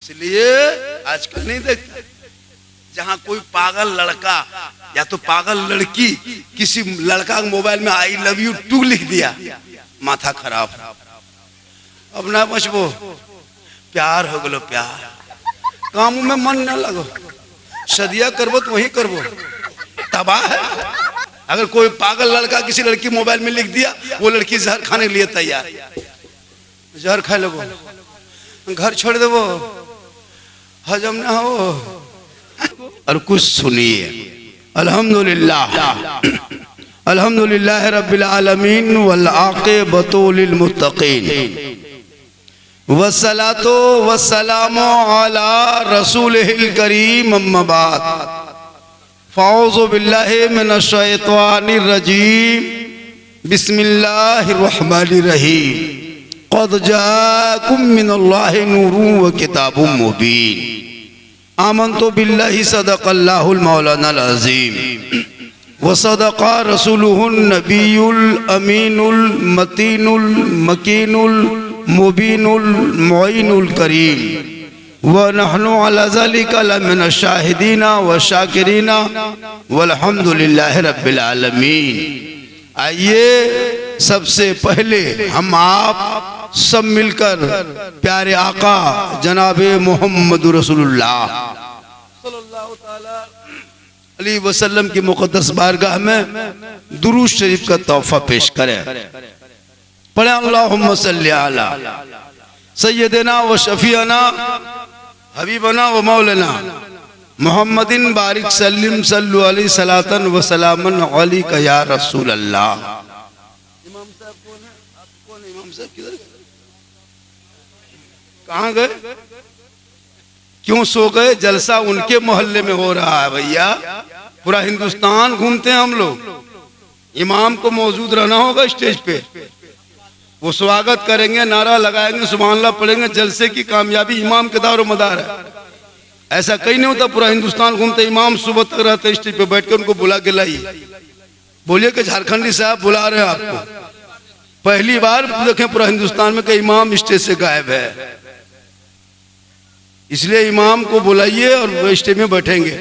इसलिए आजकल नहीं देखता जहां कोई पागल लड़का या तो पागल लड़की किसी लड़का के मोबाइल में आई लव यू टू लिख दिया, माथा खराब। अब ना बचबो, प्यार हो गलो, प्यार काम में मन न लगो, सदिया करबो तो वही करबो, तबाह है। अगर कोई पागल लड़का किसी लड़की मोबाइल में लिख दिया, वो लड़की जहर खाने के लिए तैयार, जहर खा लोगो, घर छोड़ देवो, हजम ना हो। और कुछ सुनिए, अल्हम्दुलिल्लाह अल्हम्दुलिल्लाह रब्बिल आलमीन वल आक़िबतु लिल मुत्तक़ीन वस्सलातु वस्सलामु अला रसूलिहिल करीम अम्मा बाद फ़अऊज़ु बिल्लाहि मिनश शैतानिर रजीम बिस्मिल्लाहिर रहमानिर रहीम क़द जाअकुम मिनल्लाहि नूरुन व किताबुम मुबीन आमन्तु बिल्लाहि सदक़ल्लाहुल मौलानाल अज़ीम व सदक़ा रसूलुहुन नबियुल अमीनुल मतीनुल मकीनुल मुबीनुल मुईनुल करीम व नहनु अला ज़ालिका लमिनश शाहिदीना व शाकिरीना वल्हम्दुलिल्लाहि रब्बिल आलमीन। आइए सबसे पहले हम आप सब मिलकर प्यारे आका जनाबे मोहम्मद रसूलुल्लाह सल्लल्लाहु अलैहि वसल्लम की मुक़द्दस बारगाह में दुरूद शरीफ का तोहफा पेश करें। पढ़े अल्लाहुम्मा सल्ली अला सय्यदना व शफीअना हबीबना व मौलाना मुहम्मदिन बारिक सल्लिम सल्लु अलैहि सलातन व सलामन अलैका या रसूल अल्लाह। इमाम साहब कौन है? आप कौन है? इमाम साहब किधर कहाँ गए? क्यों सो गए? जलसा उनके मोहल्ले में हो रहा है भैया, पूरा हिंदुस्तान घूमते हैं हम लोग। इमाम को मौजूद रहना होगा स्टेज पे, वो स्वागत करेंगे, नारा लगाएंगे, सुभान अल्लाह पढ़ेंगे। जलसे की कामयाबी इमाम के दारो मदार है। ऐसा कहीं नहीं होता पूरा हिंदुस्तान घूमते, इमाम सुबह तक रहते स्टेज पे बैठ कर, उनको बुला के लाइए, बोलिए कि झारखंडी साहब बुला रहे हैं आपको। पहली बार देखें पूरा हिंदुस्तान में कि इमाम स्टेज से गायब है, इसलिए इमाम को बुलाइए और स्टेज में बैठेंगे।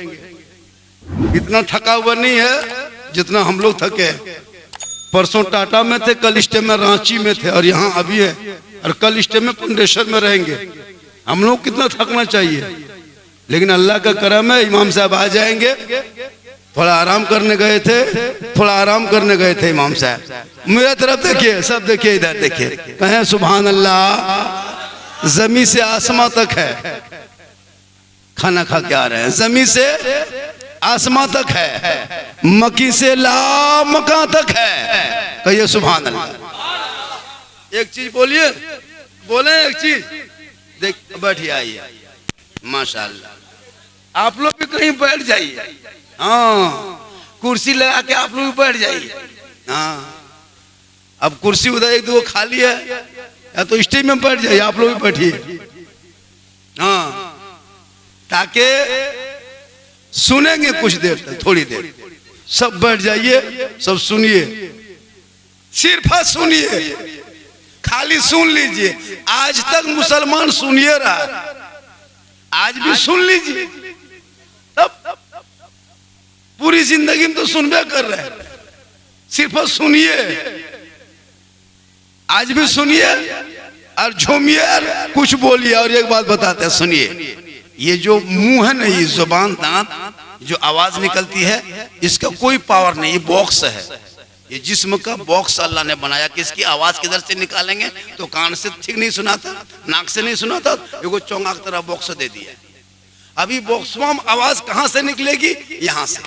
इतना थका हुआ नहीं है जितना हम लोग थके। परसों टाटा में थे, कल स्टेज में रांची में थे, और यहाँ अभी है, और कल स्टेज में पुंडेश्वर में रहेंगे। हम लोग कितना थकना चाहिए, लेकिन अल्लाह का करम है, इमाम साहब आ जाएंगे। थोड़ा आराम करने गए थे, थोड़ा आराम करने गए थे इमाम साहब। मेरा तरफ देखिए, सब देखिए, इधर देखिए, कहें सुभान अल्लाह। जमीन से आसमां तक है, खाना खा के आ रहे हैं। जमीन से आसमां तक है, मकी से ला मका तक है। कहिए सुभान अल्लाह। एक चीज बोलिए, बोले एक चीज, देख बैठिए, आइए, माशाअल्लाह। आप लोग भी कहीं बैठ जाइए, हाँ, कुर्सी लगा के आप लोग भी बैठ जाइए। हाँ, अब कुर्सी उधर एक दो खाली है, या तो स्टेज में बैठ जाइए, आप लोग भी बैठिए। हाँ, ताकि सुनेंगे कुछ देर तक, थोड़ी देर सब बैठ जाइए, सब सुनिए, सिर्फ सुनिए, खाली सुन लीजिए। आज तक मुसलमान सुनिए रहा, आज भी सुन लीजिए, तब पूरी जिंदगी में तो सुनबे कर रहे हैं, सिर्फ सुनिए, आज भी सुनिए और झूमिए, कुछ बोलिए। और एक बात बताते हैं, सुनिए, ये जो मुंह है ना, ये जुबान, दांत, जो आवाज निकलती है, इसका कोई पावर नहीं, ये बॉक्स है, ये जिस्म का बॉक्स अल्लाह ने बनाया कि इसकी आवाज किधर से निकालेंगे तो कान से ठीक नहीं सुनाता, नाक से नहीं सुनाता, एगो चोंगा की तरह बॉक्स दे दिया। अभी बॉक्स में आवाज कहां से निकलेगी? यहाँ से,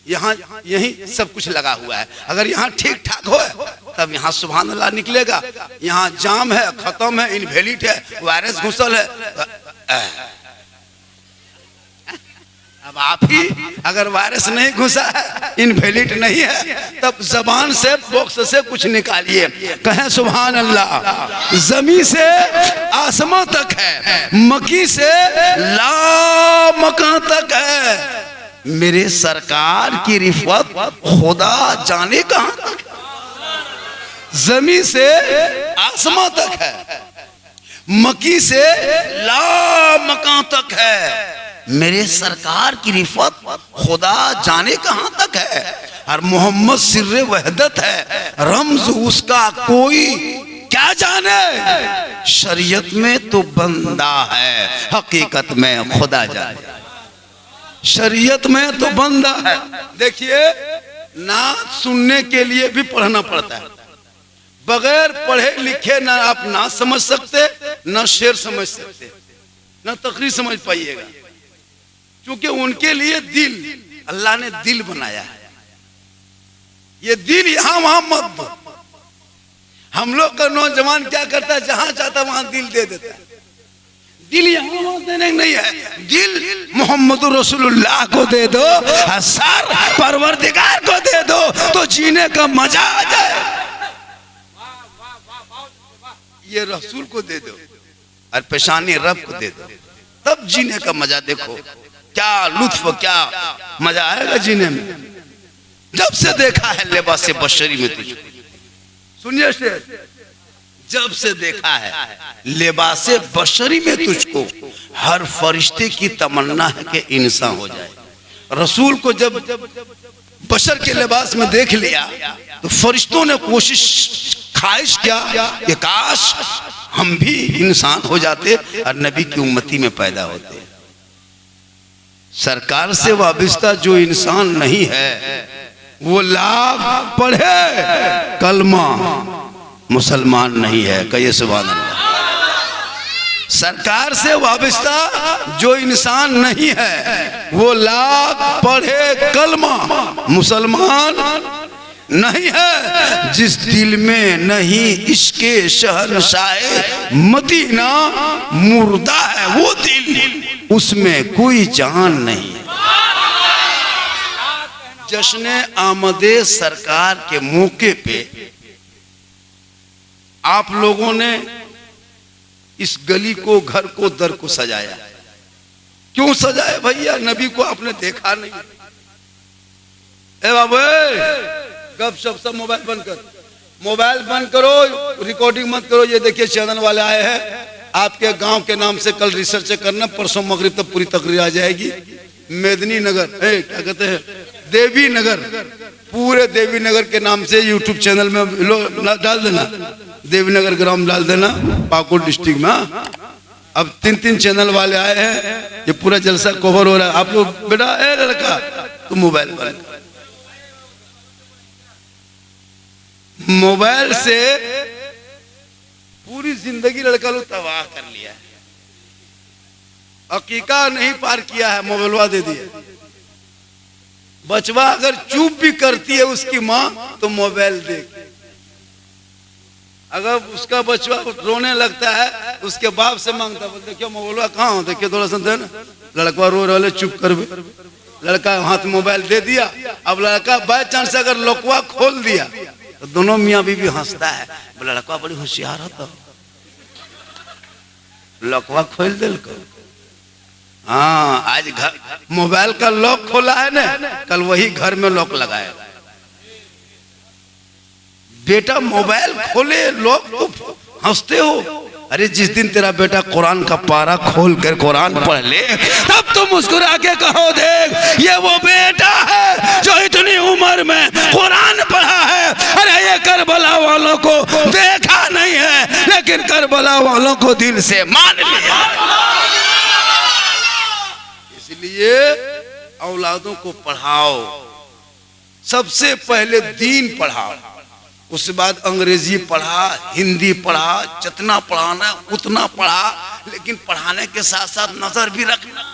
यहाँ यही सब कुछ लगा हुआ है। अगर यहाँ ठीक ठाक हो तब यहाँ सुभान अल्लाह निकलेगा। यहाँ जाम है, खत्म है, इनवैलिड है, वायरस घुसल है। अब आप ही अगर वायरस नहीं घुसा है, इनवैलिड नहीं है, तब जबान से, बॉक्स से कुछ निकालिए, कहें सुभान अल्लाह। जमीन से आसमां तक है, मकी से ला मकां तक है। मेरे सरकार की रिफत खुदा जाने कहां तक। जमीन से आसमां तक है, मकी से ला कहां तक है, मेरे सरकार की रिफत खुदा जाने कहां तक है, और मोहम्मद सिर्रे वहदत है, रम्ज उसका कोई क्या जाने, शरीयत में तो बंदा है, हकीकत में खुदा जाने, शरीयत में तो बंदा है। देखिए, नात सुनने के लिए भी पढ़ना पड़ता है, बगैर पढ़े लिखे ना आप नात समझ सकते, ना शेर समझ सकते, ना तकरीर समझ पाइएगा, क्योंकि उनके लिए दिल, अल्लाह ने दिल बनाया है। ये दिल यहां वहां मत दो। हम लोग का नौजवान क्या करता है, जहां चाहता वहां दिल दे देता है। दिल यहां वहां देने नहीं है, दिल मोहम्मद रसूलुल्लाह को दे दो, सर परवरदिगार को दे दो, तो जीने का मजा आ जाए। ये रसूल को दे दो और पेशानी रब को दे दो, तब जीने का मजा देखो, क्या लुत्फ, क्या मजा आएगा जीने में। जब से देखा है लिबास बशरी में तुझको, सुनिए शेर, जब से देखा है लिबास बशरी में तुझको, हर फरिश्ते की तमन्ना है कि इंसान हो जाए। रसूल को जब बशर के लिबास में देख लिया तो फरिश्तों ने कोशिश, ख्वाहिश किया कि काश हम भी इंसान हो जाते और नबी की उम्मती में पैदा होते। सरकार से वाबिस्ता जो इंसान नहीं है, वो लाख पढ़े कलमा मुसलमान नहीं है। कहिए सुभान अल्लाह। सरकार से वाबिस्ता जो इंसान नहीं है, वो लाख पढ़े कलमा मुसलमान नहीं है। जिस दिल में नहीं इश्के शहंशाह मदीना मुर्दा है, वो दिल, उसमें कोई जान नहीं। जश्न आमदे सरकार के मौके पे आप लोगों ने इस गली को, घर को, दर को सजाया। क्यों सजाया भैया? नबी को आपने देखा नहीं। ए बाबू, गप शप सब मोबाइल बंद कर, मोबाइल बंद करो, रिकॉर्डिंग मत करो। ये देखिए चैनल वाले आए हैं, आपके गांव के नाम से कल रिसर्च करना, परसों मगरिब तक पूरी तकरीर आ जाएगी। मेदनी नगर, क्या कहते हैं, देवी नगर, पूरे देवी नगर के नाम से यूट्यूब चैनल में डाल देना, देवी नगर ग्राम डाल देना, पाकुड़ डिस्ट्रिक्ट में। अब 3-3 चैनल वाले आए हैं, ये पूरा जलसा कवर हो रहा है। आप लोग बेटा, ए लड़का, तुम मोबाइल बंद कर। मोबाइल से पूरी जिंदगी लड़का लोग तबाह कर लिया है, हकीका नहीं पार किया है, मोबाइलवा दे दिया। बचवा अगर चुप भी करती है उसकी माँ, तो मोबाइल देख। अगर उसका बचवा रोने लगता है, उसके बाप से मांगता, बोलते क्या मोबाइल कहाँ हो, देखिए थोड़ा सा देना। लड़का रो रहा है, चुप कर भी, लड़का हाथ मोबाइल दे दिया। अब लड़का बाय चांस अगर लकवा खोल दिया तो दोनों मियाँ बीवी हंसता है, बोला लड़का बड़ी होशियार होता, लकवा खोल दिल को। हाँ, आज घर मोबाइल का लॉक खोला है ना, कल वही घर में लॉक लगाएगा। बेटा मोबाइल खोले लॉक तो हंसते हो। अरे जिस दिन तेरा बेटा कुरान का पारा खोल कर कुरान पढ़ ले, तब तुम मुस्कुरा के कहो, देख ये वो बेटा है जो इतनी उम्र में कुरान पढ़ा है। अरे ये करबला वालों को देखा नहीं है, लेकिन करबला वालों को दिल से मान लिया। इसलिए औलादों को पढ़ाओ, सबसे पहले दीन पढ़ाओ, उसके बाद अंग्रेजी पढ़ा, हिंदी पढ़ा, जितना पढ़ाना उतना पढ़ा, लेकिन पढ़ाने के साथ साथ नजर भी रखना।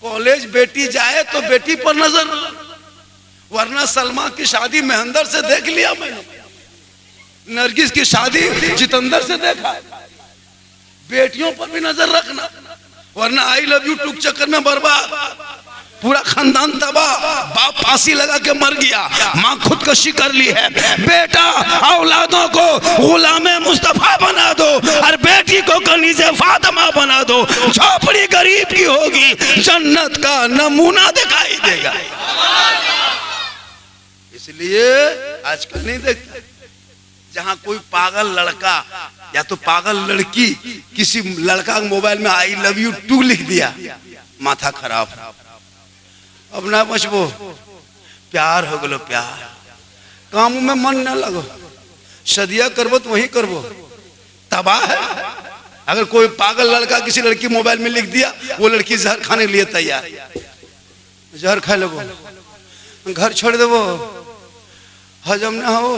कॉलेज बेटी जाए तो बेटी पर नजर, वरना सलमा की शादी महेंद्र से देख लिया मैंने, नरगिस की शादी जितेंद्र से देखा। बेटियों पर भी नजर रखना, वरना आई लव यू टुक चक्कर में बर्बाद, पूरा खानदान तबाह। बाप फांसी लगा के मर गया, माँ खुदकशी कर ली है। बेटा औलादों को गुलामे मुस्तफा बना दो और बेटी को कनीज़े फातिमा बना दो, झोपड़ी गरीब की होगी, जन्नत का नमूना दिखाई देगा। इसलिए आजकल नहीं देखते, जहां कोई पागल लड़का या तो पागल लड़की किसी लड़का के मोबाइल में आई लव यू टू लिख दिया, माथा खराब। अब ना बचबो, प्यार हो गलो, प्यार काम में मन न लगो, सदिया करबो तो वही करबो, तबाह है। अगर कोई पागल लड़का किसी लड़की मोबाइल में लिख दिया, वो लड़की जहर खाने के लिए तैयार, जहर खा लेबो, घर छोड़ देबो, हजम ना हो।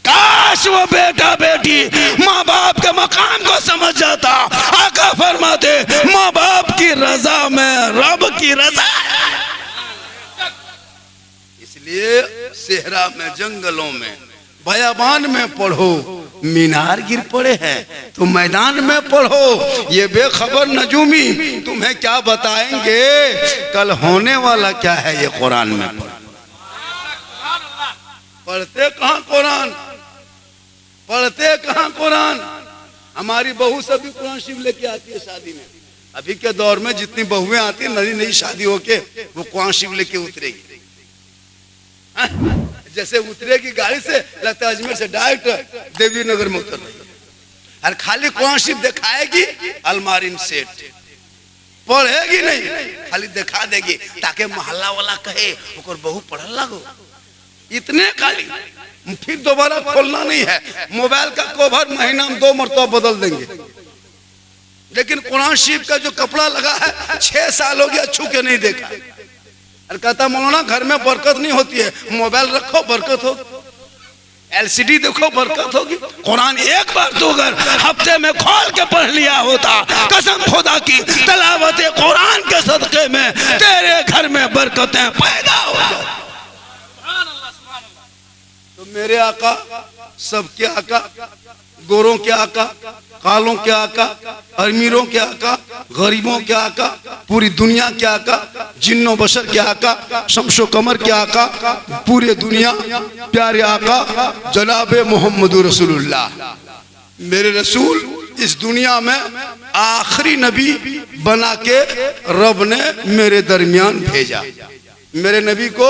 काश वो बेटा बेटी माँ बाप के मकाम को समझ जाता। आका फरमाते माँ बाप की रजा में रब की रजा। इसलिए सेहरा में, जंगलों में, बयाबान में पढ़ो, मीनार गिर पड़े हैं तो मैदान में पढ़ो। ये बेखबर नजूमी तुम्हें क्या बताएंगे कल होने वाला क्या है, ये कुरान में पढ़ते कहाँ कुरान, पढ़ते कहाँ कुरान। हमारी बहू सभी कुरान शरीफ लेके आती है शादी में। अभी के दौर में जितनी बहुएं आती है नई नई शादी होके वो कुरान शरीफ लेके उतरेगी। जैसे उतरेगी गाड़ी से लगता है अजमेर से डायरेक्ट देवी नगर में उतर रही है। और खाली कुरान शरीफ दिखाएगी, अलमारी में सेट, पढ़ेगी नहीं, खाली दिखा देगी ताकि मोहल्ला वाला कहे ओकर बहू पढ़ल लगो। इतने खाली, फिर दोबारा खोलना नहीं है। मोबाइल का कवर महीना में 2 मरतबा बदल देंगे, लेकिन कुरान शरीफ का जो कपड़ा लगा है 6 साल हो गया छू के नहीं देखा। और कहता मौलाना घर में बरकत नहीं होती है, मोबाइल रखो बरकत हो, LCD देखो बरकत होगी। कुरान एक बार तो अगर हफ्ते में खोल के पढ़ लिया होता, कसम खुदा की तलावत कुरान के सदके में तेरे घर में बरकतें पैदा हो जाती। तो मेरे आका, सबके आका, गोरों के आका, कालों के आका, अमीरों के आका, गरीबों के आका, पूरी दुनिया के आका, जिन्नो बशर के आका, शमशो कमर के आका, पूरे दुनिया प्यारे आका जनाब मोहम्मद रसूलुल्लाह। मेरे रसूल इस दुनिया में आखिरी नबी बना के रब ने मेरे दरमियान भेजा। मेरे नबी को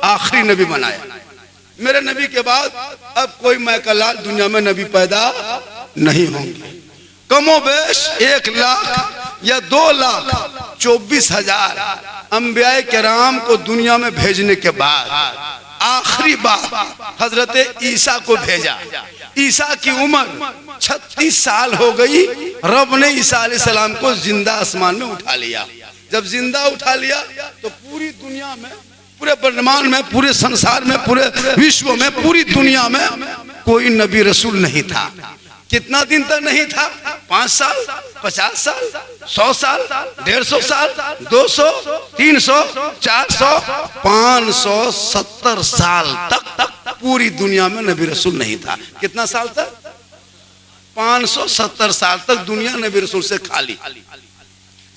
आखिरी नबी बनाया। मेरे नबी के बाद अब कोई मैकलाल दुनिया में नबी पैदा नहीं होंगे। कमोबेश 1 लाख या 2 लाख 24,000 अंबियाए किराम को दुनिया में भेजने के बाद आखिरी बार हजरत ईसा को भेजा। ईसा की उम्र 36 साल हो गई। रब ने ईसा अलैहिस्सलाम को जिंदा आसमान में उठा लिया। जब जिंदा उठा लिया तो पूरी दुनिया में, पूरे ब्रह्मांड में, पूरे संसार में, पूरे विश्व में, पूरी दुनिया में कोई नबी रसूल नहीं था। कितना दिन तक नहीं था? 5 साल, 50 साल, 100 साल, 150 साल, 200, 300, 400, 570 साल तक पूरी दुनिया में नबी रसूल नहीं था। कितना साल तक? 570 साल तक दुनिया नबी रसूल से खाली।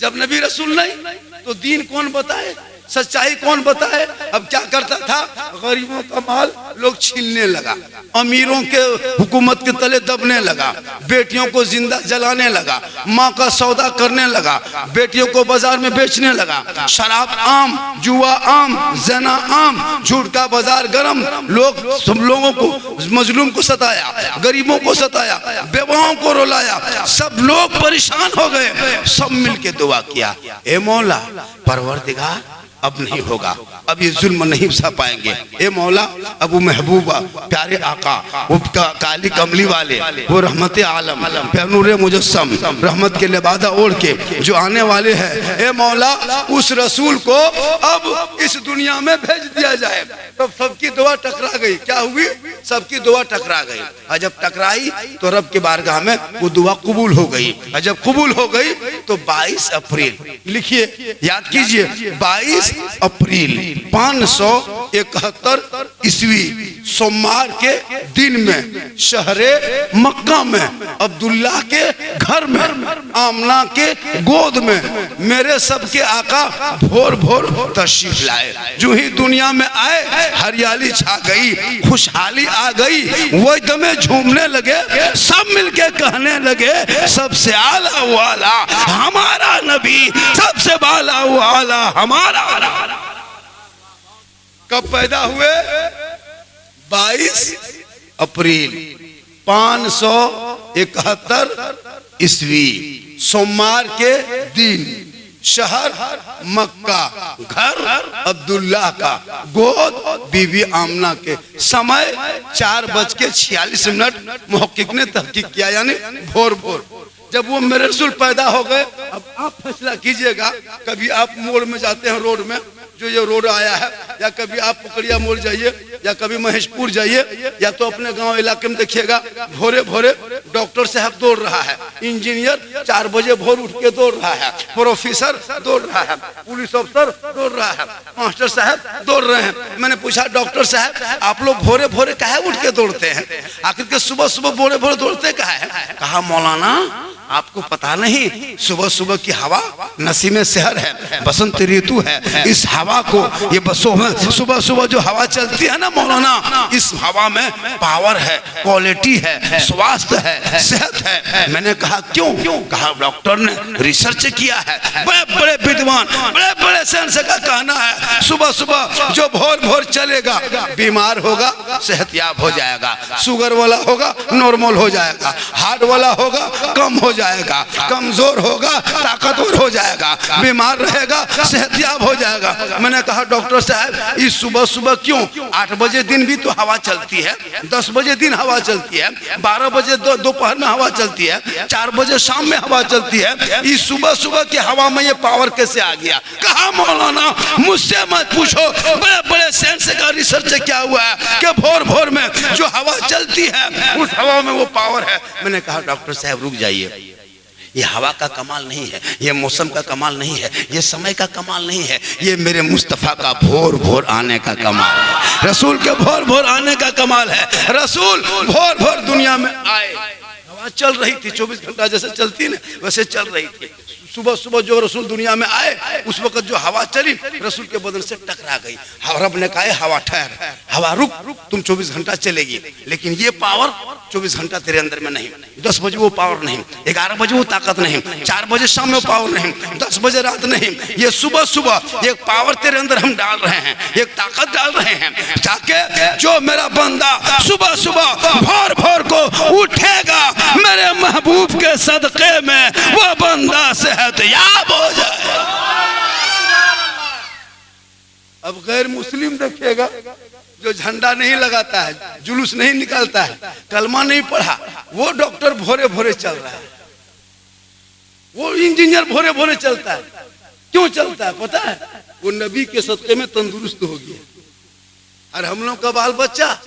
जब नबी रसूल नहीं तो दीन कौन बताए, सच्चाई कौन बताए? अब क्या करता था? गरीबों का माल लोग छीनने लगा, अमीरों के हुकूमत के तले दबने लगा, बेटियों को जिंदा जलाने लगा, माँ का सौदा करने लगा, बेटियों को बाजार में बेचने लगा। शराब आम, जुआ आम, जना आम, झूठ का बाजार गरम। लोग सब लोगों को, मजलूम को सताया, गरीबों को सताया, बेवाओं को रुलाया, सब लोग परेशान हो गए। सब मिलके दुआ किया, ए मौला परवरदिगार अब नहीं होगा, अब ये जुल्म नहीं सह पाएंगे। ए मौला अबू महबूबा प्यारे आका, वो काली कमली वाले, वो रहमत आलम, नूर मुजस्सम, रहमत के लिबादा ओढ़ के जो आने वाले हैं, ए मौला उस रसूल को अब इस दुनिया में भेज दिया जाए। तब सबकी दुआ टकरा गई। क्या हुई? सबकी दुआ टकरा गई। और जब टकराई तो रब के बारगाह में वो दुआ कबूल हो गई। और जब कबूल हो गई तो 22 अप्रैल, लिखिए याद कीजिए, 22 अप्रैल 571 ईस्वी सोमवार के दिन में शहरे मक्का में अब्दुल्ला के घर में आमना के गोद में मेरे सबके आका भोर भोर तशरीफ लाए। जो ही दुनिया में आए हरियाली छा गई, खुशहाली आ गई। वो एकदम झूमने लगे, सब मिलके कहने लगे सबसे आला वाला हमारा नबी, सबसे बाला वाला हमारा। कब पैदा हुए? 22 अप्रैल 571 ईस्वी सोमवार के दिन, शहर मक्का, घर अब्दुल्ला का, गोद बीबी आमना के, समय 4:46। मुहक्किक ने तहकीक किया, यानी भोर भोर। जब वो मेरे रसूल पैदा हो गए, अब आप फैसला कीजिएगा। कभी आप मोड़ में जाते हैं, रोड में जो ये रोड आया है, या कभी आप पुकड़िया मोड़ जाइए, या कभी महेशपुर जाइए, या तो अपने गांव इलाके में देखिएगा, भोरे भोरे डॉक्टर साहब दौड़ रहा है, इंजीनियर 4 बजे भोर उठ के दौड़ रहा है, प्रोफेसर दौड़ रहा है, पुलिस अफसर दौड़ रहा है, मास्टर साहब दौड़ रहे हैं। मैंने पूछा, डॉक्टर साहब आप लोग भोरे भोरे काहे उठ के दौड़ते हैं? आखिर के सुबह सुबह भोरे भोरे दौड़ते काहे हैं? कहा, मौलाना आपको पता नहीं, सुबह सुबह की हवा नसीमे शहर है, बसंत ऋतु है। इस हवा को, ये बसों में सुबह सुबह जो हवा चलती है ना मौलाना, इस हवा में पावर है, क्वालिटी है, स्वास्थ्य है, सेहत है। मैंने कहा क्यों? कहा डॉक्टर ने रिसर्च किया है, बड़े बड़े विद्वान, बड़े बड़े साइंस का कहना है, सुबह सुबह जो भोर भोर चलेगा बीमार होगा सेहतयाब हो जाएगा, शुगर वाला होगा नॉर्मल हो जाएगा, हार्ट वाला होगा कम हो जाएगा, कमजोर होगा ताकतवर हो जाएगा, बीमार रहेगा सेहतयाब हो जाएगा। मैंने कहा डॉक्टर साहब इस सुबह सुबह क्यों? 8 बजे दिन भी तो हवा चलती है, 10 बजे दिन हवा चलती है, 12 बजे दोपहर में हवा चलती है, 4 बजे शाम में हवा चलती है, इस सुबह सुबह की हवा में ये पावर कैसे आ गया? कहा मौलाना मुझसे मत पूछो, बड़े बड़े साइंस का रिसर्च क्या हुआ है कि भोर भोर में जो हवा चलती है उस हवा में वो पावर है। मैंने कहा डॉक्टर साहब रुक जाइए, ये हवा का कमाल नहीं है, ये मौसम का कमाल नहीं है, ये समय का कमाल नहीं है, ये मेरे मुस्तफ़ा का भोर भोर आने का कमाल है, रसूल के भोर भोर आने का कमाल है। रसूल भोर भोर दुनिया में आए, हवा चल रही थी, 24 घंटा जैसे चलती ना वैसे चल रही थी। सुबह सुबह जो रसूल दुनिया में आए उस वक्त जो हवा चली रसूल के बदन से टकरा गई। रब ने कहा हवा ठहर, हवा रुक, तुम 24 घंटा चलेगी, लेकिन ये पावर 24 घंटा तेरे अंदर में नहीं। 10 बजे वो पावर नहीं, 11 बजे वो ताकत नहीं, 4 बजे शाम में पावर नहीं, 10 बजे रात नहीं, ये सुबह सुबह एक पावर तेरे अंदर हम डाल रहे हैं, एक ताकत डाल रहे हैं, ताकि जो मेरा बंदा सुबह सुबह भोर भोर को उठेगा मेरे महबूब के सदके में वो बंदा सेहतयाब हो जाए। अब गैर मुस्लिम देखिएगा जो झंडा नहीं लगाता है, जुलूस नहीं निकालता है, कलमा नहीं पढ़ा, वो डॉक्टर भोरे भोरे चल रहा है, वो इंजीनियर भोरे भोरे चलता है। क्यों चलता है पता है? वो नबी के सदके में तंदुरुस्त हो गया। और हम लोग का बाल बच्चा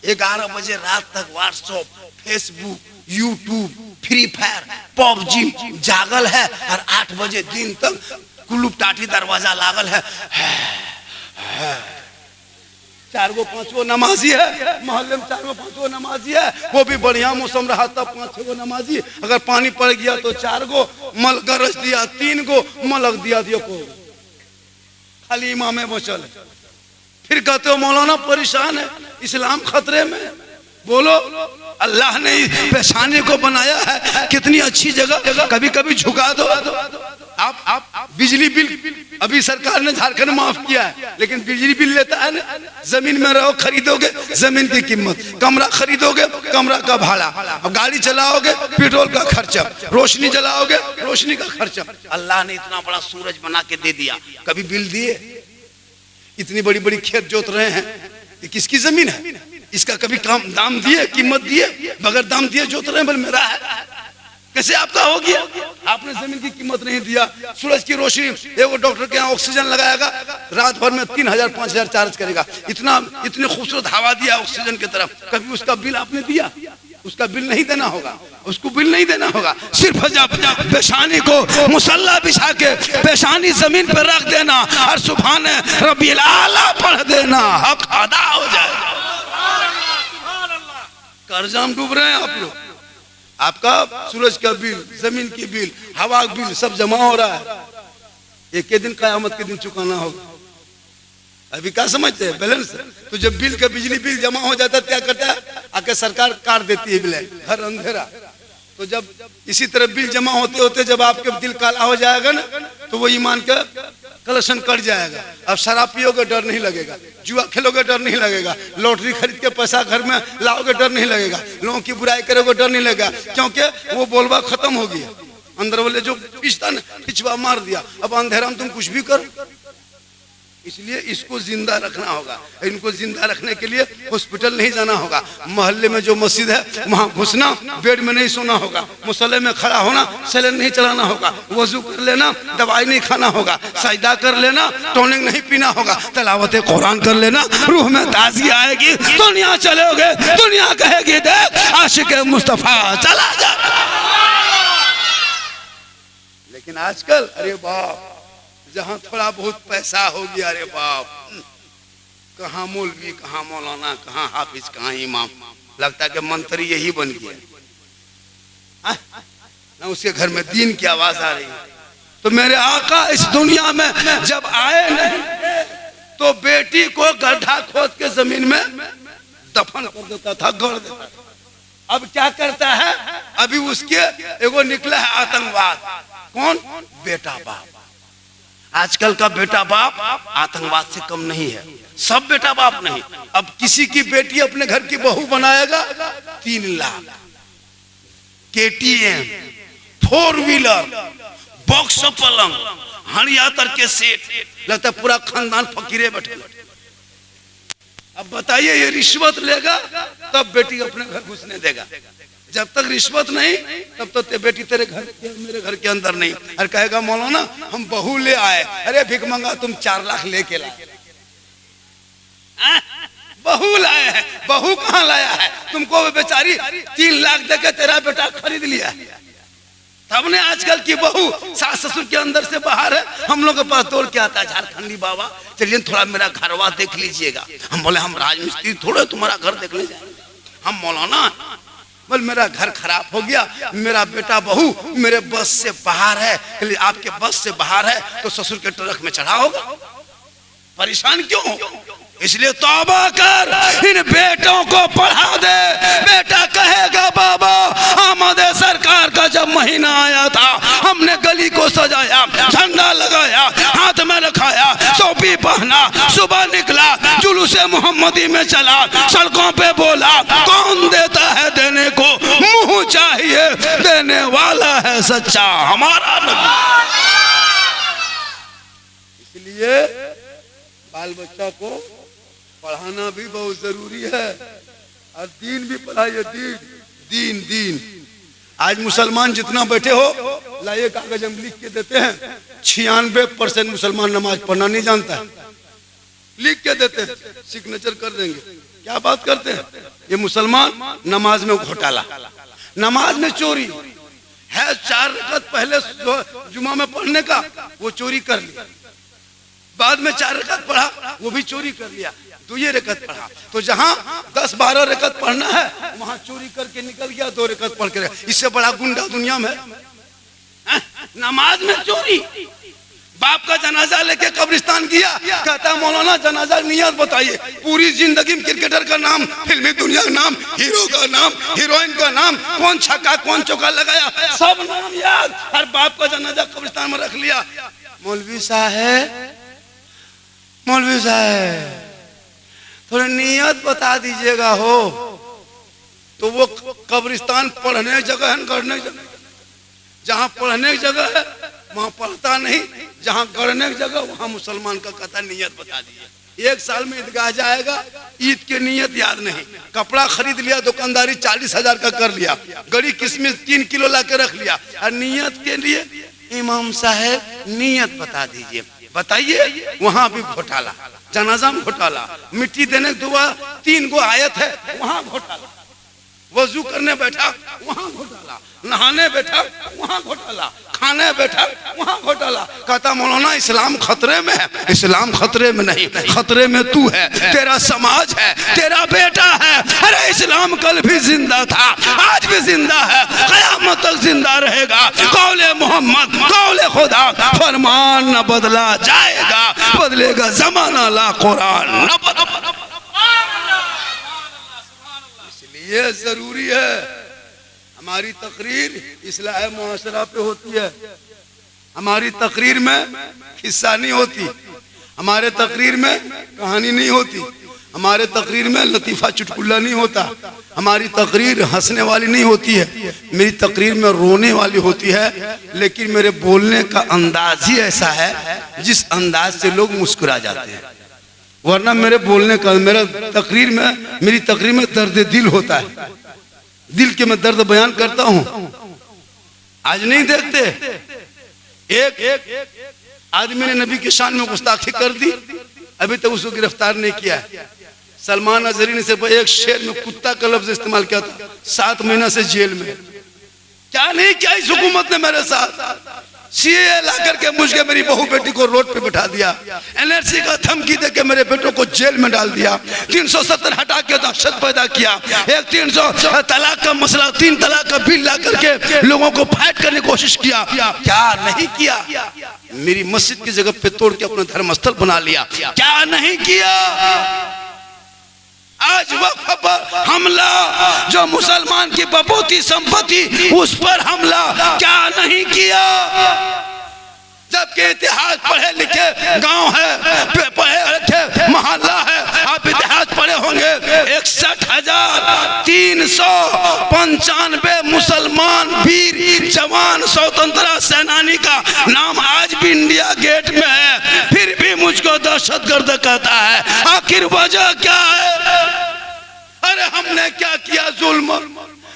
11 बजे रात तक WhatsApp, Facebook, YouTube, free fire, PUBG जागल है, और 8 बजे दिन तक कुलूप टाटी दरवाजा लागल है। 4 गो 5 गो नमाजी है मोहल्ले में, 4 गो 5 गो नमाजी है, वो भी बढ़िया मौसम रहा तब 5-6 गो नमाजी, अगर पानी पड़ गया तो 4 गो मल गरज दिया, 3 गो मलक दिया, को खाली इमाम बचल है। फिर कहते हो मौलाना परेशान है, इस्लाम खतरे में। बोलो अल्लाह ने पेशानी को बनाया है कितनी अच्छी जगह, कभी कभी झुका दो। आप बिजली बिल अभी सरकार ने झारखंड माफ किया है, लेकिन बिजली बिल लेता है ना, जमीन में रहो खरीदोगे जमीन की कीमत, कमरा खरीदोगे कमरा का भाड़ा, अब गाड़ी चलाओगे पेट्रोल का खर्चा, रोशनी जलाओगे रोशनी का खर्चा। अल्लाह ने इतना बड़ा सूरज बना के दे दिया, कभी बिल दिए? इतनी बड़ी बड़ी खेत जोत रहे हैं, ये किसकी जमीन है? इसका कभी काम दाम दिए, कीमत दिए? बगैर दाम दिए जोत रहे हैं, बोले मेरा है। कैसे आपका हो गया? आपने जमीन की कीमत नहीं दिया। सूरज की रोशनी, एक डॉक्टर के यहाँ ऑक्सीजन लगाएगा, रात भर में 3000-5000 चार्ज करेगा, इतनी खूबसूरत हवा दिया ऑक्सीजन की तरफ, कभी उसका बिल आपने दिया? उसका बिल नहीं देना होगा, उसको बिल नहीं देना होगा। सिर्फ जब पेशानी को मुसल्ला बिछा के पेशानी जमीन पर रख देना और सुभान रब्बिल आला पढ़ देना, हक अदा हो जाएगा। कर्जा में डूब रहे हैं आप लोग, आपका सूरज का बिल, जमीन की बिल, हवा का बिल सब जमा हो रहा है, एक दिन कयामत के दिन चुकाना होगा। अभी क्या समझते हैं? बैलेंस। तो जब बिल का बिजली बिल जमा हो जाता है क्या करता है? आके सरकार काट देती है, बिल घर अंधेरा। तो जब इसी तरह बिल जमा होते होते जब आपके दिल काला हो जाएगा ना, तो वो ईमान का कलेक्शन कट जाएगा। अब शराब पियोगे डर नहीं लगेगा, जुआ खेलोगे डर नहीं लगेगा, लॉटरी खरीद के पैसा घर में लाओगे डर नहीं लगेगा, लोगों की बुराई करोगे डर नहीं लगेगा, क्योंकि वो बोलबा खत्म हो गया। अंदर वाले जो पिछवा मार दिया, अब अंधेरा में तुम कुछ भी करो। इसलिए इसको जिंदा रखना होगा। इनको जिंदा रखने के लिए हॉस्पिटल नहीं जाना होगा, मोहल्ले में जो मस्जिद है वहाँ घुसना, बेड में नहीं सोना होगा, मुसल्ले में खड़ा होना, सैलेन नहीं चलाना होगा, वजू कर लेना, दवाई नहीं खाना होगा, सजदा कर लेना, टॉनिक नहीं पीना होगा, तलावत कुरान कर लेना, रूह में ताजगी आएगी, दुनिया चलोगे, दुनिया कहेगी देख आशिक मुस्तफा चला जा। लेकिन आजकल अरे बाप, जहाँ थोड़ा बहुत पैसा हो गया, अरे बाप, कहाँ मौलवी, कहाँ मौलाना, कहाँ हाफिज, कहाँ इमाम, लगता है कि मंत्री यही बन गया ना। उसके घर में दीन की आवाज आ रही है। तो मेरे आका इस दुनिया में जब आए नहीं तो बेटी को गड्ढा खोद के जमीन में दफन कर देता था, गड़ देता था। अब क्या करता है, अभी उसके एगो निकला है आतंकवाद। कौन? बेटा बाप। आजकल का बेटा बाप आतंकवाद से कम नहीं है। सब बेटा बाप नहीं, अब किसी की बेटी अपने घर की बहू बनाएगा 3 लाख, KTM, 4 व्हीलर, बॉक्स पलंग, हड़ियातर के सेट, लगता है पूरा खानदान फकीरे बैठे। अब बताइए ये रिश्वत लेगा तब बेटी अपने घर घुसने देगा। जब तक रिश्वत नहीं तब तक तो बेटी तेरे घर मेरे घर के अंदर नहीं। और कहेगा मौलाना हम बहू ले आए, अरे भिख मंगा तुम 4 लाख लेके लाए, बहू लाए हैं, बहू कहाँ लाया है? तुमको बेचारी 3 लाख देके तेरा बेटा खरीद लिया। तब ने आजकल की बहू सास ससुर के अंदर से बाहर है। हम लोग के पास दौड़ के आता है झारखंडी बाबा, चलिए थोड़ा मेरा घरवा देख लीजिएगा। हम बोले हम राजमिस्त्री थोड़े तुम्हारा घर देखने जाएंगे, हम मौलाना बोल मेरा घर खराब हो गया, मेरा बेटा बहू मेरे बस से बाहर है। आपके बस से बाहर है तो ससुर के ट्रक में चढ़ा होगा, परेशान क्यों हो? इसलिए तौबा कर, इन बेटों को पढ़ा दे। बेटा कहेगा बाबा आमद सरकार का जब महीना आया था हमने गली को सजाया, झंडा लगाया, हाथ में रखाया, टोपी पहना, सुबह निकला, जुलूसे मोहम्मदी में चला, सड़कों पे बोला कौन देता है देने को, मुंह चाहिए देने वाला है सच्चा हमारा नबी। इसलिए बाल बच्चा को पढ़ाना भी बहुत जरूरी है और दीन भी पढ़ाइए। दीन दीन आज मुसलमान जितना बैठे हो लाइए कागज हम लिख के देते हैं, 96% मुसलमान नमाज पढ़ना नहीं जानता है। लिख के देते हैं, सिग्नेचर कर देंगे। क्या बात करते हैं ये मुसलमान? नमाज में घोटाला, नमाज में चोरी है। 4 रकात पहले जुमा में पढ़ने का वो चोरी कर लिया, बाद में 4 रकात पढ़ा वो भी चोरी कर लिया, 2 रकात पढ़ा। तो जहाँ 10-12 रकात पढ़ना है वहाँ चोरी करके निकल गया, 2 रकात पढ़ के। इससे बड़ा गुंडा दुनिया में नमाज में चोरी। बाप का जनाजा लेके कब्रिस्तान गया, कहता मौलाना जनाजा नियत बताइए। पूरी जिंदगी में क्रिकेटर का नाम, फिल्मी दुनिया का नाम, हीरो का नाम, हीरोइन का नाम, कौन छक्का कौन चौका लगाया, सब नाम याद। हर बाप का जनाजा कब्रिस्तान में रख लिया। मौलवी साहब, मौलवी साहब थोड़ी नियत बता दीजिएगा हो। तो वो कब्रिस्तान पढ़ने जगह है, गढ़ने जगह। जहाँ पढ़ने की जगह है वहाँ पढ़ता नहीं, जहाँ गढ़ने की जगह वहाँ मुसलमान का कहता नियत बता दीजिए। 1 साल में ईदगाह जाएगा, ईद की नियत याद नहीं। कपड़ा खरीद लिया, दुकानदारी 40,000 का कर लिया, गड़ी किशमिश 3 किलो ला के रख लिया, और नियत के लिए इमाम साहब नियत बता दीजिए। बताइए वहाँ भी घोटाला, जनाजा में घोटाला, मिट्टी देने की दुआ 3 गो आयत है वहाँ घोटाला, वजू करने बैठा वहाँ घोटाला, नहाने बैठा वहाँ घोटाला, खाने बैठा वहाँ घोटाला। कहता मौलाना इस्लाम खतरे में है। इस्लाम खतरे में नहीं, खतरे में तू है, तेरा समाज है, तेरा बेटा है। अरे इस्लाम कल भी जिंदा था, आज भी जिंदा है, क़यामत तक जिंदा रहेगा। कौले मोहम्मद, कौले खुदा, फरमान न बदला जाएगा, बदलेगा जमाना ला कुरान न बदला। इसलिए जरूरी है हमारी तकरीर इस्लाह मुआशरा पे होती है। हमारी तकरीर में हिस्सा नहीं होती, हमारे तकरीर में कहानी नहीं होती, हमारे तकरीर में लतीफ़ा चुटकुला नहीं होता, हमारी तकरीर हंसने वाली नहीं होती है, मेरी तकरीर में रोने वाली होती है। लेकिन मेरे बोलने का अंदाज ही ऐसा है जिस अंदाज से लोग मुस्कुरा जाते हैं। वरना मेरे बोलने का मेरी तकरीर में दर्द दिल होता है, दिल के मैं दर्द बयान करता हूँ। आज नहीं देखते, एक आदमी ने नबी की शान में गुस्ताखी कर दी, अभी तक उसको गिरफ्तार नहीं किया है। सलमान अजहरी ने सिर्फ एक शेर में कुत्ता का लफ्ज इस्तेमाल किया था, 7 महीना से जेल में। क्या नहीं किया इस हुकूमत ने मेरे साथ? सीए ला करके मुझे मेरी बहू बेटी को रोड पे बिठा दिया, एनआरसी का धमकी देके मेरे बेटों को जेल में डाल दिया, 370 हटा के दहशत पैदा किया, एक 300 तलाक का मसला, 3 तलाक का बिल ला करके लोगों को फाइट करने की कोशिश किया। क्या नहीं किया? मेरी मस्जिद की जगह पे तोड़ के अपना धर्मस्थल बना लिया। क्या नहीं किया? आज वक्फ पर हमला, जो मुसलमान की बपोती संपत्ति उस पर हमला, क्या नहीं किया? जबकि इतिहास पढ़े लिखे गांव है, पढ़े लिखे मोहल्ला है, आप इतिहास पढ़े होंगे। 61,395 मुसलमान वीर जवान स्वतंत्रता सेनानी का नाम आज भी इंडिया गेट में है, फिर भी मुझको दहशतगर्द कहता है। आखिर वजह क्या है? अरे हमने क्या किया जुल्म?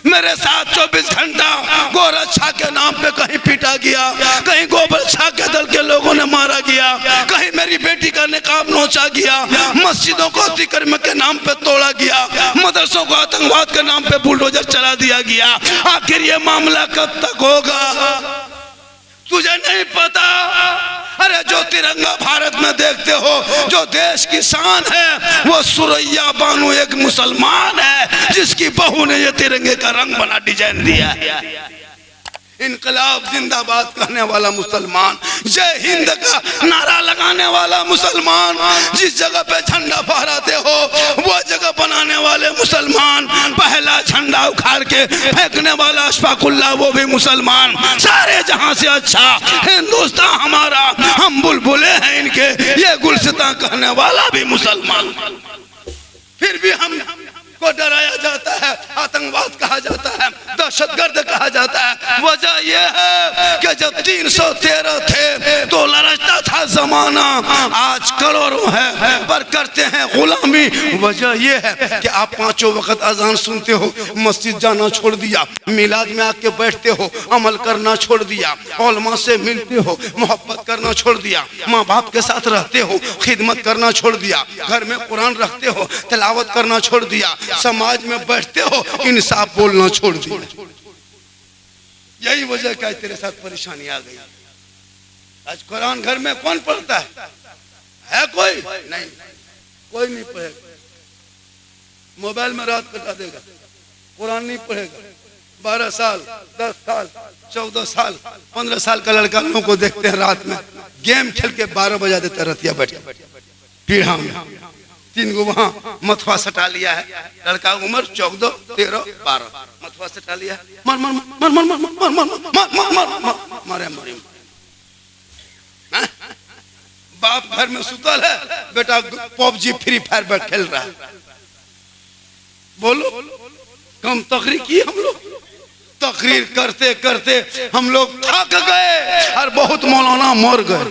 मेरे साथ 24 घंटा गोरक्षा के नाम पे कहीं पीटा गया, कहीं गोरक्षा के दल के लोगों ने मारा गया, कहीं मेरी बेटी का निकाब नोचा गया, मस्जिदों को तिकर्म के नाम पे तोड़ा गया, मदरसों को आतंकवाद के नाम पे बुलडोजर चला दिया गया। आखिर ये मामला कब तक होगा? तुझे नहीं पता? अरे जो तिरंगा भारत में देखते हो, जो देश की शान है, वो सुरैया बानू एक मुसलमान है जिसकी बहू ने ये तिरंगे का रंग बना डिजाइन दिया है। इनकलाब जिंदाबाद कहने वाला मुसलमान, जय हिंद का नारा लगाने वाला मुसलमान, जिस जगह पे झंडा फहराते हो वो जगह बनाने वाले मुसलमान, पहला झंडा उखाड़ के फेंकने वाला अशफाकुल्लाह वो भी मुसलमान, सारे जहां से अच्छा हिंदुस्तान हमारा, हम बुलबुले हैं इनके, ये गुलसितां कहने वाला भी मुसलमान। फिर भी हम को डराया जाता है, आतंकवाद कहा जाता है, दहशतगर्द कहा जाता है। वजह यह है कि जब 313 थे तो लड़ता था जमाना, आज करोड़ों है पर करते हैं गुलामी। वजह यह है कि आप 5 वक्त अजान सुनते हो, मस्जिद जाना छोड़ दिया, मिलाद में आके बैठते हो, अमल करना छोड़ दिया, उलमा से मिलते हो, मोहब्बत करना छोड़ दिया, माँ बाप के साथ रहते हो, खिदमत करना छोड़ दिया, घर में कुरान रखते हो, तिलावत करना छोड़ दिया, समाज में बैठते हो, इंसाफ बोलना छोड़ दिया। यही वजह क्या तेरे साथ परेशानी आ गई। आज कुरान घर में कौन पढ़ता है कोई नहीं, कोई नहीं पढ़ेगा, मोबाइल में रात कटा देगा, कुरान नहीं पढ़ेगा। 12 साल 10 साल 14 साल 15 साल का लड़का लोगों को देखते हैं रात में गेम खेल के 12 बजा देता रतिया बैठ पीढ़ा में, 3 गो वहां मथुआ सटा लिया है, लड़का उम्र 14 13 12 मथुआ सटा लिया है, मर मर मर मर मर मर मर मर मर मारे मारे। बाप घर में सुतल है, बेटा पबजी फ्री फायर बैठ खेल रहा है। बोलो कम तकरीर की हम लोग, तकरीर करते करते हम लोग थक गए और बहुत मौलाना मर गए।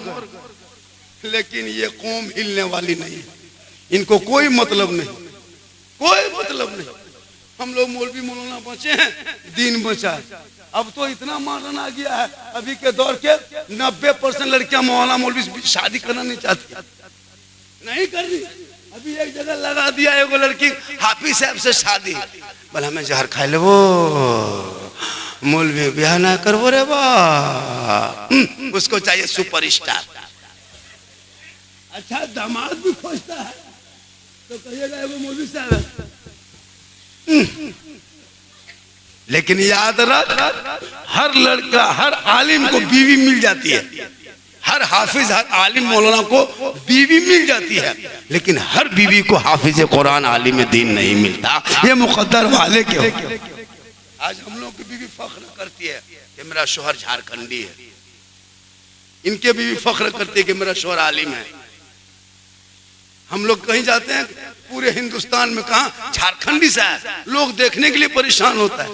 लेकिन ये कौम हिलने वाली नहीं है, इनको कोई मतलब नहीं, कोई मतलब नहीं। हम लोग मौलवी मौलाना बचे हैं, दीन बचा है। अब तो इतना मॉडर्न आ गया है, अभी के दौर के 90% लड़कियां मौलाना मौलवी शादी करना नहीं चाहती, नहीं कर रही। अभी एक जगह लगा दिया एगो लड़की हाफिज साहब से शादी, बोला हमें जहर खा ले वो मौलवी ब्याह ना करवो रे बा, उसको चाहिए सुपरस्टार। अच्छा दामाद भी खोजता है तो कहिएगा वो मौलवी साहब है। लेकिन याद रख, हर लड़का हर आलिम को बीवी मिल जाती है, हर हाफिज हर आलिम मौलाना को बीवी मिल जाती है, लेकिन हर बीवी को हाफिज कुरान आलिम दीन नहीं मिलता। ये मुकद्दर वाले के होते। आज हम लोग की बीवी फख्र करती है कि मेरा शोहर झारखंडी है, इनके भी फख्र करते कि मेरा शौहर आलिम है। हम लोग कहीं जाते हैं पूरे हिंदुस्तान में, कहा झारखंडी से है, लोग देखने के लिए परेशान होता है।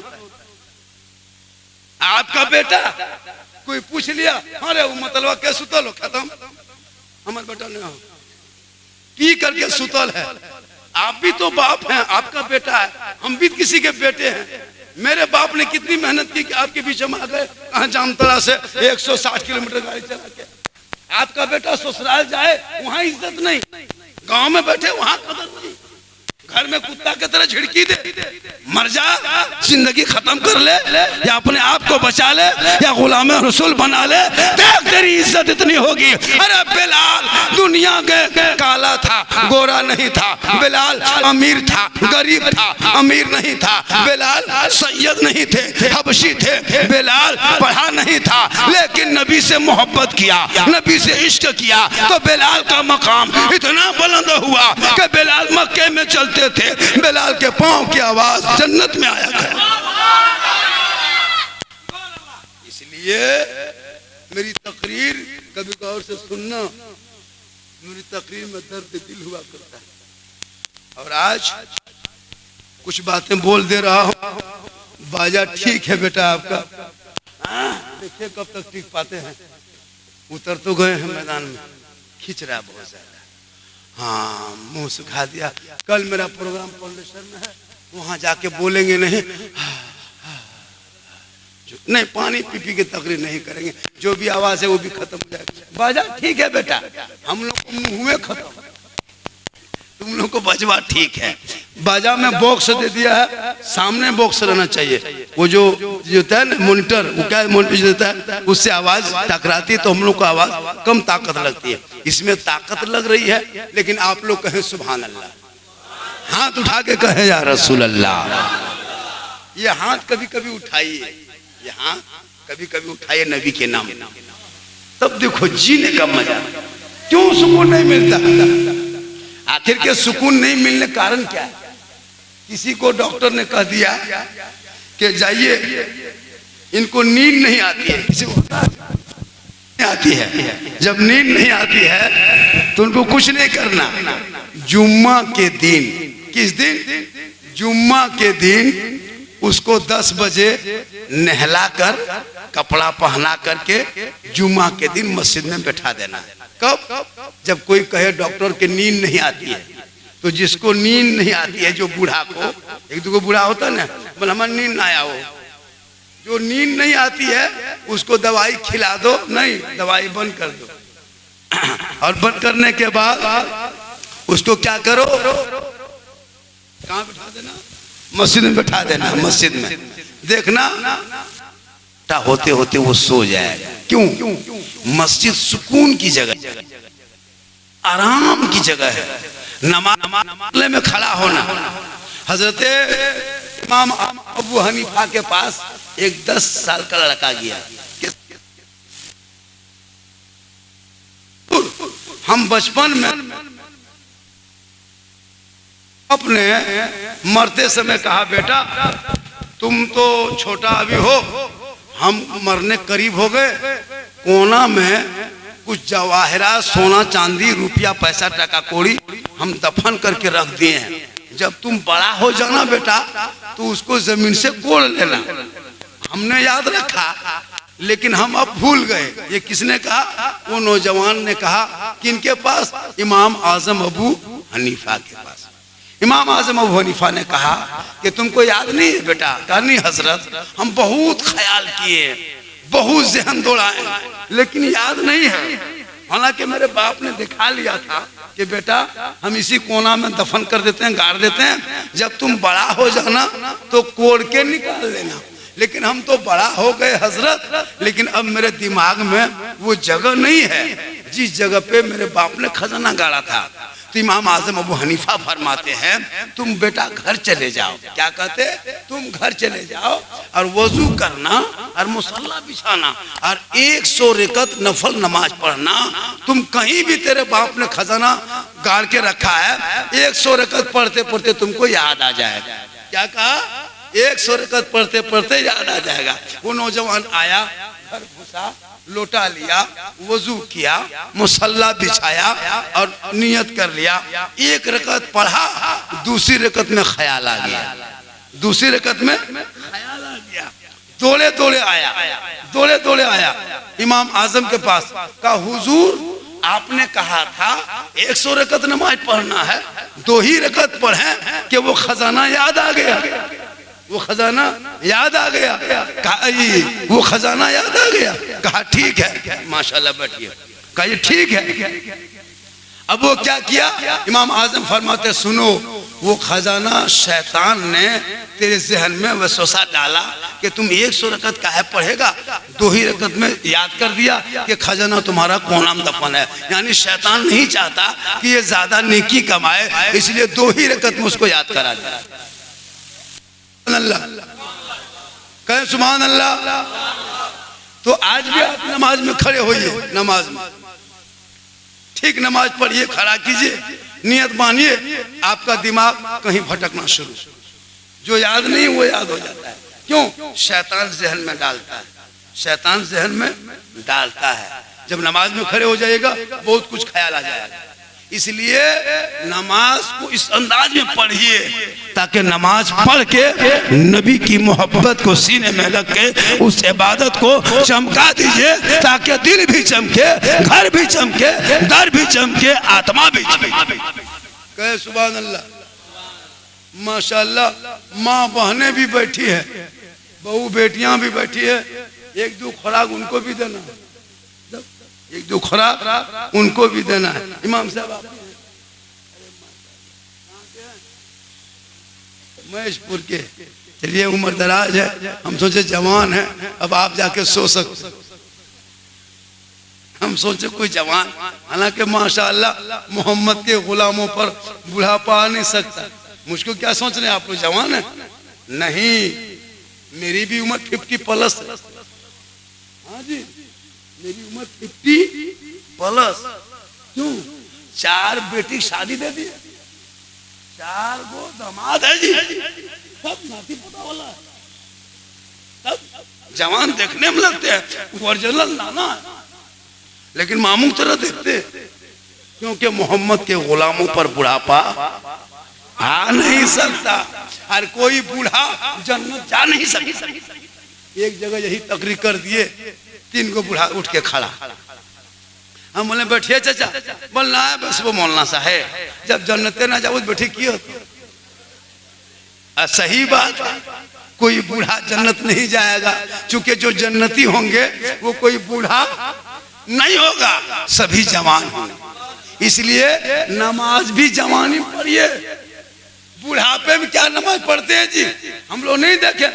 आपका बेटा कोई पूछ लिया, अरे वो मतलबा के सुतल हो, खत्म, हमारे बेटा नहीं हो पी करके सुतल है। आप भी तो बाप हैं, आपका बेटा है, हम भी किसी के बेटे हैं। मेरे बाप ने कितनी मेहनत की कि आपके बीच में आ गए, कहाँ जामतला से 160 किलोमीटर गाड़ी चला के। आपका बेटा ससुराल जाए वहां इज्जत नहीं, गांव में बैठे वहां कदर नहीं, घर में कुत्ता की तरह झिड़की दे, मर जा, जिंदगी खत्म कर ले, या अपने आप को बचा ले, या गुलाम रसूल बना ले, देख तेरी इज्जत इतनी होगी। अरे बिलाल दुनिया के काला था, गोरा नहीं था, बिलाल अमीर था, गरीब था, अमीर नहीं था, बिलाल सैयद नहीं थे, हबशी थे, बिलाल पढ़ा नहीं था, लेकिन नबी से मोहब्बत किया, नबी से इश्क किया, तो बिलाल का मकाम इतना बुलंद हुआ कि बिलाल मक्के में चलते थे, बिलाल के पांव की आवाज जन्नत में आया है। इसलिए मेरी तकरीर कभी गौर से सुनना, मेरी तकरीर में दर्द दिल हुआ करता है। और आज कुछ बातें बोल दे रहा हूं, बाजा ठीक है बेटा आपका, देखिए कब तक टिक पाते हैं। उतर तो गए हैं मैदान में, खींच रहा बहुत ज्यादा, हाँ मुंह सुखा दिया। कल मेरा प्रोग्राम पॉल्यूशन में है, वहां जाके बोलेंगे नहीं, नहीं पानी पी पी के तकरीर नहीं करेंगे, जो भी आवाज है वो भी खत्म हो जाएगा। बाजा ठीक है बेटा, हम लोग को मुंह में खत्म, तुम लोग को बजवा ठीक है। बाजा में बॉक्स दे दिया है, सामने बॉक्स रहना चाहिए, वो जो होता है ना मॉनिटर, वो क्या मॉनिटर देता है, उससे आवाज टकराती है तो हम लोग को आवाज कम ताकत लगती है। इसमें ताकत लग रही है, लेकिन आप लोग कहें सुभान अल्लाह, हाथ उठा के कहे या रसूल अल्लाह। ये हाथ कभी कभी उठाइए, ये हाथ कभी कभी उठाइए नबी के नाम, तब देखो जीने का मजा। क्यों सुकून नहीं मिलता? आखिर के सुकून नहीं मिलने कारण क्या है? किसी को डॉक्टर ने कह दिया कि जाइए, इनको नींद नहीं आती है, किसी को नहीं आती है, जब नींद नहीं आती है तो उनको कुछ नहीं करना, जुम्मा के दिन, किस दिन? जुम्मा के दिन उसको 10 बजे नहला कर कपड़ा पहना करके जुम्मा के दिन मस्जिद में बैठा देना। कब? जब कोई कहे डॉक्टर के नींद नहीं आती है, तो जिसको नींद नहीं आती है, जो बूढ़ा को, एक दो बूढ़ा होता ना, बोले हमारा नींद ना आया हो, जो नींद नहीं आती है उसको दवाई खिला दो, नहीं दवाई बंद कर दो, और बंद करने के बाद उसको क्या करो, कहाँ बैठा देना? मस्जिद में बैठा देना। मस्जिद में देखना होते होते वो सो जाएगा। क्यों? मस्जिद सुकून की जगह, आराम की जगह है। नमाज में खड़ा होना। हजरत इमाम अबू हनीफा के पास एक 10 साल का लड़का गया। हम बचपन में अपने मरते समय कहा, बेटा तुम तो छोटा अभी हो, हम मरने करीब हो गए, कोना में कुछ जवाहरात, सोना चांदी, रुपया पैसा टका कौड़ी हम दफन करके रख दिए हैं, जब तुम बड़ा हो जाना बेटा तो उसको जमीन से कोड़ लेना। हमने याद रखा, लेकिन हम अब भूल गए। ये किसने कहा? वो नौजवान ने कहा। किनके पास? इमाम आजम अबू हनीफा के पास। इमाम आजम अबू हनीफा ने कहा कि तुमको याद नहीं है बेटा? कहा नहीं हजरत, हम बहुत ख्याल किए, बहुत जहन दौड़ाए, लेकिन याद नहीं है। हालांकि मेरे बाप ने दिखा लिया था कि बेटा हम इसी कोना में दफन कर देते हैं, गाड़ देते हैं, जब तुम बड़ा हो जाना तो कोड़ के निकाल लेना। लेकिन हम तो बड़ा हो गए हजरत, लेकिन अब मेरे दिमाग में वो जगह नहीं है जिस जगह पे मेरे बाप ने खजाना गाड़ा था। तो इमाम आजम अबू हनीफा फरमाते हैं, तुम बेटा घर चले जाओ। क्या कहते? तुम घर चले जाओ और वजू करना और मुसल्ला बिछाना और 100 रकत नफल नमाज पढ़ना। तुम कहीं भी तेरे बाप ने खजाना गाड़ के रखा है, 100 रकत पढ़ते पढ़ते तुमको याद आ जाएगा। क्या कहा? 100 रकत पढ़ते पढ़ते याद आ जाएगा। वो नौजवान आया, घर पोंछा, लोटा लिया, वजू किया, मुसल्ला बिछाया और नियत कर लिया। एक रकत पढ़ा, दूसरी रकत में ख्याल आ गया, दूसरी रकत में ख्याल आ गया। दौड़े दौड़े आया इमाम आजम के पास, कहा हुजूर आपने कहा था 100 रकत नमाज पढ़ना है, 2 ही रकत पढ़े कि वो खजाना याद आ गया, वो खजाना याद आ गया। कहा वो खजाना याद आ गया। कहा ठीक है, माशाल्लाह बैठिए। कहा ये ठीक है। अब वो क्या किया, इमाम आजम फरमाते सुनो, वो खजाना शैतान ने तेरे जहन में वसवसा डाला कि तुम 100 रकत काहे पढ़ेगा, 2 ही रकत में याद कर दिया कि खजाना तुम्हारा कोना में दफन है। यानी शैतान नहीं चाहता कि ये ज्यादा नेकी कमाए, इसलिए 2 ही रकत में उसको याद करा दिया। अल्लाह कहे सुभान अल्लाह। तो आज भी आप नमाज में खड़े होइए, नमाज में ठीक नमाज पढ़िए, खड़ा कीजिए, नियत मानिए, आपका दिमाग कहीं भटकना शुरू, जो याद नहीं वो याद हो जाता है। क्यों? शैतान जहन में डालता है, शैतान जहन में डालता है। जब नमाज में खड़े हो जाएगा बहुत कुछ ख्याल आ जाएगा। इसलिए नमाज को इस अंदाज में पढ़िए ताकि नमाज पढ़ के नबी की मोहब्बत को सीने में रख के उस इबादत को चमका दीजिए, ताकि दिल भी चमके, घर भी चमके, दर भी चमके, आत्मा भी चमके। कहे सुभान अल्लाह। माशाअल्लाह माँ बहनें भी बैठी है, बहू बेटियां भी बैठी है। 1-2 खुराक उनको भी देना, 1-2 खुराक उनको भी देना है। इमाम साहब महेशपुर के, चलिए उम्र दराज है, हम सोचे जवान है, अब आप जाके सो सकते, हम सोचे कोई जवान, हालांकि माशाअल्लाह मोहम्मद के गुलामों पर बुढ़ापा आ नहीं सकता। मुझको क्या सोच रहे हैं आप लोग, जवान है? नहीं, मेरी भी उम्र 50+ है। हाँ जी, मेरी उम्र 50+। क्यों? 4 बेटी शादी दे दी, 4 गो दामाद है जी, सब नाती पोता वाला है, सब जवान देखने में लगते हैं, ओरिजिनल नाना है, लेकिन मामू तरह देखते, क्योंकि मोहम्मद के गुलामों पर बुढ़ापा आ नहीं सकता। हर कोई बूढ़ा जन्नत जा नहीं सकता। एक जगह यही तकरीर कर दिए, 3 गो बूढ़ा उठ के खड़ा, हम बोले बैठिए चाचा, बोलना है बस वो मौलाना साहब, जब जन्नते ना जाओ बैठे किए होते। सही बात है, कोई बूढ़ा जन्नत नहीं जाएगा, क्योंकि जो जन्नती होंगे वो कोई बूढ़ा नहीं होगा, सभी जवान होंगे। इसलिए नमाज भी जवानी पढ़िए। बुढ़ापे में क्या नमाज पढ़ते हैं जी, हम लोग नहीं देखे,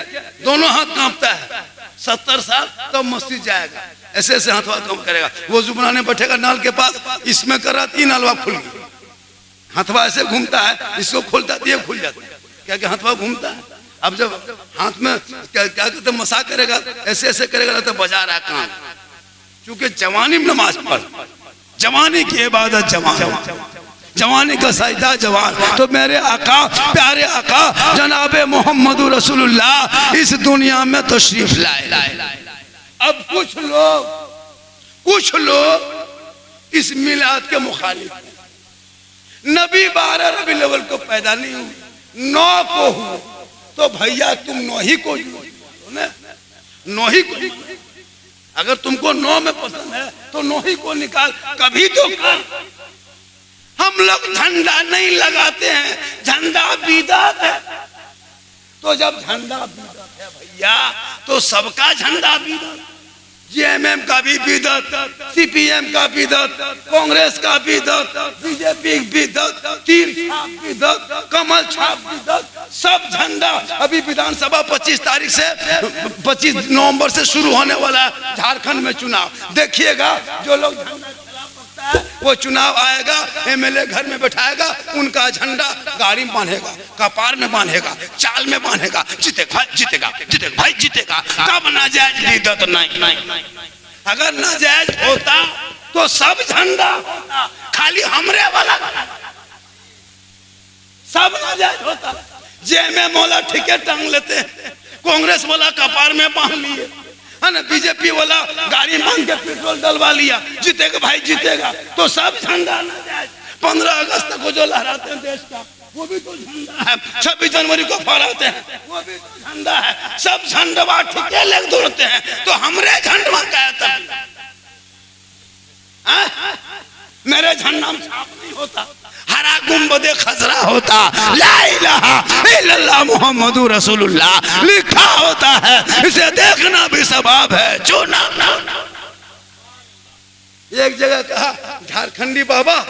दोनों हाथ कांपता है। 70 साल तब मस्जिद जाएगा, ऐसे ऐसे हाथवा कम करेगा, वजू बनाने बैठेगा नाल के पास, इसमें कर रहा 3 हलवा खुल गया, हाथवा ऐसे घूमता है, इसको खोलता है खुल जाता है, क्या क्या हाथवा घूमता है। अब जब हाथ में क्या कहते मसा करेगा, ऐसे ऐसे करेगा तो बजा रहा काम, क्योंकि जवानी में नमाज पढ़, जवानी की इबादत जवान, जवानी का सजदा जवान। तो मेरे आका, प्यारे आका जनाब मोहम्मद रसूलुल्लाह इस दुनिया में तशरीफ लाए। अब कुछ लोग इस मिलाद के मुखालिफ हैं। नबी 12 रबीउल अव्वल को पैदा नहीं हुए, 9 को हुए, तो भैया तुम 9 ही को, 9 ही को, अगर तुमको 9 में पसंद है तो 9 ही को निकाल, कभी तो कर। हम लोग झंडा नहीं लगाते हैं, झंडा बिदअत है। तो जब झंडा बिदअत है भैया, तो सबका झंडा बिदअत, जेएमएम का भी बिदअत, सीपीएम का बिदअत, कांग्रेस का बिदअत, बीजेपी बिदअत, तीर छाप बिदअत, कमल छाप बिदअत, सब झंडा। अभी विधानसभा 25 तारीख से 25 नवंबर से शुरू होने वाला है झारखंड में चुनाव। देखिएगा जो लोग झंडा वो चुनाव आएगा, एमएलए घर में बैठाएगा, उनका झंडा गाड़ी में बांधेगा, कपार में बांधेगा, चाल में बांधेगा, जीतेगा जीतेगा जीतेगा भाई जीतेगा। कब नाजायज बिदअत नहीं, अगर नाजायज होता तो सब झंडा होता, खाली हमरे वाला सब नाजायज होता। जेएमएम वाला ठीके टांग लेते हैं, कांग्रेस वाला कपार में बांध लिए, है ना। बीजेपी वाला गाड़ी मांग के पेट्रोल डलवा लिया, जीतेगा भाई जीतेगा, तो सब झंडा ना जाए। 15 अगस्त को जो लहराते हैं देश का, वो भी तो झंडा है। 26 जनवरी को फहराते हैं, वो भी तो झंडा है। सब झंडवा ठीके लेके दौड़ते हैं, तो हमरे झंडवा कहता है। मेरे झंडा में छाप नहीं होता, हरा गुंबदे खजरा होता, ला इलाहा इल्लल्लाह मुहम्मदुर रसूलुल्लाह लिखा होता है। इसे देखना भी सवाब है, जो नाम। एक जगह कहा झारखंडी बाबा,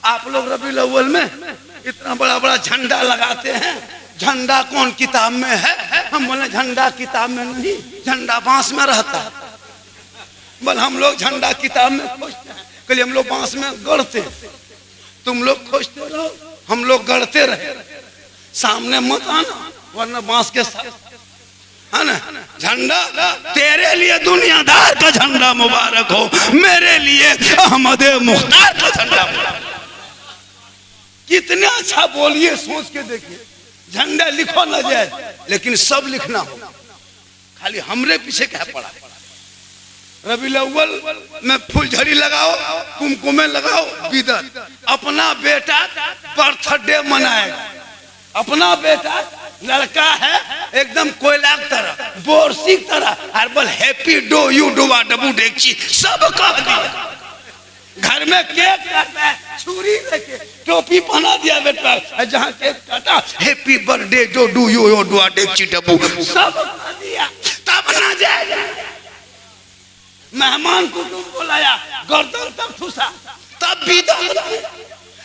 आप लोग रबीउल अव्वल में इतना बड़ा बड़ा झंडा लगाते हैं, झंडा कौन किताब में है? हम बोले झंडा किताब में नहीं, झंडा बांस में रहता है। बोल हम लोग झंडा किताब में खोजते हैं, कल हम लोग बांस में गढ़ते, तुम लोग खोजते रहो, हम लोग गढ़ते रहे। सामने मत आना, वरना बांस के साथ, है ना। झंडा तेरे लिए दुनियादार का झंडा मुबारक हो, मेरे लिए अहमद मुख्तार का झंडा मुबारक। कितना अच्छा बोलिए, सोच के देखिए। झंडा लिखो ना जाए, लेकिन सब लिखना हो, खाली हमरे पीछे क्या पड़ा। रबीउल अव्वल में फुलझड़ी लगाओ, कुमकुमे लगाओ, बिदर। अपना बेटा बर्थडे मनाएगा, अपना बेटा लड़का है एकदम कोयला की तरह, बोरसी की तरह, और बोल हैप्पी डो यू डुआ डबू डेक्ची सब कह दिया। घर में केक काटा है, छुरी लेके टोपी पहना दिया बेटा, जहाँ केक काटा हैप्पी बर्थडे डो डू यू डुआ डेक्ची डबू सब कह दिया। तब ना जाएगा, मेहमान को बुलाया, गर्दन तक ठूसा, तब बिदअत।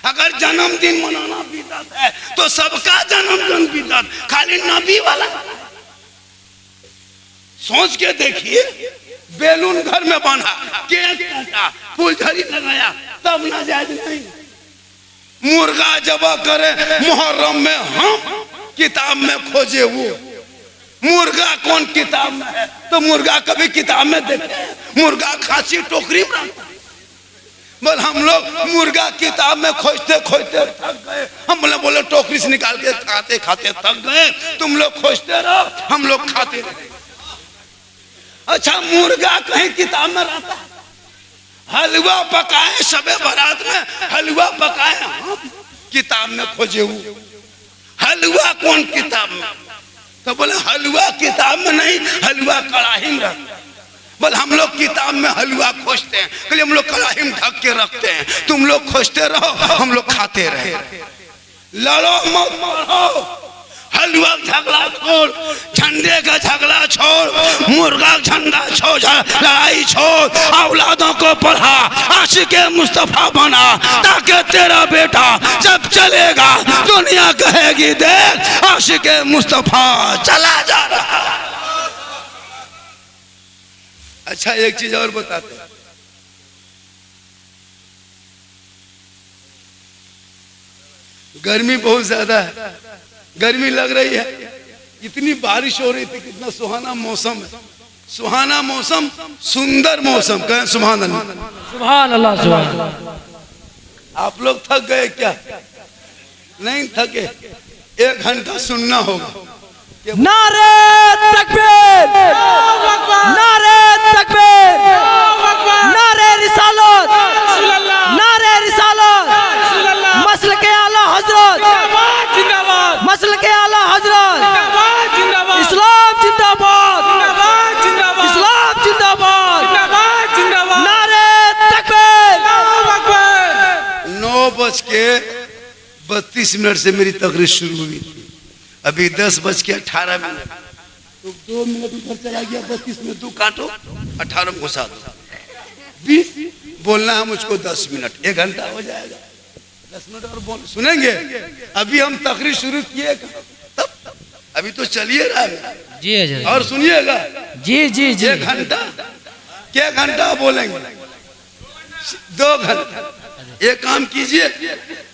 अगर जन्मदिन मनाना बिदअत है, तो सबका जन्मदिन बिदअत, खाली नबी वाला। सोच के देखिए, बैलून घर में बना, केक काटा, फुलझड़ी लगाया, तब ना जायज नहीं। मुर्गा जबा करे मुहर्रम में, हम किताब में खोजे वो मुर्गा कौन किताब में है? तो मुर्गा कभी किताब में देखे? मुर्गा खांसी टोकरी में। बोल हम लोग मुर्गा किताब में खोजते खोजते थक गए, हम बोले टोकरी से निकाल के खाते खाते थक गए। तुम लोग खोजते रहो, हम लोग खाते रहे। अच्छा, मुर्गा कहीं किताब में रहता है? हलवा पकाए सबे बारात में, हलवा पकाए, हम किताब में खोजे वो हलवा कौन किताब में? तो बोले हलवा किताब में नहीं, हलवा कड़ाही में रखते। बोले हम लोग किताब में हलवा खोजते हैं, कल हम लोग कड़ाही में ढक के रखते हैं। तुम लोग खोजते रहो, हम लोग खाते रहे। लड़ो मत मरो, हलवा झगड़ा छोड़, झंडे का झगड़ा छोड़, मुर्गा झंडा छोड़, लड़ाई छोड़, औलादों को पढ़ा, आशिके मुस्तफा बना, ताकि तेरा बेटा जब चलेगा दुनिया कहेगी देख आशिके मुस्तफा चला जा रहा। अच्छा, एक चीज और बताते हैं, गर्मी बहुत ज्यादा है, गर्मी लग रही है, इतनी बारिश हो रही थी, कितना सुहाना मौसम है, सुहाना मौसम, सुंदर मौसम। कहें सुभान अल्लाह, सुभान अल्लाह, सुभान अल्लाह। आप लोग थक गए क्या? नहीं थके? 1 घंटा सुनना होगा। नारे तकबीर, नारे तकबीर, नारे रिसालत, नारे रिसालत, मसल के आला हजरत, मसल के आला हजरत, इस्लाम जिंदाबाद, इस्लाम जिंदाबाद, नारे तकबीर। 9:32 से मेरी तकरीर शुरू हुई, अभी 10:18। तो 2 मिनट उधर चला गया, 32 में 2 काटो, 18 में घुसा दो, 20 बोलना है मुझको 10 मिनट, 1 घंटा हो जाएगा। 10 मिनट और बोल सुनेंगे। अभी हम तकरीर शुरू किए तब, अभी तो चलिए रहा है जी, और सुनिएगा जी जी जी। 1 घंटा, क्या घंटा बोलेंगे? 2 घंटा। एक काम कीजिए,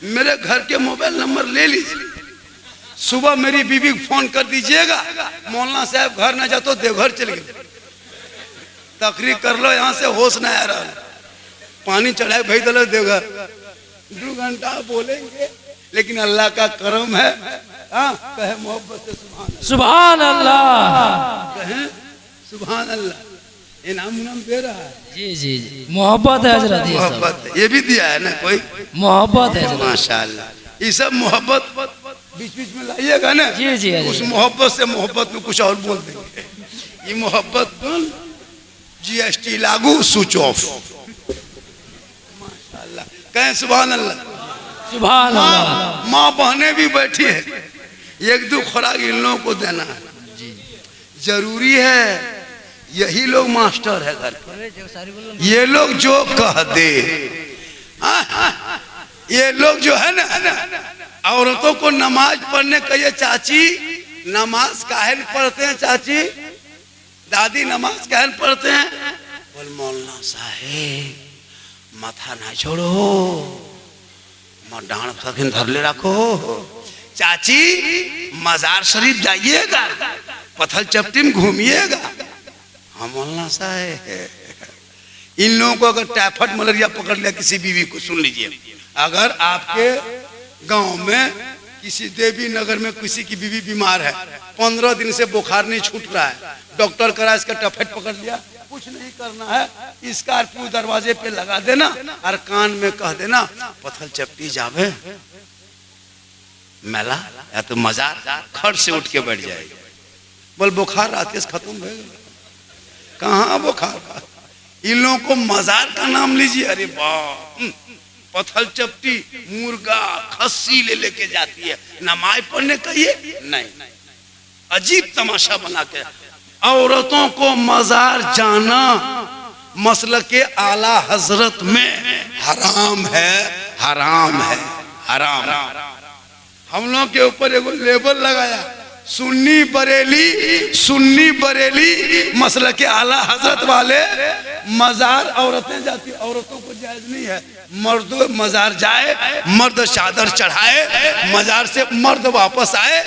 मेरे घर के मोबाइल नंबर ले लीजिए, सुबह मेरी बीवी को फोन कर दीजिएगा, मौलाना साहब घर न जातो देवघर चले गए, तकरीर कर लो, यहाँ से होश न आ रहा, पानी चढ़ाए भाई दल देवघर। 2 घंटा बोलेंगे, लेकिन अल्लाह का करम है। कहे मोहब्बत से सुभान अल्लाह, कहें सुभान अल्लाह, इनाम उनाम दे रहा है। जी जी जी, मोहब्बत है हजरत, ये सब मोहब्बत ये भी दिया है ना कोई, मोहब्बत है हजरत। माशाल्लाह। ये सब मोहब्बत बीच बीच में लाइएगा ना, जी जी उस मोहब्बत से मोहब्बत में कुछ और बोल देंगे। ये मोहब्बत GST लागू, स्विच ऑफ। माशाल्लाह, कहें सुभान अल्लाह। सुभान अल्लाह। माँ बहनें भी बैठी है, एक दो खुराक इन लोगों को देना है, जरूरी है। यही लोग मास्टर है घर पर, ये लोग जो कह दे। ये लोग जो है ना, औरतों को नमाज पढ़ने कहिए, चाची नमाज काहे पढ़ते हैं, चाची दादी नमाज काहे पढ़ते हैं? बोल मौलाना साहेब माथा ना छोड़ो, डांड सखिन धर ले रखो। चाची मजार शरीफ जाइएगा, पत्थर चपटी में घूमिएगा। हाँ मौलाना साहेब, इन लोगों को अगर टाइफाइड मलेरिया पकड़ लिया किसी बीवी को, सुन लीजिए, अगर आपके गांव में किसी देवी नगर में किसी की बीवी बीमार है, 15 दिन से बुखार नहीं छूट रहा है, डॉक्टर करा इसका टाइफाइड पकड़ लिया, कुछ नहीं करना है, स्कॉर्पियो दरवाजे पे लगा देना और कान में कह देना पत्थर चपटी जावे मेला या तो मजार, खड़ से उठ के बैठ जाएगा। बोल बुखार रात के खत्म हो गया। कहाँ बुखार? इन लोगों को मजार का नाम लीजिए, अरे बाप, पत्थर चपटी मुर्गा खस्सी ले लेके जाती है, नमाज पढ़ने कहिए नहीं, अजीब तमाशा बना के। औरतों को मजार जाना मसलक के आला हजरत में हराम है, हराम है, हराम। हम लोग के ऊपर एगो लेबल लगाया, सुन्नी बरेली मसलक के आला हजरत वाले मजार औरतें जाती, औरतों को जायज नहीं है। मर्द मजार जाए, मर्द चादर चढ़ाए, मजार से मर्द वापस आए,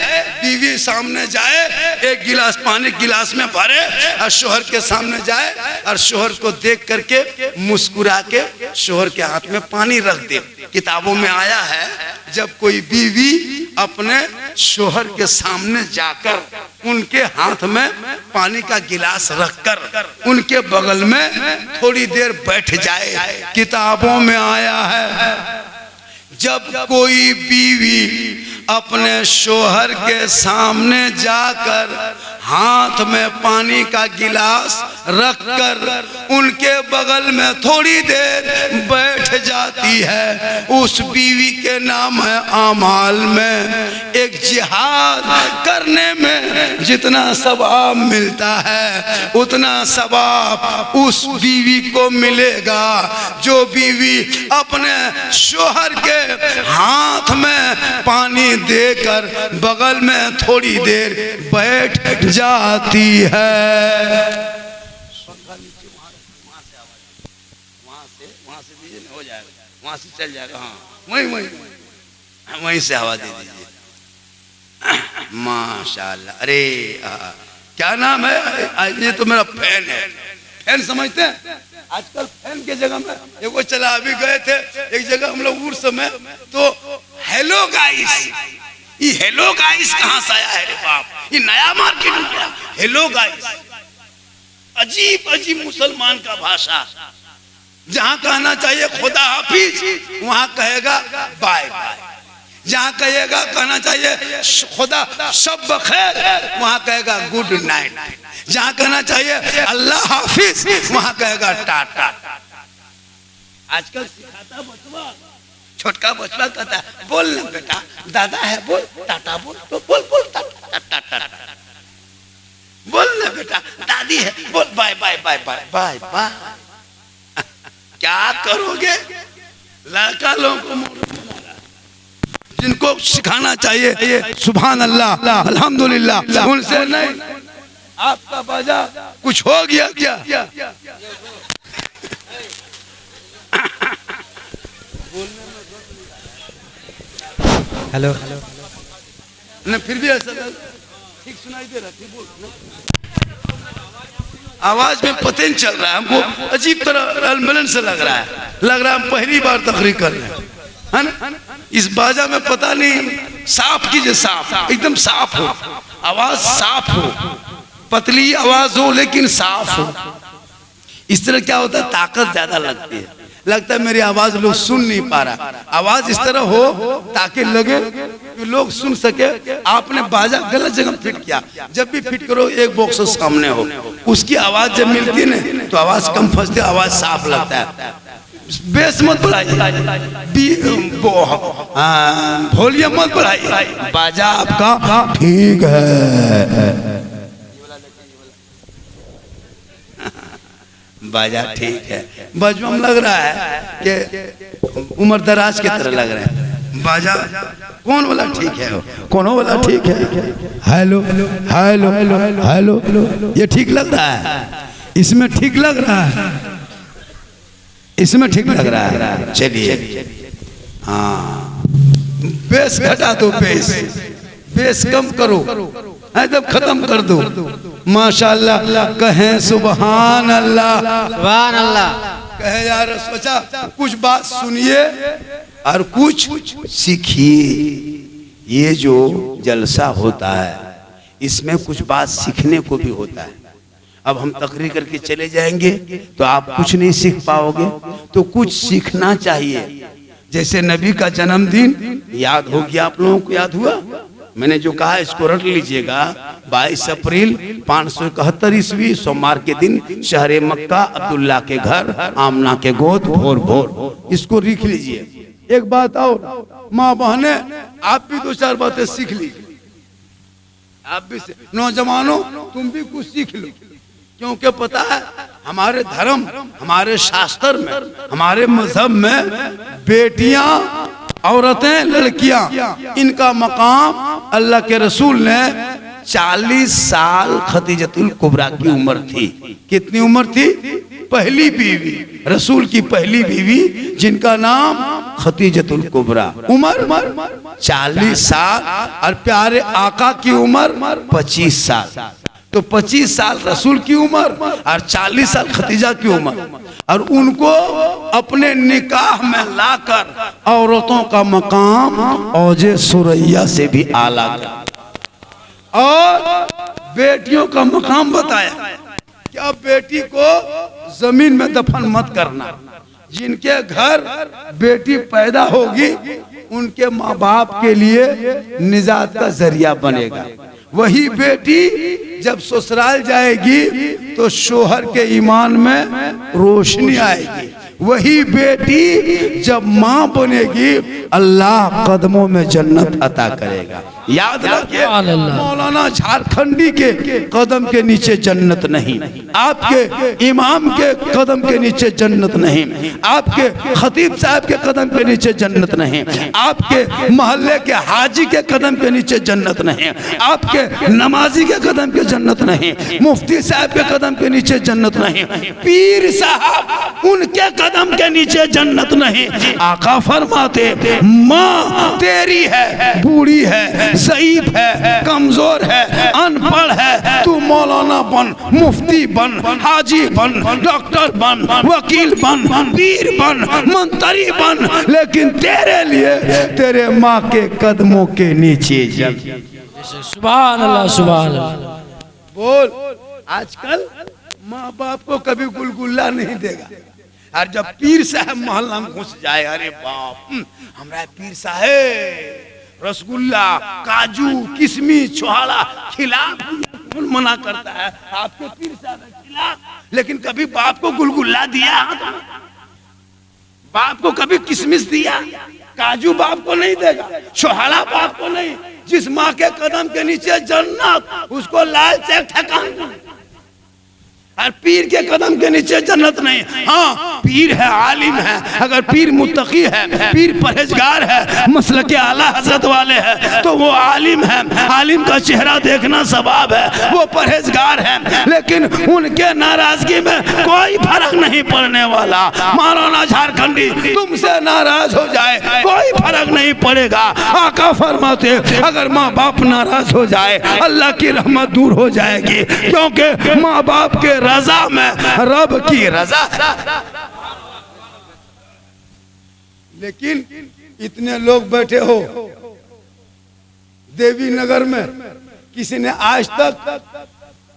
बीवी सामने जाए, एक गिलास पानी गिलास में भरे और शोहर के सामने जाए और शोहर को देख करके मुस्कुरा के शोहर के हाथ में पानी रख दे। किताबों में आया है जब कोई बीवी अपने शोहर के सामने जाकर उनके हाथ में पानी का गिलास रखकर उनके बगल में थोड़ी देर बैठ जाए, किताबों में आया है जब कोई बीवी अपने शोहर के सामने जाकर हाथ में पानी का गिलास रखकर उनके बगल में थोड़ी देर बैठ जाती है, उस बीवी के नाम है आमाल में एक जिहाद करने में जितना सवाब मिलता है उतना सवाब उस बीवी को मिलेगा जो बीवी अपने शोहर के हाथ में पानी देकर बगल में थोड़ी देर बैठ जाती है। वहां से दीजिए ना, हो जाएगा, वहां से चल जाएगा। हाँ वहीं से हवा दे दीजिए। माशाल्लाह। अरे क्या नाम है? ये तो मेरा फैन है। फैन समझते हैं? आजकल फैन के जगह में एगो चला, अभी गए थे एक जगह हम लोग उर्स में, तो हेलो गाइस, ये हेलो गाइस कहाँ से आया है रे बाप? ये नया मार्केट में गया। हेलो गाइस अजीब अजीब मुसलमान का भाषा। जहाँ कहना चाहिए खुदा हाफिज वहां कहेगा बाय बाय, जहाँ कहेगा कहना चाहिए खुदा सब बखैर वहां कहेगा गुड नाइट, जहाँ कहना चाहिए अल्लाह हाफिज वहां कहेगा टाटा। आजकल सिखाता बचवा, छोटका बचवा कहता है बोल ना बेटा, दादा है बोल, टाटा बोल, तो बोल बोल टाटा टाटा, बोल ना बेटा, दादी है बोल bye bye bye bye bye bye. क्या करोगे? लड़का लोगों को जिनको सिखाना चाहिए सुभान अल्लाह अल्हम्दुलिल्लाह, उनसे नहीं। आपका बाजा कुछ हो गया क्या? हेलो नहीं, फिर भी ऐसा ठीक सुनाई दे रहा, ठीक बोल। आवाज में पता नहीं चल रहा है हमको, अजीब तरह एम्बुलेंस से लग रहा है हम पहली बार तकरीर कर रहे हैं, है ना? इस बाजा में पता नहीं, साफ कीजिए, साफ एकदम साफ हो, आवाज साफ हो, पतली आवाज हो लेकिन साफ हो। इस तरह क्या होता है, ताकत ज्यादा लगती है। लगता है मेरी आवाज लोग सुन नहीं पा रहा। आवाज इस तरह हो ताकि लगे कि लोग सुन सके। आपने बाजा गलत जगह फिट किया। जब भी फिट करो एक बॉक्स सामने हो, उसकी आवाज जब मिलती है ना तो आवाज कम फंसती है, आवाज साफ लगता है। बेस मत बढ़ाइए, वॉल्यूम मत बढ़ाइए, बाजा आपका ठीक है, बाजा ठीक है। बजवा में लग रहा है कि उम्र दराज की तरह लग रहा है। बाजा कौन वाला ठीक है, कौन वाला ठीक है? हेलो हेलो हेलो, ये ठीक लग रहा है, इसमें ठीक लग रहा है, इसमें ठीक लग रहा है। चलिए हाँ, बेस घटा दो, बेस कम करो, एकदम खत्म कर दो। माशाअल्लाह कहें सुबहान अल्लाह, सुभान अल्लाह। कहे यार सोचा कुछ बात सुनिए और कुछ सीखिए। ये जो जलसा होता है इसमें कुछ बात सीखने को भी होता है। अब हम तकरीर करके चले जाएंगे तो आप कुछ नहीं सीख पाओगे, तो कुछ सीखना चाहिए। जैसे नबी का जन्मदिन याद हो गया, आप लोगों को याद हुआ? मैंने जो कहा इसको रट लीजिएगा। 22 अप्रैल 571 ईस्वी सोमवार के दिन शहर मक्का अब्दुल्ला के घर आमना के गोद भोर भोर, इसको लिख लीजिए। एक बात और माँ बहने, आप भी दो चार बातें सीख लीजिए। आप भी नौजवानों तुम भी कुछ सीख लो, क्योंकि पता है हमारे धर्म, हमारे शास्त्र में, हमारे मजहब में बेटियां, औरतें, लड़कियां, इनका मकाम अल्लाह के रसूल ने 40 साल खदीजतुल कुबरा की उम्र थी। कितनी उम्र थी? पहली बीवी, रसूल की पहली बीवी जिनका नाम खदीजतुल कुबरा, उम्र 40 साल, और प्यारे आका की उम्र 25 साल। तो 25 साल रसूल की उम्र और 40 साल खदीजा की उम्र, और उनको अपने निकाह में लाकर औरतों का मकाम औजे सुरैया से भी आला किया, और बेटियों का मकाम बताया कि अब बेटी को जमीन में दफन मत करना। जिनके घर बेटी पैदा होगी उनके माँ बाप के लिए निजात का जरिया बनेगा। वही बेटी जब ससुराल जाएगी तो शोहर के ईमान में रोशनी आएगी। वही बेटी जब माँ बनेगी अल्लाह कदमों में जन्नत अता करेगा। याद रखिए, मौलाना झारखंडी के कदम के नीचे जन्नत नहीं, आपके इमाम के कदम के नीचे जन्नत नहीं, आपके खतीब साहब के कदम के नीचे जन्नत नहीं, आपके मोहल्ले के हाजी के कदम के नीचे जन्नत नहीं, आपके नमाजी के कदम के जन्नत नहीं, मुफ्ती साहब के कदम के नीचे जन्नत नहीं, पीर साहब उनके कदम के नीचे जन्नत नहीं। आका फरमाते माँ तेरी है, बूढ़ी है, ज़ईफ है, कमजोर है, अनपढ़ है, तू मौलाना बन, मुफ्ती बन, हाजी बन, डॉक्टर बन, वकील बन, पीर बन, मंत्री बन, लेकिन तेरे लिए तेरे माँ के कदमों के नीचे जन्नत। सुभान अल्लाह, सुभान अल्लाह। बोल, आजकल माँ बाप को कभी गुलगुल्ला नहीं देगा, और जब पीर साहब मोहल्ला में घुस जाए, अरे बाप, हमारा पीर साहब रसगुल्ला, काजू, किशमिश, छोहाड़ा खिला, कौन मना करता है? आपके पीर साहब खिला, लेकिन कभी बाप को गुलगुल्ला दिया? बाप को कभी किशमिश दिया? काजू बाप को नहीं देगा, छोहाड़ा बाप को नहीं। जिस माँ के कदम के नीचे जन्नत, उसको लाल से ठकाना, और पीर के कदम के नीचे जन्नत नहीं। हाँ, पीर है, आलिम है, अगर पीर मुत्तकी है, पीर परहेजगार है, मसलके आला हजरत वाले हैं, तो वो आलिम है, आलिम का चेहरा देखना सवाब है, वो परहेजगार है, लेकिन उनके नाराजगी में कोई फर्क नहीं पड़ने वाला। मौलाना झारखंडी तुमसे नाराज हो जाए कोई फर्क नहीं पड़ेगा। आका फरमाते अगर माँ बाप नाराज हो जाए अल्लाह की रहमत दूर हो जाएगी, क्योंकि माँ बाप के रजा में रब की रजा। लेकिन इतने लोग बैठे हो देवी नगर में, किसी ने आज तक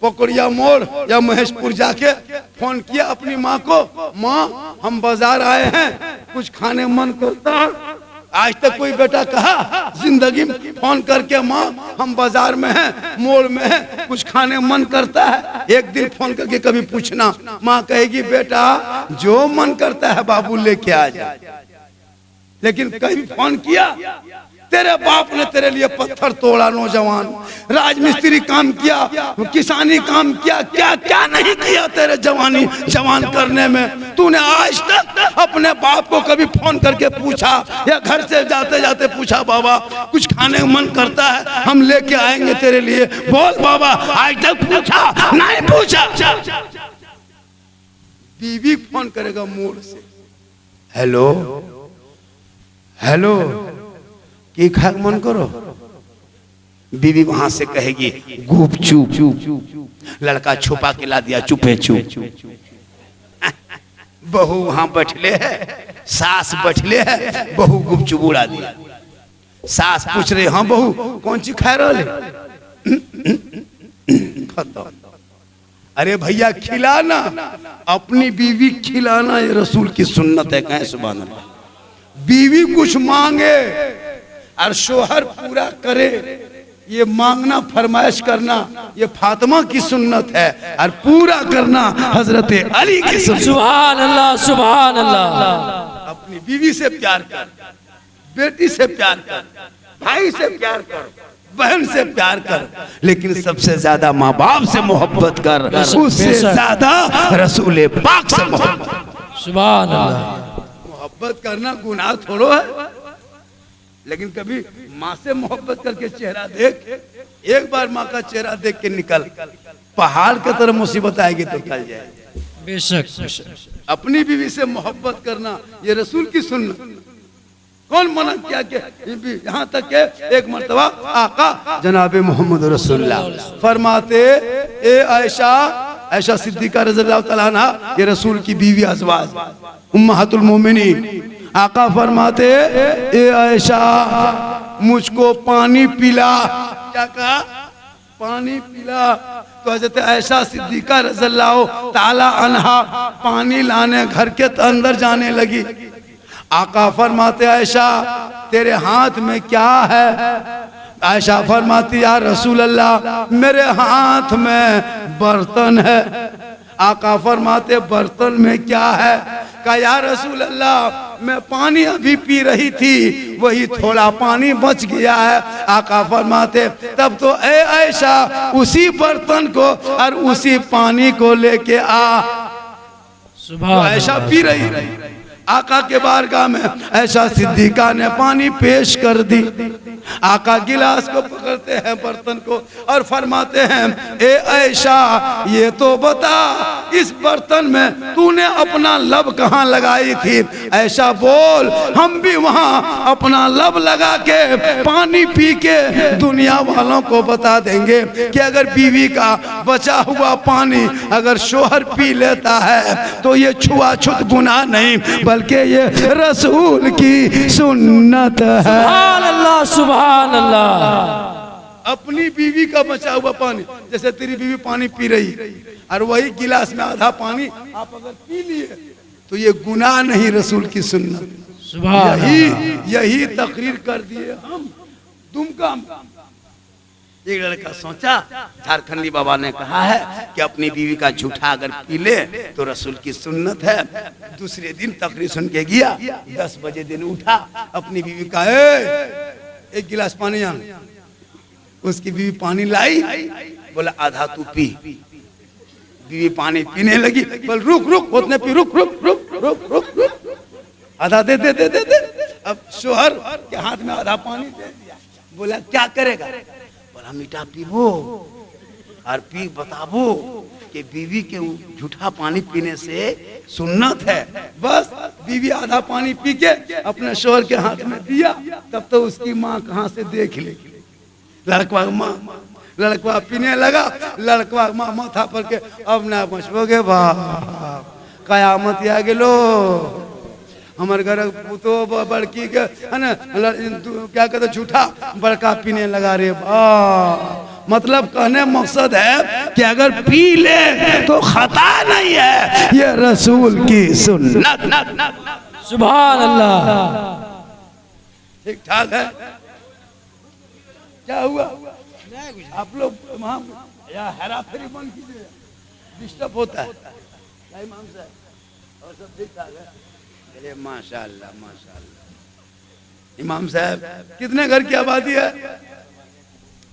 पोखरिया मोड़ या महेशपुर जाके फोन किया अपनी माँ को, माँ हम बाजार आए हैं, कुछ खाने मन करता है। आज तक कोई बेटा कहा जिंदगी में फोन करके, माँ हम बाजार में हैं, मोड़ में हैं, कुछ खाने मन करता है? एक दिन फोन करके कभी पूछना, माँ कहेगी बेटा जो मन करता है बाबू लेके आ जा। लेकिन कभी फोन किया? तेरे बाप ने तेरे लिए पत्थर तोड़ा, नौजवान राजमिस्त्री काम किया, किसानी काम किया, क्या क्या नहीं किया तेरे जवान करने में। तूने आज तक अपने बाप को कभी फोन करके पूछा या घर से जाते जाते पूछा, बाबा कुछ खाने का मन करता है, हम लेके आएंगे तेरे लिए? बोल बाबा, आज तक पूछा? नहीं पूछा। बीवी फोन करेगा मोड़ से, हेलो हेलो की खाक मन करो? बीवी वहां से कहेगी गुप चुप, लड़का छुपा के ला दिया चुपे चुप। बहू वहां बैठले है, सास बैठले है, बहू गुप चुप उड़ा दिया। सास पूछ रहे, हाँ बहू कौन चीज खा रहे? खत्म। अरे भैया खिलाना, अपनी बीवी खिलाना ये रसूल की सुन्नत है। कहें सुभान अल्लाह। बीवी कुछ मांगे और शोहर पूरा करे, ये मांगना फरमाइश करना ये फातिमा की सुन्नत है, और पूरा करना हजरत अली की सुन्नत। सुभान अल्लाह, सुभान अल्लाह। अपनी बीवी से प्यार कर, बेटी से प्यार कर, भाई से प्यार कर, बहन से प्यार कर, लेकिन सबसे ज्यादा माँ बाप से मोहब्बत कर, उससे ज्यादा रसूल पाक से मोहब्बत। सुभान अल्लाह। मोहब्बत करना गुनाह थोड़ो है, लेकिन कभी माँ से मोहब्बत करके चेहरा देख, एक बार माँ का चेहरा देख के निकल, पहाड़ के तरह मुसीबत आएगी तो टल जाए। बेशक। अपनी बीवी से मोहब्बत करना ये रसूल की सुन्नत। कौन मना किया कि यहाँ तक के एक मर्तबा आका जनाबे मोहम्मद रसूलुल्लाह फरमाते, ए आयशा सिद्दीका रज़ियल्लाहु तआला अन्हा, ये रसूल की बीवी अज़वाज उम्महातुल मोमिनीन। आका फरमाते, ए आयशा मुझको पानी पिला। क्या कहा? पानी पिला। तो हज़रत आयशा सिद्दीका रज़ियल्लाहु तआला अन्हा पानी लाने घर के अंदर जाने लगी। आका फरमाते, आयशा तेरे हाथ में क्या है? आयशा फरमाती, या रसूल अल्लाह मेरे हाथ में बर्तन है। आका फरमाते, बर्तन में क्या है? कहा, या रसूल अल्लाह मैं पानी अभी पी रही थी, वही थोड़ा पानी बच गया है। आका फरमाते, तब तो ए आयशा उसी बर्तन को और उसी पानी को लेके आ। सुभान अल्लाह। आयशा पी रही, आका के बारगाह में ऐसा सिद्दीका ने पानी पेश कर दी। आका गिलास को पकड़ते हैं, बर्तन को, और फरमाते हैं, ए आयशा ये तो बता इस बर्तन में तूने अपना लब कहाँ लगाई थी? ऐसा बोल, हम भी वहाँ अपना लब लगा के पानी पी के दुनिया वालों को बता देंगे कि अगर बीवी का बचा हुआ पानी अगर शोहर पी लेता है तो ये छुआछूत गुनाह नहीं, बल्कि ये रसूल की सुन्नत है। सुभान अल्लाह, सुभान अल्लाह। अपनी बीवी का बचा हुआ पानी, जैसे तेरी बीवी पानी पी रही और वही गिलास में आधा पानी आप अगर पी लिए तो ये गुनाह नहीं, रसूल की सुन्नत। सुभान यही तकरीर कर दिए हम दुमका। एक लड़का सोचा, झारखंडी बाबा ने कहा है कि अपनी बीवी का झूठा अगर पी ले तो रसूल की सुन्नत है। दूसरे दिन तकरीर सुन के गया, 10 बजे दिन उठा, अपनी बीवी का एक गिलास पानी आन। उसकी बीवी पानी लाई, बोला आधा तू पी। बीवी पानी पीने लगी, बोल रुक रुक उतने पी, रुक रुक रुक रुक रुक रुक, आधा दे दे दे दे दे। अब शोहर के हाथ में आधा पानी दे दिया। बोला क्या करेगा? बोला मीठा पीबो और पी बताबो कि बीवी के झूठा पानी पीने से सुन्नत है। बस बीवी आधा पानी पी के अपने शोहर के हाथ में दिया, तब तो उसकी माँ कहाँ से देख ले। लड़कवा माँ, लड़कवा पीने लगा, लड़कवा माँ माथा पर के अब ना बचबोगे बाप, कयामत आ गेलो। हमारे घर तो बड़की के है ना क्या कहते झूठा बड़का पीने लगा रे बा, मतलब कहने मकसद है कि अगर पी ले तो खता नहीं है, ये रसूल की सुन्नत। सुभान अल्लाह। ठीक ठाक है। क्या हुआ आप लोग वहाँ या हेरा फेरी बंद कीजिए, डिस्टर्ब होता है। इमाम साहब और सब ठीक ठाक है? अरे माशाअल्लाह माशाअल्लाह। इमाम साहब कितने घर की आबादी है?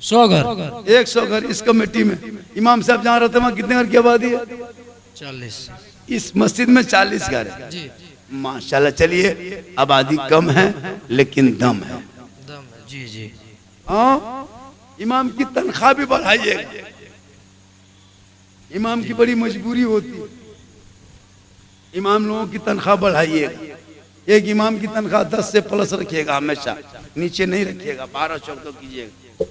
100 घर। 100 घर इस कमेटी में। इमाम साहब जहाँ रहते वहाँ कितने घर की आबादी है? 40। इस मस्जिद में 40 घर है। जी माशाल्लाह। चलिए आबादी कम है लेकिन दम है। दम है। जी जी। हाँ, इमाम की तनख्वाह भी बढ़ाइएगा। इमाम की बड़ी मजबूरी होती है, इमाम लोगों की तनख्वाह बढ़ाइएगा। एक इमाम की तनख्वाह 10 से प्लस रखिएगा, हमेशा नीचे नहीं रखिएगा, 12-14 कीजिएगा।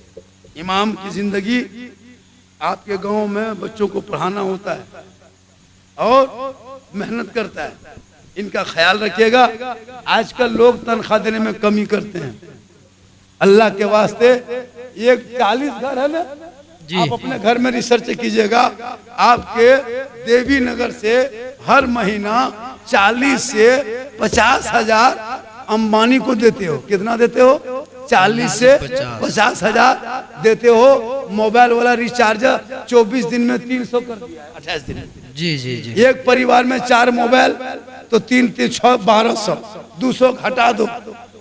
इमाम की जिंदगी आपके गांव में बच्चों को पढ़ाना होता है और मेहनत करता है, इनका ख्याल रखिएगा। आजकल लोग तनख्वाह देने में कमी करते हैं। अल्लाह के वास्ते ये 40 घर है ना, आप अपने घर में रिसर्च कीजिएगा। आपके देवी नगर से हर महीना 40 से 50 हजार अंबानी को देते हो। कितना देते हो? 40 से 50 हजार देते हो। मोबाइल वाला रिचार्ज 24 दिन में 300 कर दिया है, 28 दिन में। जी जी जी। एक परिवार में 4 मोबाइल तो 3 3 6 1200, 200 घटा दो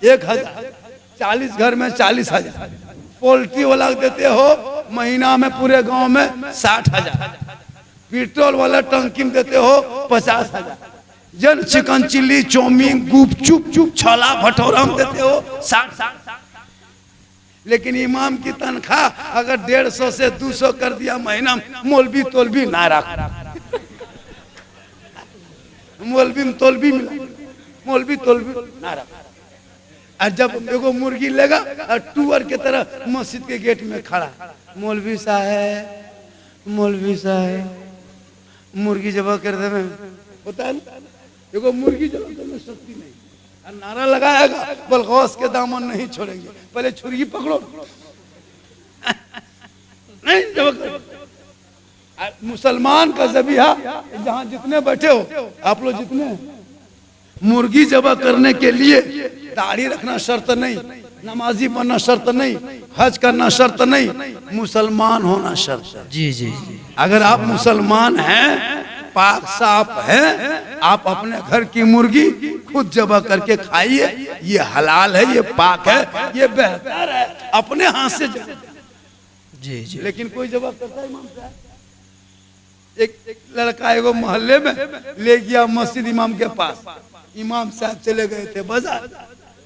1000। 40 घर में 40,000। पोल्ट्री वाला देते हो महीना में पूरे गांव में 60,000। पेट्रोल वाला टंकी में देते हो 50,000। जन चिकन चिल्ली चौमीन गुपचुप छोला भटूरा में देते हो 60। लेकिन इमाम की तनख्वाह अगर 150 से 200 कर दिया महीना में, मौलवी तोलवी ना रख, मौलवी तोलवी मौलवी तोलवी ना रख। और जब एगो मुर्गी लेगा और टूअर के तरह मस्जिद के गेट में खड़ा, मौलवी साहब मौलवी साहब मुर्गी जब कर दे होता है ना, एगो मुर्गी जब में शक्ति नहीं, और नारा लगाएगा बलगौस के दामन नहीं छोड़ेंगे, पहले छुरी पकड़ो नहीं जब। मुसलमान का ज़बीहा जहाँ जितने बैठे हो आप लोग, जितने मुर्गी जबा करने के लिए दाढ़ी रखना शर्त नहीं, नमाजी बनना शर्त नहीं, हज करना शर्त नहीं, मुसलमान होना शर्त है। जी जी। अगर आप मुसलमान हैं, पाक साफ हैं, आप अपने घर की मुर्गी खुद जबा करके खाइए, ये हलाल है, ये पाक है, ये बेहतर है अपने हाथ से। जी जी। लेकिन कोई जबा करता है? इमाम साहब एक लड़का एगो मोहल्ले में ले गया मस्जिद इमाम के पास। इमाम साहब चले गए थे बाजार,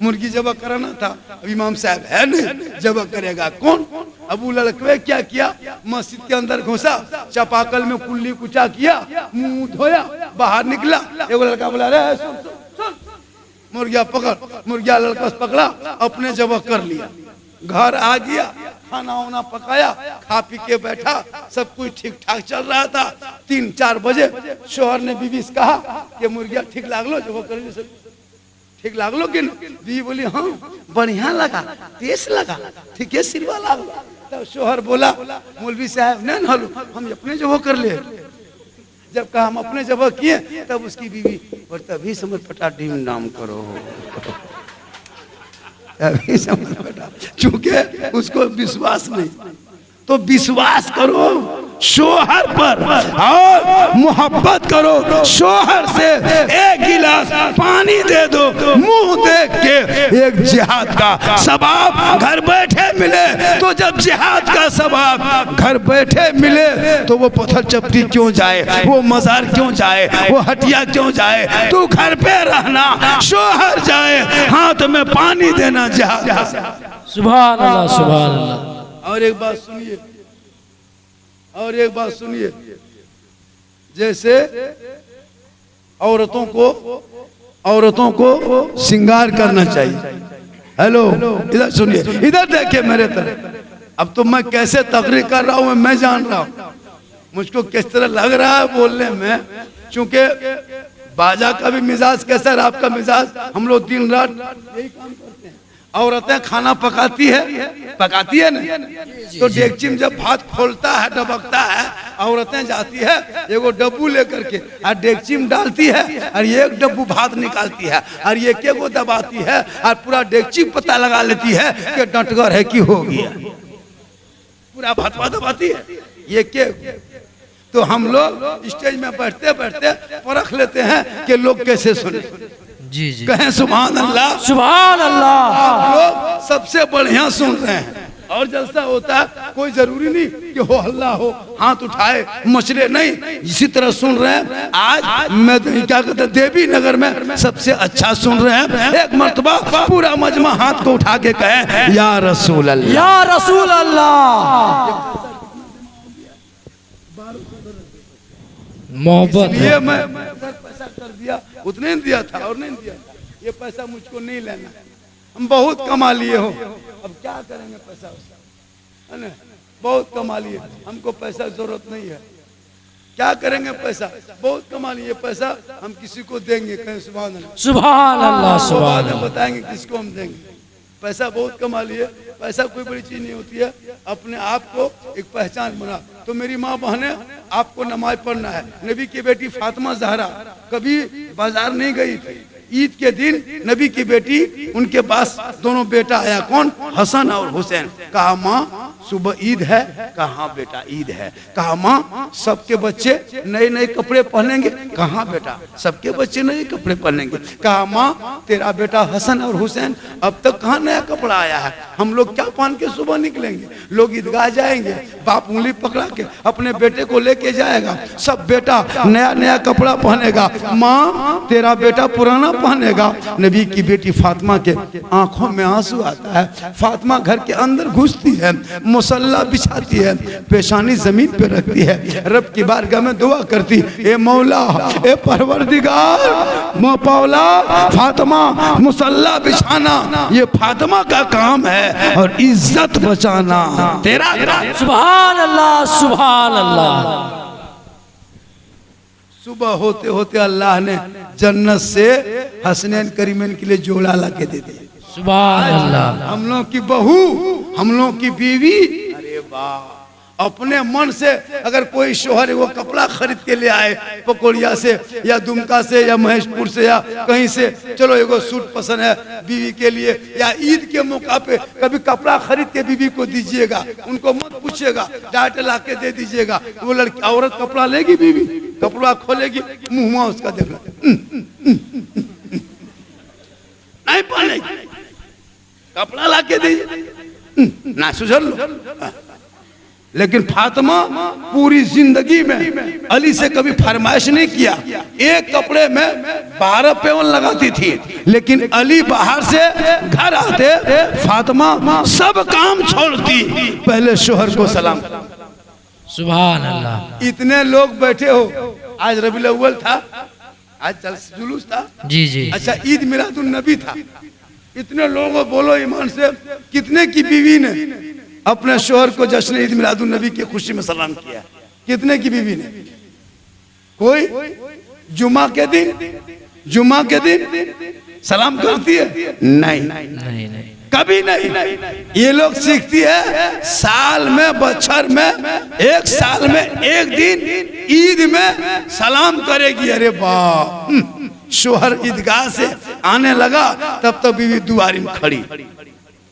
मुर्गी जबा कराना था। अब इमाम साहब है नहीं, जबा करेगा कौन? अब वो लड़के क्या किया, मस्जिद के अंदर घुसा, चापाकल में कुल्ली कुचा किया, मुंह धोया, बाहर निकला। एगो लड़का बोला रे सुन सुन सुन, मुर्गिया पकड़। मुर्गिया लड़का पकड़ा, अपने जबा कर लिया। घर आ गया, खाना वाना पकाया, खा पी के बैठा, सब कुछ ठीक ठाक चल रहा था। 3-4 बजे शोहर ने बीवी से कहा कि मुर्गिया ठीक लागलो, जब कर ली ठीक लागलो कि बीवी बोली हाँ बढ़िया लगा, टेस्ट लगा, ठीक है सिरवा लागलो। तब शोहर बोला मौलवी साहब नहीं हलो, हम अपने जब कर ले। जब कहा हम अपने जब किए, तब उसकी बीवी और तभी समझ पटा डीम नाम करो, तभी समझ पटा, चूंकि उसको विश्वास नहीं। तो विश्वास करो शोहर पर और मोहब्बत करो शोहर से। एक गिलास पानी दे दो, मुंह देख के। एक जिहाद का सवाब घर बैठे मिले, तो जब जिहाद का सवाब घर बैठे मिले तो वो पत्थर चपटी क्यों जाए, वो मजार क्यों जाए, वो हटिया क्यों जाए? तू घर पे रहना, शोहर जाए हाथ में पानी देना जिहाद। सुभान अल्लाह सुभान अल्लाह। और एक बात सुनिए, और एक बात सुनिए, जैसे औरतों को श्रृंगार करना चाहिए। हेलो इधर सुनिए, इधर देखिए मेरे तरफ। अब तो मैं कैसे तकरीर कर रहा हूँ मैं जान रहा हूँ, मुझको किस तरह लग रहा है बोलने में। चूंकि बाजा का भी मिजाज कैसा है, आपका मिजाज, हम लोग दिन रात यही काम करते हैं। औरतें खाना पकाती है, पकाती है ना, तो डेगची में जब भात खोलता है, डबकता है, औरतें जाती है एगो डब्बू लेकर के और डेगची में डालती है और एक डब्बू भात निकालती है और ये के वो दबाती है और पूरा डेगची पता लगा लेती है कि डंटगर है कि हो गया, पूरा भातवा दबाती है ये के। तो हम लोग स्टेज में बैठते बैठते परख लेते हैं कि लोग कैसे सुने। जी जी, कहें सुभान अल्लाह। सुभान अल्लाह। आप लोग सबसे बढ़िया सुन रहे हैं और जलसा होता है कोई जरूरी नहीं कि हो हल्ला हो, हाथ उठाए मचले नहीं, इसी तरह सुन रहे हैं। आज मैं क्या कहते हैं देवी नगर में सबसे अच्छा सुन रहे हैं। एक मर्तबा पूरा मजमा हाथ को उठा के कहे या रसूल अल्लाह, या रसूल अल्लाह। मोहब्बत ये है। मैं पैसा कर दिया, उतने नहीं दिया था और नहीं दिया, ये पैसा मुझको नहीं लेना, हम बहुत कमा लिए हो, अब क्या करेंगे पैसा उसका, है ना, बहुत कमा लिए, हमको पैसा जरूरत नहीं है, क्या करेंगे पैसा, बहुत कमा लिए पैसा, हम किसी को देंगे। कहें सुभान अल्लाह। सुभान अल्लाह। सुभान अल्लाह। बताएंगे किसको हम देंगे, पैसा बहुत कमा लिए। पैसा कोई बड़ी चीज नहीं होती है, अपने आप को एक पहचान बना। तो मेरी माँ बहने आपको नमाज पढ़ना है। नबी की बेटी फातिमा ज़हरा कभी बाजार नहीं गई थी, ईद के दिन नबी की बेटी उनके पास दोनों बेटा आया, कौन, हसन और हुसैन। कहा माँ सुबह ईद है, कहा बेटा ईद है। कहा माँ सबके बच्चे नए नए कपड़े पहनेंगे, कहा बेटा सबके बच्चे नए कपड़े पहनेंगे। कहा माँ तेरा बेटा हसन और हुसैन अब तक कहाँ नया कपड़ा आया है, हम लोग क्या पहन के सुबह निकलेंगे, लोग ईदगाह जाएंगे, बाप उंगली पकड़ा के अपने बेटे को लेके जाएगा, सब बेटा नया नया कपड़ा पहनेगा, माँ तेरा बेटा पुराना पहनेगा। नबी की बेटी फातिमा के आंखों में आंसू आता है। फातिमा घर के अंदर घुसती है, मुसल्ला बिछाती है, पेशानी जमीन पे रखती है, रब की बारगाह में दुआ करती, ए मौला ए परवरदिगार मौला, फातिमा मुसल्ला बिछाना ये फातिमा का काम है और इज्जत बचाना तेरा। सुभान अल्लाह। सुभान अल्लाह। सुबह होते होते अल्लाह ने जन्नत से हसनैन करीमैन के लिए जोड़ा ला के दे दिया। सुभान अल्लाह। हम लोग की बहू, हम लोग की बीवी, अरे वाह, अपने मन से अगर कोई शोहर वो कपड़ा खरीद के ले आए पकोड़िया से या दुमका से या महेशपुर से या कहीं से, चलो एगो सूट पसंद है बीवी के लिए, या ईद के मौका पे कभी कपड़ा खरीद के बीवी को दीजिएगा, उनको मत पूछिएगा, डांट ला के दे दीजिएगा। वो लड़की औरत कपड़ा लेगी, बीवी कपड़ा खोलेगी, मुंह उसका देखना नहीं पहनेगी, कपड़ा ला के दीजिए ना, सुझल लो। लेकिन फातिमा पूरी जिंदगी में अली से कभी फरमाइश नहीं किया। एक कपड़े में 12 पेवन लगाती थी, लेकिन अली बाहर से घर आते फातिमा सब काम छोड़ती, पहले शोहर को सलाम। सुभान अल्लाह। इतने लोग बैठे हो, आज रबीउल अव्वल था, आज चल जुलूस था, जी जी। अच्छा ईद मिलादुन नबी था, इतने लोगों बोलो ईमान से कितने की बीवी ने अपने शोहर को जश्न ईद मिलादुन नबी की खुशी में सलाम किया, कितने की बीवी ने? कोई जुमा के दिन सलाम करती है? नहीं नहीं नहीं, कभी नहीं। ये लोग सीखती है साल में, बछर में, एक साल में एक दिन ईद में सलाम करेगी। अरे वाह, शोहर ईदगाह से आने लगा तब तो बीवी दुआरी में खड़ी,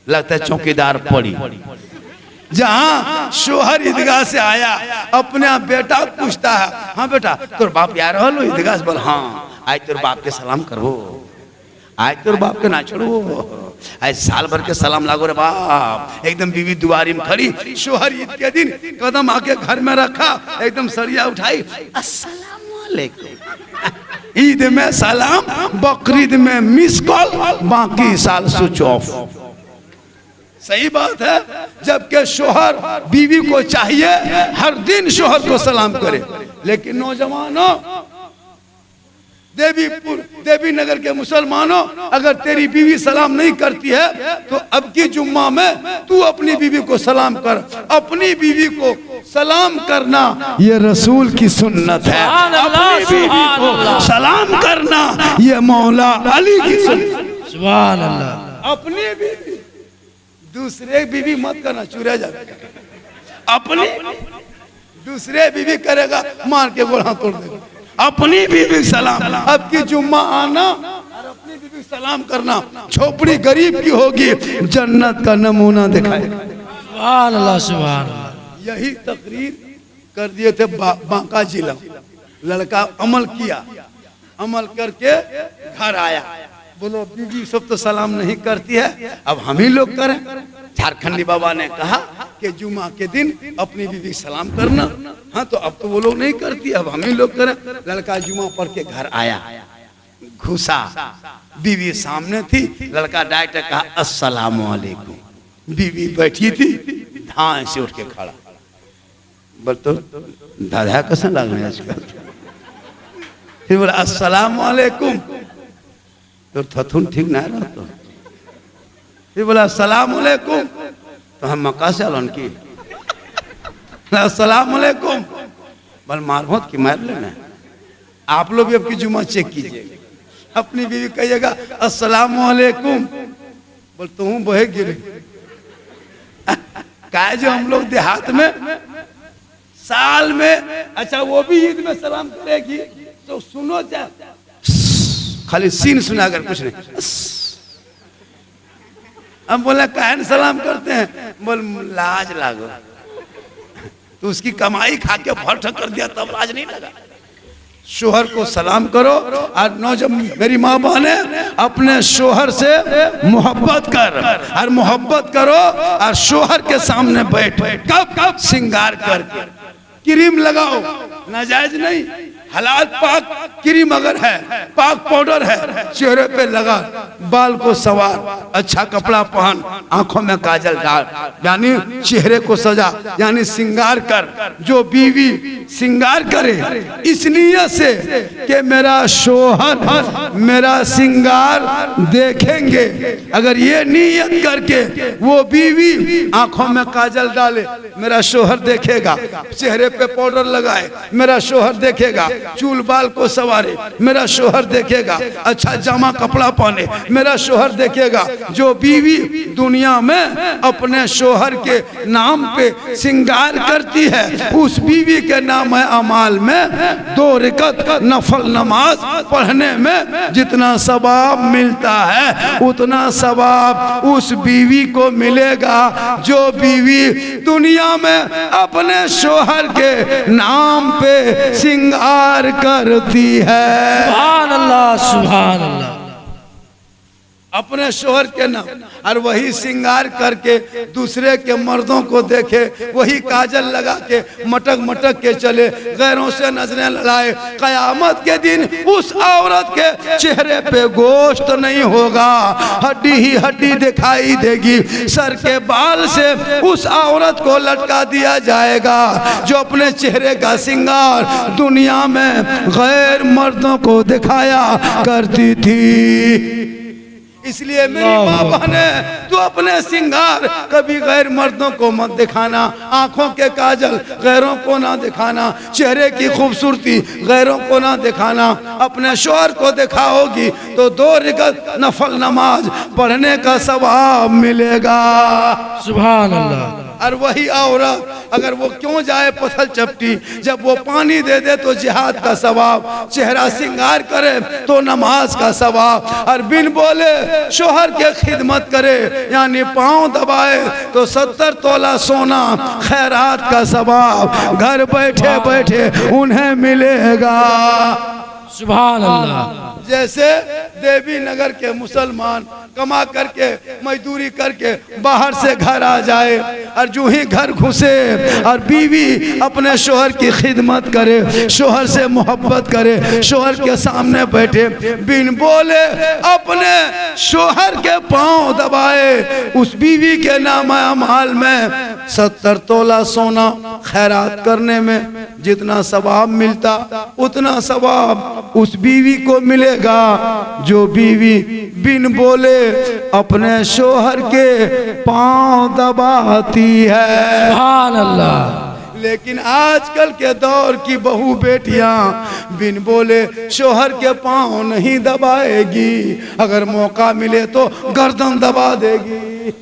लगता है चौकीदार पड़ी। जहाँ शोहर ईदगाह से आया अपने बेटा पूछता है, हाँ बेटा तोर बाप यार हो ईदगाह से? बोल हाँ, आज तोर बाप के सलाम करबो, आज तोर बाप के ना छोड़ो, आज साल भर के सलाम लागो रे बाप। एकदम बीवी दुआरी में खड़ी, शोहर ईद के दिन कदम आके घर में रखा, एकदम सरिया उठाई, अस्सलाम वालेकुम। ईद में सलाम, बकरीद में मिस कॉल, बाकी साल स्विच ऑफ। सही बात है, जबकि शोहर बीवी को चाहिए हर दिन शोहर को सलाम करे। लेकिन नौजवानों, देवी नगर के मुसलमानों, अगर तेरी बीवी सलाम नहीं करती है तो अब की जुम्मा में तू अपनी बीवी को सलाम कर। अपनी बीवी को सलाम करना ये रसूल की सुन्नत है, अपनी बीवी को सलाम करना ये मौला अली की सुन्नत। सुभान अल्लाह। अपनी बीवी दूसरे बीवी मत करना, चुरा जाए। अपनी दूसरे बीवी करेगा, मार के गोड़ा तोड़ देगा। अपनी बीवी सलाम, अब की जुम्मा आना और अपनी बीवी सलाम करना। झोपड़ी गरीब की होगी, जन्नत का नमूना दिखाएगा। सुभान अल्लाह, सुभान अल्लाह। यही तकरीर कर दिए थे बांका जिला। लड़का अमल किया, अमल करके घर आया। बोलो बीवी सब तो सलाम नहीं करती है, अब हम ही लोग करें। झारखंडी बाबा ने कहा कि जुमा के दिन अपनी बीवी सलाम करना। हाँ, तो अब तो वो लोग नहीं करती, अब हम ही लोग करें। लड़का जुमा पढ़ के घर आया, घुसा, बीवी सामने थी। लड़का डायरेक्ट कहा अस्सलाम वालेकुम। बीवी बैठी थी, धान से उठ के खड़ा। बोल तो दादा कैसा लग रहा है आजकल। फिर बोला अस्सलाम वालेकुम, तो थथुन ठीक ना रहा। तो फिर बोला अस्सलाम वालेकुम, तो हम मक्का से आलन की अस्सलाम वालेकुम। बोल मारभत की मार लेना। आप लोग भी आपकी जुमा चेक कीजिए, अपनी बीवी कहिएगा अस्सलाम वालेकुम। बोल तुम बहे गिरे क्या जो हम लोग देहात में साल में, अच्छा वो भी ईद में सलाम करेगी तो सुनो जा, खाली सीन सुना कर कुछ नहीं। हम बोला कहन सलाम करते हैं, बोल लाज लागो। तो उसकी कमाई खा के फट कर दिया तब लाज नहीं लगा। शोहर को सलाम करो। और नौजवान मेरी माँ बहने, अपने शोहर से मोहब्बत कर और मोहब्बत करो और शोहर के सामने बैठ, कब श्रृंगार करके क्रीम लगाओ, नाजायज नहीं। हलाल पाक क्रीम अगर है, पाक पाउडर है, चेहरे पे लगा, बाल को सवार, अच्छा कपड़ा पहन, आंखों में काजल डाल, यानी चेहरे को सजा, यानी श्रृंगार कर। जो बीवी श्रृंगार करे इस नियत से कि मेरा शोहर मेरा श्रृंगार देखेंगे, अगर ये नियत करके वो बीवी आंखों में काजल डाले, मेरा शोहर देखेगा, चेहरे पे पाउडर लगाए, मेरा शोहर देखेगा, चूल बाल को सवारे, मेरा शोहर देखेगा, अच्छा जामा कपड़ा पहने, मेरा शोहर देखेगा। जो बीवी दुनिया में अपने शोहर के नाम पे श्रृंगार करती है, उस बीवी के नाम अमाल में 2 रकात नफल नमाज पढ़ने में जितना सवाब मिलता है, उतना सवाब उस बीवी को मिलेगा जो बीवी दुनिया में अपने शोहर के नाम पे श्रृंगार करती है। सुभान अल्लाह, सुभान अल्लाह। अपने शोहर के नाम, और वही श्रृंगार करके दूसरे के मर्दों को देखे, वही काजल लगा के मटक मटक के चले, गैरों से नजरें लड़ाए। कयामत के दिन उस औरत के चेहरे पे गोश्त नहीं होगा, हड्डी ही हड्डी दिखाई देगी। सर के बाल से उस औरत को लटका दिया जाएगा जो अपने चेहरे का श्रृंगार दुनिया में गैर मर्दों को दिखाया करती थी। इसलिए मेरी माँ बहने, तू अपने श्रृंगार कभी गैर मर्दों को मत दिखाना, आंखों के काजल गैरों को ना दिखाना, चेहरे की खूबसूरती गैरों को ना दिखाना। अपने शोहर को दिखाओगी तो 2 रकात नफल नमाज पढ़ने का सवाब मिलेगा। सुभान अल्लाह। और वही औरत अगर वो क्यों जाए पथल चपटी, जब वो पानी दे दे तो जिहाद का सवाब, चेहरा श्रृंगार करे तो नमाज का सवाब, और बिन बोले शोहर के खिदमत करे यानी पांव दबाए तो 70 तोला सोना खैरात का सवाब घर बैठे बैठे उन्हें मिलेगा। सुभान अल्लाह। जैसे देवी नगर के मुसलमान कमा करके मजदूरी करके बाहर से घर आ जाए, और जो ही घर घुसे और बीवी अपने शोहर की खिदमत करे, शोहर से मोहब्बत करे, शोहर के सामने बैठे, बिन बोले अपने शोहर के पांव दबाए, उस बीवी के नाम अमाल में 70 तोला सोना खैरात करने में जितना सवाब मिलता, उतना सवाब उस बीवी को मिलेगा जो बीवी बिन बोले अपने शोहर के पांव दबाती है। सुभान अल्लाह। लेकिन आजकल के दौर की बहू बेटियां बिन बोले शोहर के पांव नहीं दबाएगी, अगर मौका मिले तो गर्दन दबा देगी।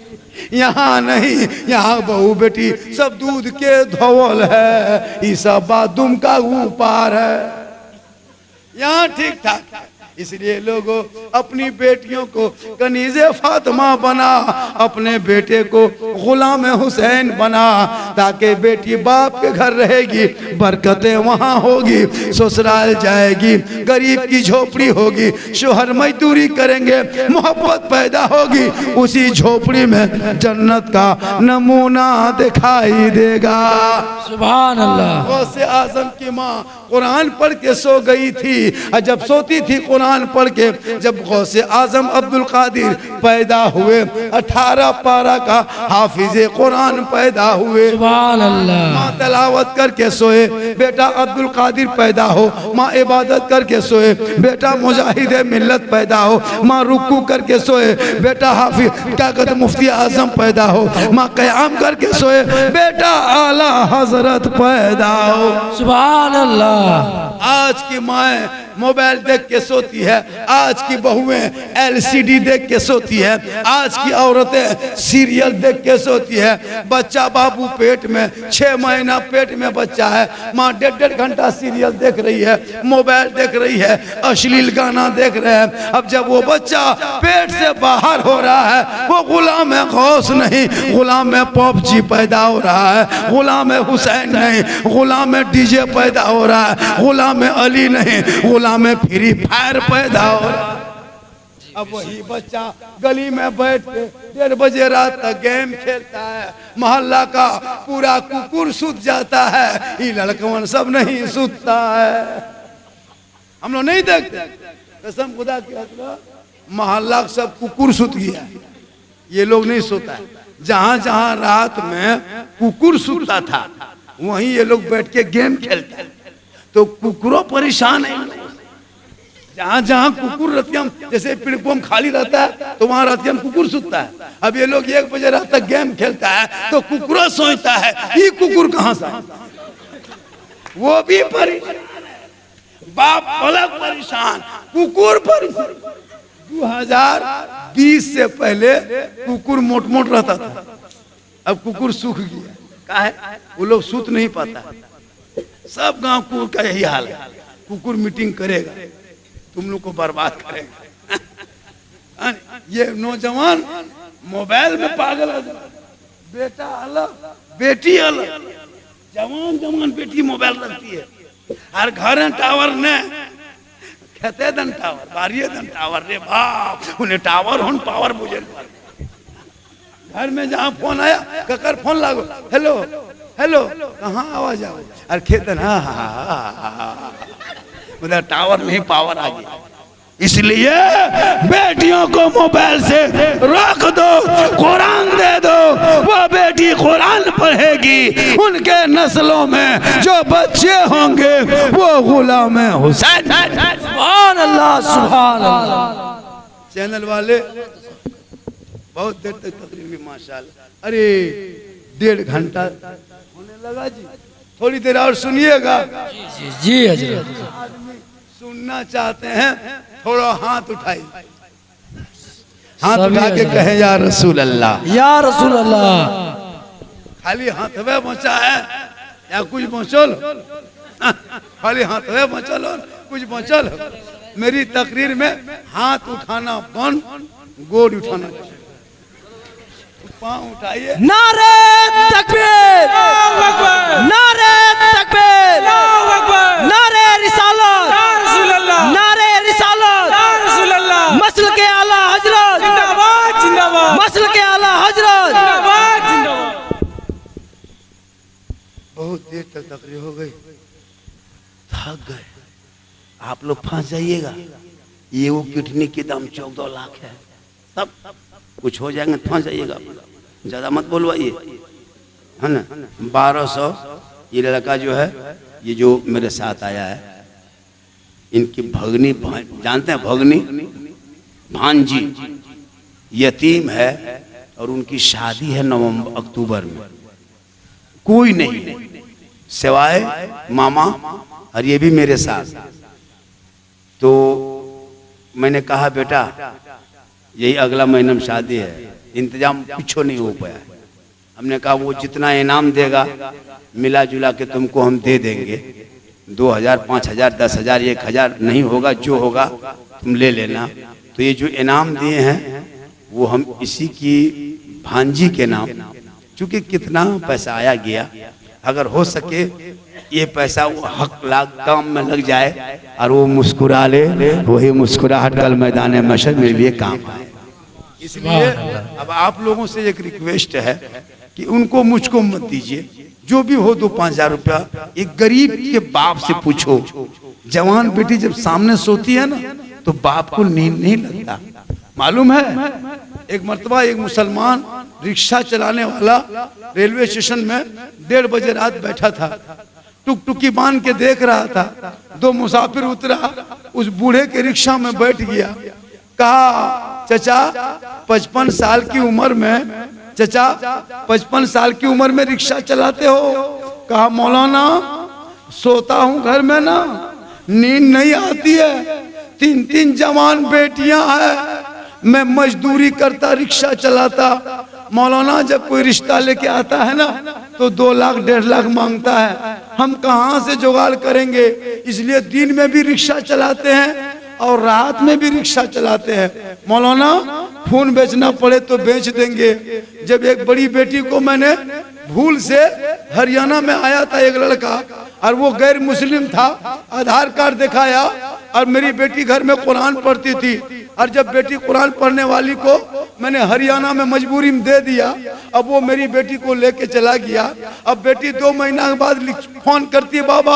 यहाँ नहीं, यहाँ बहू बेटी सब दूध के धोवल है, ये सब बात दुम का ऊपर है। यहाँ ठीक ठाक है। इसलिए लोगों अपनी बेटियों को कनीज़े फातिमा बना, अपने बेटे को गुलाम हुसैन बना, ताकि बेटी बाप के घर रहेगी, बरकतें वहाँ होगी, ससुराल जाएगी, गरीब की झोपड़ी होगी, शोहर मजदूरी करेंगे, मोहब्बत पैदा होगी, उसी झोपड़ी में जन्नत का नमूना दिखाई देगा। सुभान अल्लाह। गौसे आजम की माँ कुरान पढ़ के सो गई थी, और जब सोती थी कुरान पढ़ के, जब गौसे आजम अब्दुल कादिर पैदा हुए, 18 पारा का हाफिज कुरान पैदा हुए। सुभान अल्लाह। माँ तलावत करके सोए, बेटा अब्दुल कादिर पैदा हो, माँ इबादत करके सोए, बेटा मुजाहिद मिल्लत पैदा हो, माँ रुकू करके सोए, बेटा हाफिज क्या कहते मुफ्ती आजम पैदा हो, माँ क़याम करके सोए, बेटा आला हजरत पैदा हो। सुभान अल्लाह। आज की माएँ मोबाइल देख के सोती है, आज की बहुएं एलसीडी देख के सोती है, आज की औरतें सीरियल देख के सोती है। बच्चा बाबू पेट में, 6 महीना पेट में बच्चा है, माँ 1.5 घंटा सीरियल देख रही है, मोबाइल देख रही है, अश्लील गाना देख रहे हैं। अब जब वो बच्चा पेट से बाहर हो रहा है, वो गुलाम गौस नहीं, गुलाम पॉपजी पैदा हो रहा है, गुलाम हुसैन नहीं, गुलाम डीजे पैदा हो रहा है, गुलाम अली नहीं, में फ्री फायर पैदा हो रहा। अब वही बच्चा गली में बैठ के 1:30 बजे रात तक गेम खेलता है, मोहल्ला का पूरा कुकुर सूत जाता है, ये लड़कवन सब नहीं सूतता है। हम लोग नहीं देखते, कसम खुदा की मोहल्ला सब कुकुर सूत गया, ये लोग नहीं सोता है। जहां जहां रात में कुकुर सूता था, वहीं ये लोग बैठ के गेम खेलते हैं, तो कुकुरों परेशान है। जहां जहां कुकुर रतियम, जैसे प्लेटफॉर्म खाली रहता है तो वहां रतियम कुकुर सूता है। अब ये लोग 1 बजे रात तक गेम खेलता है, तो कुकुर सोचता है, ये कुकुर कहां से, वो भी परेशान, बाप अलग परेशान, कुकुर परेशान। 2020 से पहले कुकुर मोट मोट रहता था, अब कुकुर सूख गया। क्या है, वो लोग सूत नहीं पाता, सब गांव कुकुर का यही हाल है। कुकुर मीटिंग करेगा, तुम लोग को बर्बाद करेगा। ये नौजवान मोबाइल में पागल है, बेटा अलग बेटी अलग, जवान जवान बेटी मोबाइल रखती है, हर घर में टावर ने खेते दन टावर, बारिये दन टावर, रे बाप उन्हें टावर होन पावर बुझे। घर में जहाँ फोन आया, ककर फोन लागो, हेलो हेलो, कहाँ आवाज आओ, अरे खेतन, उधर टावर नहीं पावर आ गया। इसलिए बेटियों को मोबाइल से रोक दो, कुरान दे दो, वो बेटी कुरान पढ़ेगी, उनके नस्लों में जो बच्चे होंगे वो गुलाम हुसैन। सुभान अल्लाह। सुभान अल्लाह। चैनल वाले बहुत देर तक तकरीर, माशाल्लाह। अरे 1.5 घंटा होने लगा जी, थोड़ी देर और सुनिएगा। जी जी हजरत। आदमी सुनना चाहते हैं, थोड़ा हाथ उठाइए, हाथ उठा के कहे या रसूल अल्लाह, या रसूल अल्लाह। खाली हाथ में बचा है या कुछ बचल, खाली हाथ में बचल और कुछ बचल। मेरी तकरीर में हाथ उठाना बंद, गोड़ उठाना, पाँव उठाइए। नारे तकबीर, नारे तकबीर, नारे रिसालत, नारे रिसालत, मसल के आला हजरत, मसल के आला हजरत। बहुत देर तक तकरीर हो गई, थक गए, आप लोग फंस जाइएगा। ये वो किडनी की दाम 14 लाख है, तब कुछ हो जाएंगे, फंस जाइएगा, ज्यादा मत बोलवाइए, है ना। 1200 ये लड़का जो है, ये जो मेरे साथ आया है, इनकी भगनी, जानते हैं भगनी, भांजी यतीम है, और उनकी शादी है अक्टूबर में। कोई नहीं सिवाय मामा, और ये भी मेरे साथ। तो मैंने कहा बेटा यही अगला महीने में शादी है, इंतजाम पीछे नहीं हो पाया। हमने कहा वो जितना इनाम देगा मिला जुला के तुमको हम दे देंगे, 2000, 5000, 10,000, 1000 नहीं होगा, जो होगा तुम ले लेना। तो ये जो इनाम दिए हैं वो हम इसी की भांजी के नाम, चूंकि कितना पैसा आया गया, अगर हो सके ये पैसा वो हक लाख काम में लग जाए और वो मुस्कुरा ले, वही मुस्कुराहट कल मैदान महशर मेरे लिए काम आए। इसलिए अब आप लोगों से एक रिक्वेस्ट है कि उनको मुझको मत दीजिए, जो भी हो 2-5 रुपया एक गरीब के बाप से पूछो। जवान बेटी जब सामने सोती है ना तो बाप को नींद नहीं लगता। मालूम है एक मर्तबा एक मुसलमान रिक्शा चलाने वाला रेलवे स्टेशन में 1:30 बजे रात बैठा था, टुकटुकी बांध के देख रहा था। 2 मुसाफिर उतरा, उस बूढ़े के रिक्शा में बैठ गया। कहा चचा 55 साल की उम्र में, चचा 55 साल की उम्र में रिक्शा चलाते हो? कहा मौलाना सोता हूँ घर में ना, नींद नहीं आती है, 3 जवान बेटियां हैं, मैं मजदूरी करता रिक्शा चलाता। मौलाना जब कोई रिश्ता लेके आता है ना तो 2 लाख 1.5 लाख मांगता है, हम कहाँ से जुगाड़ करेंगे? इसलिए दिन में भी रिक्शा चलाते हैं और रात में भी रिक्शा चलाते हैं। मौलाना फोन बेचना पड़े तो बेच देंगे। जब एक बड़ी बेटी को मैंने भूल से हरियाणा में आया था एक लड़का और वो गैर मुस्लिम था, आधार कार्ड दिखाया और मेरी बेटी घर में कुरान पढ़ती थी, और जब बेटी कुरान पढ़ने वाली को मैंने हरियाणा में मजबूरी में दे दिया, अब वो मेरी बेटी को लेके चला गया। अब बेटी 2 महीना के बाद फोन करती है, बाबा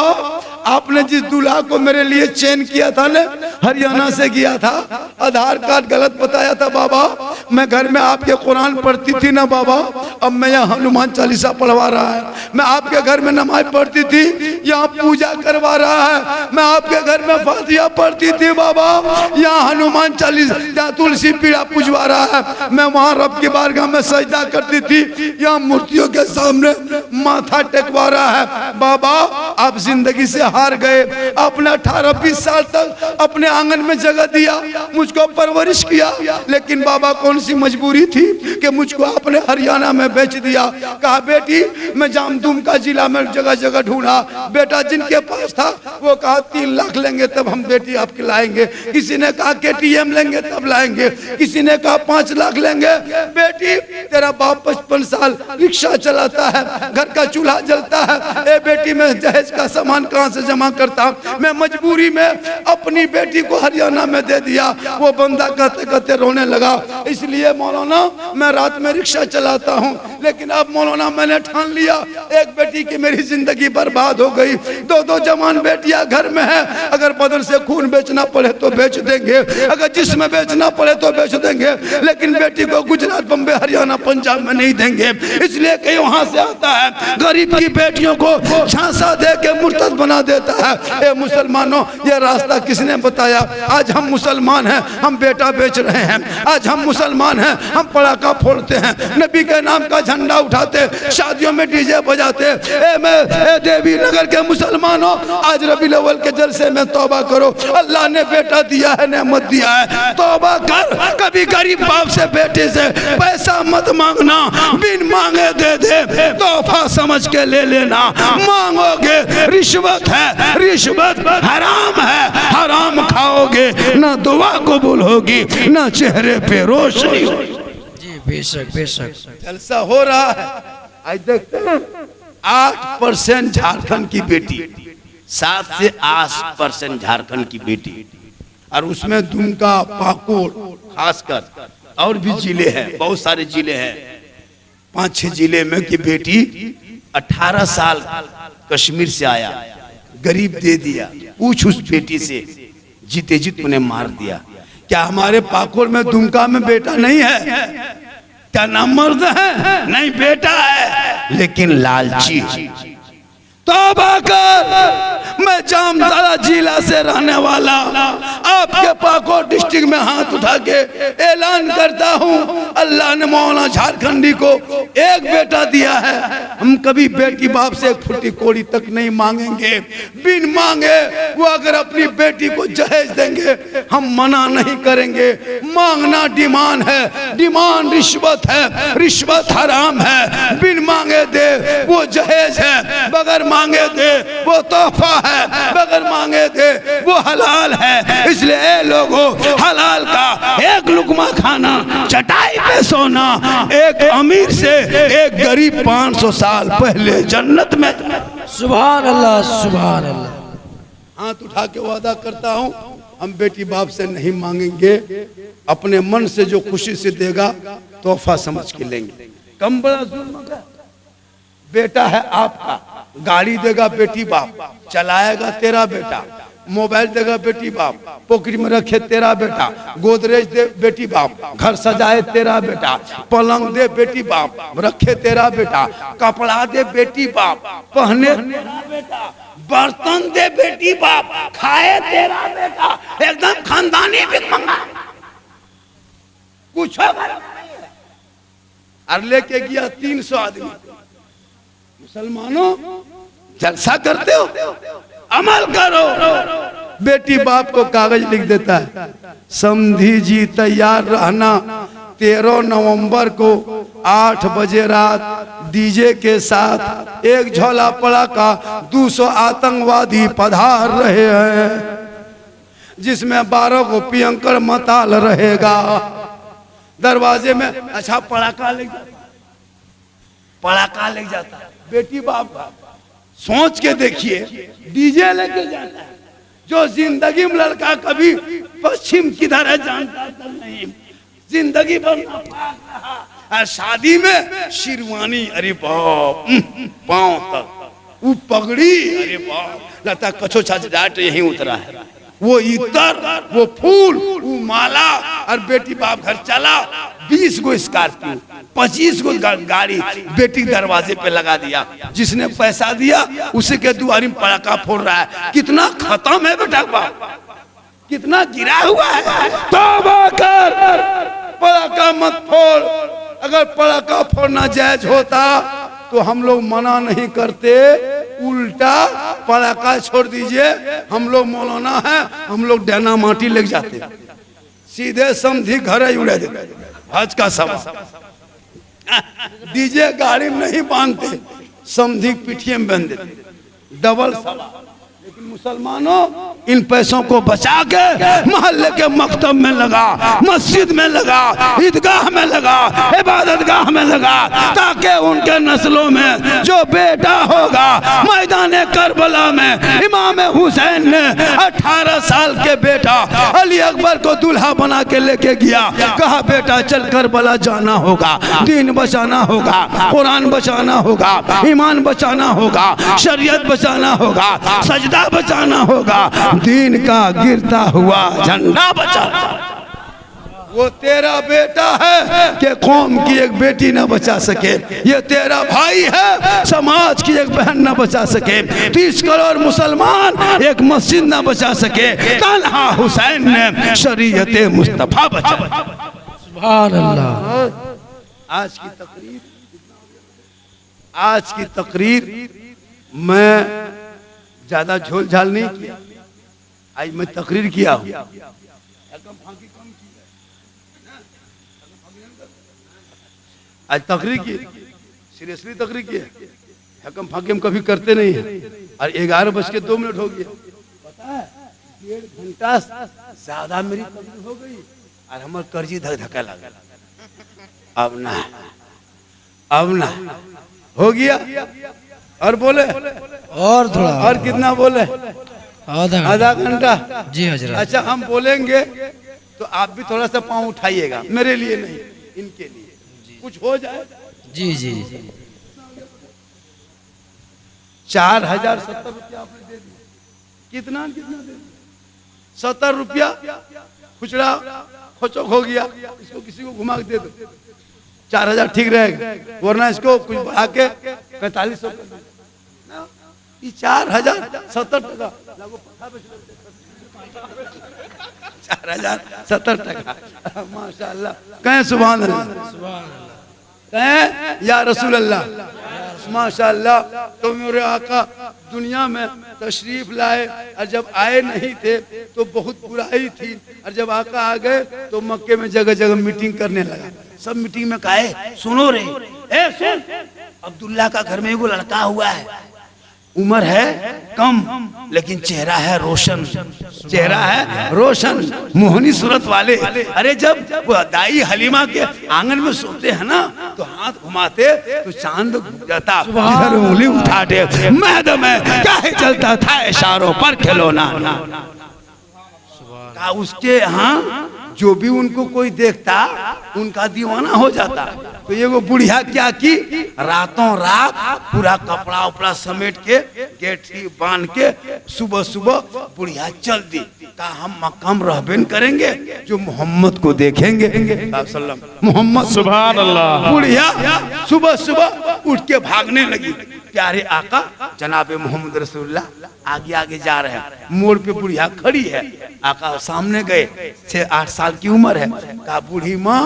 आपने जिस दूल्हा को मेरे लिए चेन किया था ना, हरियाणा से गया था, आधार कार्ड गलत बताया था बाबा, मैं घर में आपके कुरान पढ़ती थी ना बाबा, अब मैं यहाँ हनुमान चालीसा पढ़वा रहा है। मैं आपके घर में नमाज पढ़ती थी, यहाँ पूजा करवा रहा है। मैं आपके घर में फातिहा पढ़ती थी बाबा, यहाँ हनुमान चालीसा, यहाँ तुलसी पीड़ा पूजवा रहा है। मैं वहाँ रब की बारगाह में सजदा करती थी, यहाँ मूर्तियों के सामने माथा टेकवा रहा है। बाबा आप जिंदगी से हार गए। आपने 18-20 साल तक अपने आंगन में जगह दिया, मुझको परवरिश किया, लेकिन बाबा कौन सी मजबूरी थी कि मुझको आपने हरियाणा में बेच दिया। कहा बेटी मैं जामदूम का जिला में जगह जगह ढूंढा, बेटा जिनके पास था वो कहा 3 लाख लेंगे तब हम बेटी आपके लाएंगे, किसी ने कहा KTM लेंगे तब लाएंगे, किसी ने कहा 5 लाख लेंगे। बेटी तेरा बाप 55 साल रिक्शा चलाता है, घर का चूल्हा जलता है, ए बेटी मैं दहेज का सामान कहां से जमा करता? मैं मजबूरी में अपनी बेटी को हरियाणा में दे दिया। वो बंदा कहते कहते रोने लगा। इसलिए मौलाना मैं रात में रिक्शा चलाता हूँ, लेकिन अब मौलाना मैंने ठान लिया, एक बेटी की मेरी जिंदगी बर्बाद हो गई, 2 जवान बेटियां घर में है, अगर बदन से खून बेचना पड़े तो बेच देंगे, अगर जिस्म बेचना पड़े तो बेच देंगे, लेकिन बेटी को गुजरात, बम्बे, हरियाणा, पंजाब में नहीं देंगे। इसलिए कहीं वहां से आता है, गरीब की बेटियों को झांसा दे के मुर्तद बना देता है। ए मुसलमानों ये रास्ता किसने बताया? आज हम मुसलमान हैं, हम बेटा बेच रहे हैं। आज हम मुसलमान हैं, हम पटाखा फोड़ते हैं, नबी के नाम का झंडा उठाते, शादियों में डीजे बजाते। ए देवी नगर के मुसलमानों आज रबीउल अव्वल के जलसे में तौबा करो, अल्लाह ने बेटा दिया है, नेमत दिया है, तौबा कर। कभी गरीब बाप से बेटे से पैसा मत मांगना, बिन मांगे दे दे, तोहफा समझ के ले लेना। मांगोगे रिश्वत है, रिश्वत हराम है, हराम खाओगे ना दुआ कबूल होगी ना चेहरे पे रोशनी होगी। जी बेशक बेशक जलसा हो रहा है। आज देखते हैं 8% झारखंड की बेटी, 7 से 8% झारखंड की बेटी, और उसमें दुमका, पाकुड़ खासकर, और भी जिले हैं, बहुत सारे जिले हैं, 5-6 जिले में की बेटी 18 साल कश्मीर से आया, गरीब दे दिया। पूछ उस बेटी से, जीते जी तूने मार दिया। क्या हमारे पाकुड़ में, दुमका में बेटा नहीं है? क्या नाम मर्द है? नहीं, बेटा है, लेकिन लालची। तौबा कर। मैं जामताड़ा जिला से रहने वाला आपके पाकुड़ डिस्ट्रिक्ट में हाथ उठा के ऐलान ऐलान करता हूँ, अल्लाह ने मौलाना झारखंडी को एक बेटा दिया है। हम कभी बेटी बाप से एक फुटी कोड़ी तक नहीं मांगेंगे। बिन मांगे वो अगर अपनी बेटी को जहेज देंगे हम मना नहीं करेंगे। मांगना डिमांड है, डिमांड रिश्वत है, रिश्वत हराम है। बिन मांगे दे वो जहेज है, बगैर मांगे दे वो तोहफा है, बगैर मांगे दे वो हलाल है। इसलिए लोगों, हलाल का एक लुकमा खाना, चटाई पे सोना, एक अमीर से एक गरीब 500 साल पहले जन्नत में। सुभान अल्लाह, सुभान अल्लाह। हाथ उठा के वादा करता हूँ हम बेटी बाप से नहीं मांगेंगे। अपने मन से जो खुशी से देगा तोहफा समझ के लेंगे। कम बड़ा जुल्म है। बेटा है आपका, गाड़ी देगा बेटी बाप, चलाएगा तेरा बेटा। मोबाइल देगा बेटी बाप, पोखरी में रखे तेरा बेटा। गोदरेज दे बेटी बाप, घर सजाए तेरा बेटा। पलंग दे बेटी बाप, रखे तेरा बेटा। कपड़ा दे बेटी बाप, पहने तेरा बेटा। बर्तन दे बेटी बाप, खाए तेरा बेटा। एकदम खानदानी भिखमंगा, कुछ और लेके गया 300 आदमी। मुसलमानों जलसा करते हो, अमल करो। बेटी बाप को कागज लिख देता है, समधी जी तैयार रहना, 13 नवंबर को 8 बजे रात डीजे के साथ एक झोला पड़ाका 200 आतंकवादी पधार रहे हैं, जिसमें 12 को पियंकर मताल रहेगा। दरवाजे में अच्छा पड़ाका ले जाता, पड़ाका ले जाता है। बेटी बाप का सोच के देखिए, डीजे लेके जाता है। जो जिंदगी में लड़का कभी पश्चिम किधर है जानता तो नहीं, जिंदगी भर और शादी में शिरवानी, अरे बाप, पांव तक वो पगड़ी, अरे बाप, लगता कछो छाछ यहीं उतरा है। वो इतर, वो फूल, वो माला, और बेटी बाप घर चला। 20 गो स्कॉर्पियो, 25 गो गाड़ी बेटी दरवाजे पे लगा दिया। जिसने पैसा दिया उसी के दुआरी में पड़ाका फोड़ रहा है। कितना खत्म है बेटा बाप, कितना गिरा हुआ है। तौबा कर, पड़ाका मत फोड़। अगर पड़ाका फोड़ना जायज होता तो हम लोग मना नहीं करते, उल्टा पड़ाका छोड़ दीजिए। हम लोग मौलाना है, हम लोग डैना माटी लग जाते, सीधे समधी घर ही उड़ा देते। हज का सब डीजे गाड़ी में नहीं बांधते, समधी पिठिए में बांध देते, डबल सवार। लेकिन मुसलमानों इन पैसों को बचा के मोहल्ले के मकतब में लगा, मस्जिद में लगा, ईदगाह में लगा, इबादतगाह में लगा, ताकि उनके नस्लों में जो बेटा होगा, मैदान करबला में इमाम हुसैन ने 18 साल के बेटा अली अकबर को दूल्हा बना के लेके गया। कहा बेटा चल करबला जाना होगा, दीन बचाना होगा, कुरान बचाना होगा, ईमान बचाना होगा, शरीयत बचाना होगा, सजदा बचाना होगा, दीन का गिरता हुआ झंडा बचाना। वो तेरा बेटा है कि कौम की एक बेटी न बचा सके, ये तेरा भाई है समाज की एक बहन न बचा सके, 30 करोड़ मुसलमान एक मस्जिद न बचा सके, तन्हा हुसैन ने शरीयत मुस्तफा बचा। सुभान अल्लाह। आज की तकरीर मैं ज्यादा झोल झाल नहीं किया, आज मैं तकरीर किया हूँ। आज तकरीर की, सीरियसली तकरीर की, हकम फाकिम कभी करते नहीं है। और 11:02 हो गया, पता है 1.5 घंटा ज्यादा मेरी तकरीर हो गई और हमारे कर्जी धक धक्का लगा। अब ना, अब ना हो गया। और बोले और थोड़ा, और कितना बोले? आधा घंटा। जी हजरत। अच्छा हम बोलेंगे तो आप भी थोड़ा सा पाँव उठाइएगा, मेरे लिए नहीं, इनके लिए कुछ हो जाए। जी जी। 4070 रुपया आपने दे दिया। कितना कितना दे दिया? 70 रुपया खुचरा खोचोक हो गया, इसको किसी को घुमा के दे दो, 4000 ठीक रहेगा। वरना इसको कुछ बढ़ा के 4500 कर दो। 4070 टका 4070 टका। माशाल्लाह, कहें सुभान अल्लाह, कहें या रसूल अल्लाह। माशाल्लाह। तो मेरे आका दुनिया में तशरीफ लाए और जब आए नहीं थे तो बहुत बुराई थी, और जब आका आ गए तो मक्के में जगह जगह मीटिंग करने लगा। सब मीटिंग में कहे सुनो रे, ए सुन, अब्दुल्ला का घर में वो लड़का हुआ है, उम्र है कम लेकिन चेहरा है रोशन, चेहरा है रोशन, मोहनी सूरत वाले। अरे जब वो दाई हलीमा के आंगन में सोते हैं ना तो हाथ घुमाते तो चांद जाता, इधर उंगली उठाते, मैदान में क्या ही चलता था इशारों पर खिलौना। उसके यहाँ जो भी उनको कोई देखता उनका दीवाना हो जाता। तो ये वो बुढ़िया क्या की, रातों रात पूरा कपड़ा उपड़ा समेट के गेठी बांध के सुबह सुबह बुढ़िया चल दी। कहा हम मकाम रहबेन करेंगे जो मोहम्मद को देखेंगे। मोहम्मद सुभान अल्लाह। बुढ़िया सुबह सुबह उठ के भागने लगी। प्यारे आका जनाबे मोहम्मद रसूलुल्लाह आगे आगे जा रहे हैं, मोड़ पे बुढ़िया खड़ी है। आका सामने गए, 6-8 साल की उम्र है। कहा बूढ़ी माँ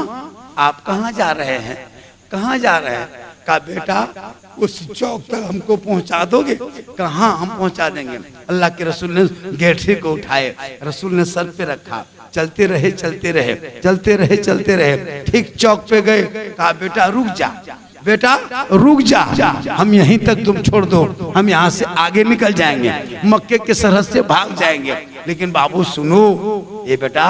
आप कहाँ जा रहे हैं, कहाँ जा रहे हैं? कहा बेटा उस चौक तक हमको पहुंचा दोगे? कहाँ हम पहुंचा देंगे। अल्लाह के रसूल ने गेठरी को उठाए, रसूल ने सर पे रखा, चलते रहे चलते रहे चलते रहे चलते रहे, ठीक चौक पे गए। कहा बेटा रुक जा, बेटा रुक जा, हम यहीं तक तुम छोड़ दो, हम यहाँ से आगे निकल जाएंगे, मक्के के सरहद से भाग जाएंगे। लेकिन बाबू सुनो, ये बेटा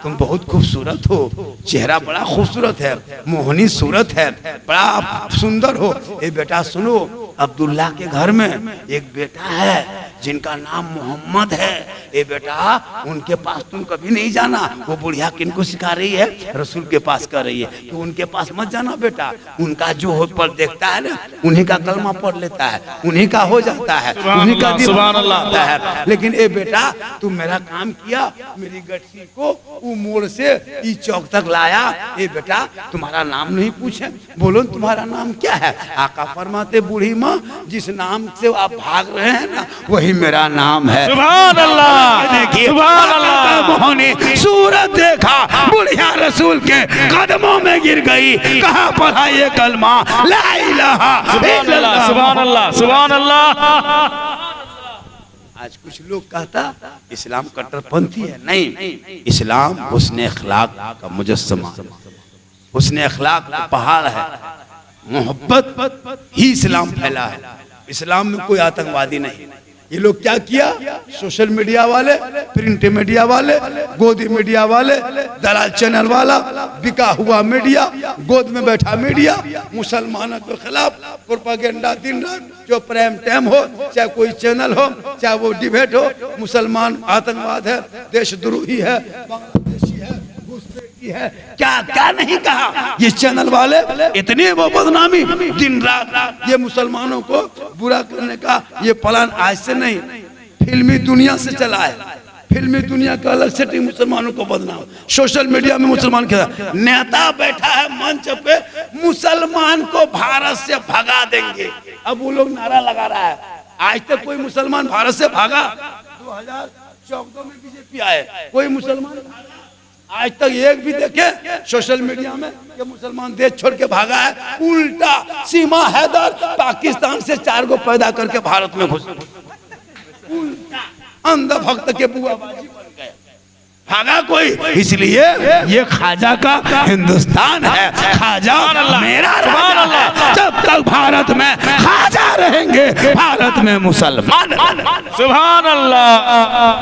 तुम बहुत खूबसूरत हो, चेहरा बड़ा खूबसूरत है, मोहनी सूरत है, बड़ा सुंदर हो। ये बेटा सुनो, अब्दुल्ला के घर में एक बेटा है जिनका नाम मोहम्मद है। ये बेटा उनके पास तुम कभी नहीं जाना। वो बुढ़िया किनको सिखा रही है? रसूल के पास कर रही है कि उनके पास मत जाना बेटा, उनका जो हो पर देखता है ना उन्हीं का कलमा पढ़ लेता है, उन्हीं का हो जाता है, उन्हीं का दीवाना होता है। लेकिन ए बेटा तुम मेरा काम किया, मेरी गठरी को वो मोड़ से इस चौक तक लाया। ए बेटा तुम्हारा नाम नहीं पूछे, बोलो तुम्हारा नाम क्या है? आका फरमाते बूढ़ी माँ जिस नाम से आप भाग रहे हैं ना वही मेरा नाम है। सुभान अल्लाह। देखिए सुभान अल्लाह, मोहनी सूरत देखा, बुढ़िया रसूल के कदमों में गिर गई। कहाँ पढ़ा ये कलमा ला इलाहा इल्लल्लाह। सुभान अल्लाह सुभान अल्लाह। आज कुछ लोग कहता इस्लाम कट्टरपंथी है, नहीं, इस्लाम हुस्न अखलाक का मुजस्समा, हुस्न अखलाक का पहाड़ है। मोहब्बत ही इस्लाम फैला है, इस्लाम में कोई आतंकवादी नहीं। ये लोग क्या किया, सोशल मीडिया वाले, प्रिंट मीडिया वाले, गोदी मीडिया वाले, दलाल चैनल वाला, बिका हुआ मीडिया, गोद में बैठा मीडिया, मुसलमानों के खिलाफ प्रोपेगेंडा दिन रात, जो प्राइम टाइम हो, चाहे कोई चैनल हो, चाहे वो डिबेट हो, मुसलमान आतंकवाद है, देशद्रोही है, बांग्लादेशी है, घुसपैठी है, क्या क्या नहीं कहा। ये चैनल वाले इतने वो बदनामी दिन रात, ये मुसलमानों को बुरा करने का ये प्लान आज से नहीं, फिल्मी दुनिया से चला है। फिल्मी दुनिया का अलग सेटिंग, मुसलमानों को बदनाम, सोशल मीडिया में मुसलमान के नेता बैठा है मंच पे, मुसलमान को भारत से भगा देंगे। अब वो लोग नारा लगा रहा है, आज तक कोई मुसलमान भारत से भागा? 2014 में बीजेपी आए, कोई मुसलमान आज तक एक भी देखे सोशल मीडिया में कि मुसलमान देश छोड़ के भागा है? उल्टा सीमा हैदर पाकिस्तान से 4 को पैदा करके भारत में घुस, उल्टा अंधा भक्त के बुआबाजी बन गए, भागा कोई। इसलिए ये ख्वाजा का हिंदुस्तान है, ख्वाजा मेरा राजा है। जब तक भारत में ख्वाजा रहेंगे भारत में मुसलमान। सुभान अल्लाह।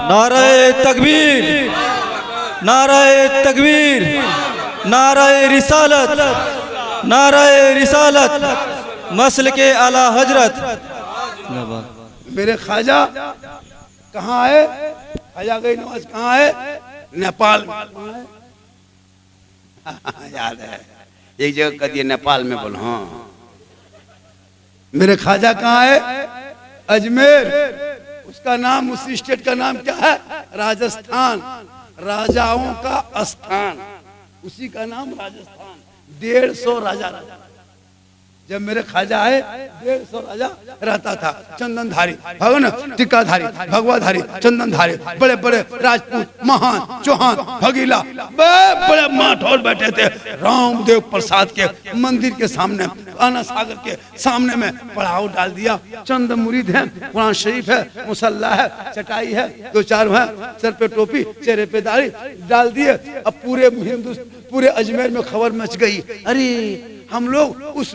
नारे तकबीर, नारे तकबीर, नारे रिसालत, नारे रिसालत, मसल के आला हजरत। मेरे ख्वाजा कहाँ है? ख्वाजा गई नवाज कहाँ है? नेपाल में। याद है एक जगह कह दिए नेपाल में, बोलो हाँ। मेरे ख्वाजा कहाँ है? अजमेर। उसका नाम, उस स्टेट का नाम क्या है? राजस्थान, राजाओं का स्थान, उसी का नाम राजस्थान। 150 राजा, जब मेरे ख्वाजा आए 150 राजा रहता था, चंदनधारी भगवान, टिक्काधारी, भगवाधारी, चंदनधारी, बड़े बड़े राजपूत, महान, चौहान, भगीला, बड़े माठौर बैठे थे रामदेव प्रसाद के मंदिर के सामने, आना सागर के सामने में पड़ाव डाल दिया। चंद मुरीद हैं, कुरान शरीफ है, मुसल्ला है, चटाई है, 2-4 है, सर पे टोपी, चेहरे पे दाढ़ी डाल दिए। अब पूरे अजमेर में खबर मच गई, अरे हम लोग उस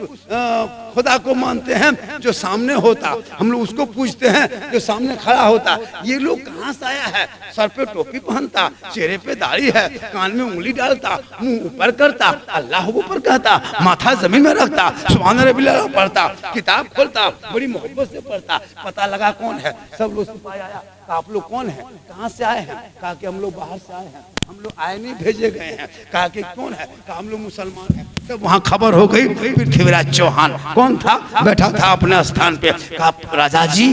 खुदा को मानते हैं जो सामने होता, हम लोग उसको पूजते हैं जो सामने खड़ा होता। ये लोग कहाँ से आया है? सर पे टोपी पहनता, चेहरे पे दाढ़ी है, कान में उंगली डालता, मुंह ऊपर करता, अल्लाह ऊपर कहता, माथा जमीन में रखता, सुभान रब्बिल पढ़ता, किताब खोलता, बड़ी मोहब्बत से पढ़ता। पता लगा कौन है, सब लोग सिपाही आया, आप लोग कौन है, कहाँ से आए हैं? कहा कि हम लोग बाहर से आए हैं, हम लोग आए नहीं भेजे गए हैं। कहा कि कौन है? कहा हम लोग मुसलमान हैं। तब वहाँ खबर हो गई, पृथ्वीराज चौहान कौन था, बैठा था अपने स्थान पे। कहा राजा जी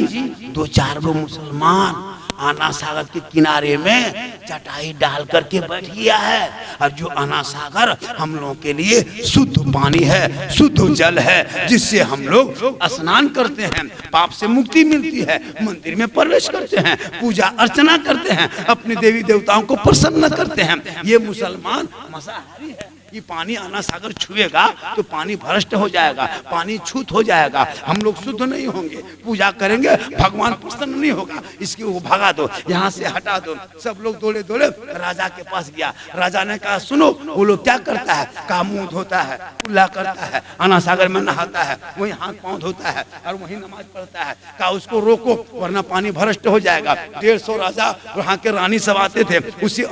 2-4 गो मुसलमान आना सागर के किनारे में चटाई डाल करके बैठ गया है, और जो आना सागर हम लोगों के लिए शुद्ध पानी है, शुद्ध जल है, जिससे हम लोग स्नान करते हैं, पाप से मुक्ति मिलती है, मंदिर में प्रवेश करते हैं, पूजा अर्चना करते हैं, अपने देवी देवताओं को प्रसन्न करते हैं। ये मुसलमान मांसाहारी है, ये पानी आना सागर छुएगा तो पानी भ्रष्ट हो जाएगा, पानी छूत हो जाएगा, हम लोग शुद्ध नहीं होंगे, पूजा करेंगे भगवान प्रसन्न नहीं होगा, इसकी वो भगा दो, यहाँ से हटा दो। सब लोग दौड़े दौड़े राजा के पास गया। राजा ने कहा सुनो, वो लोग क्या करता है? कहा मुंह धोता है, कुल्ला करता है, आना सागर में नहाता है, वही हाथ पांव धोता है और वही नमाज पढ़ता है। कहा उसको रोको वरना पानी भ्रष्ट हो जाएगा। 150 राजा वहाँ के रानी सब आते थे उसी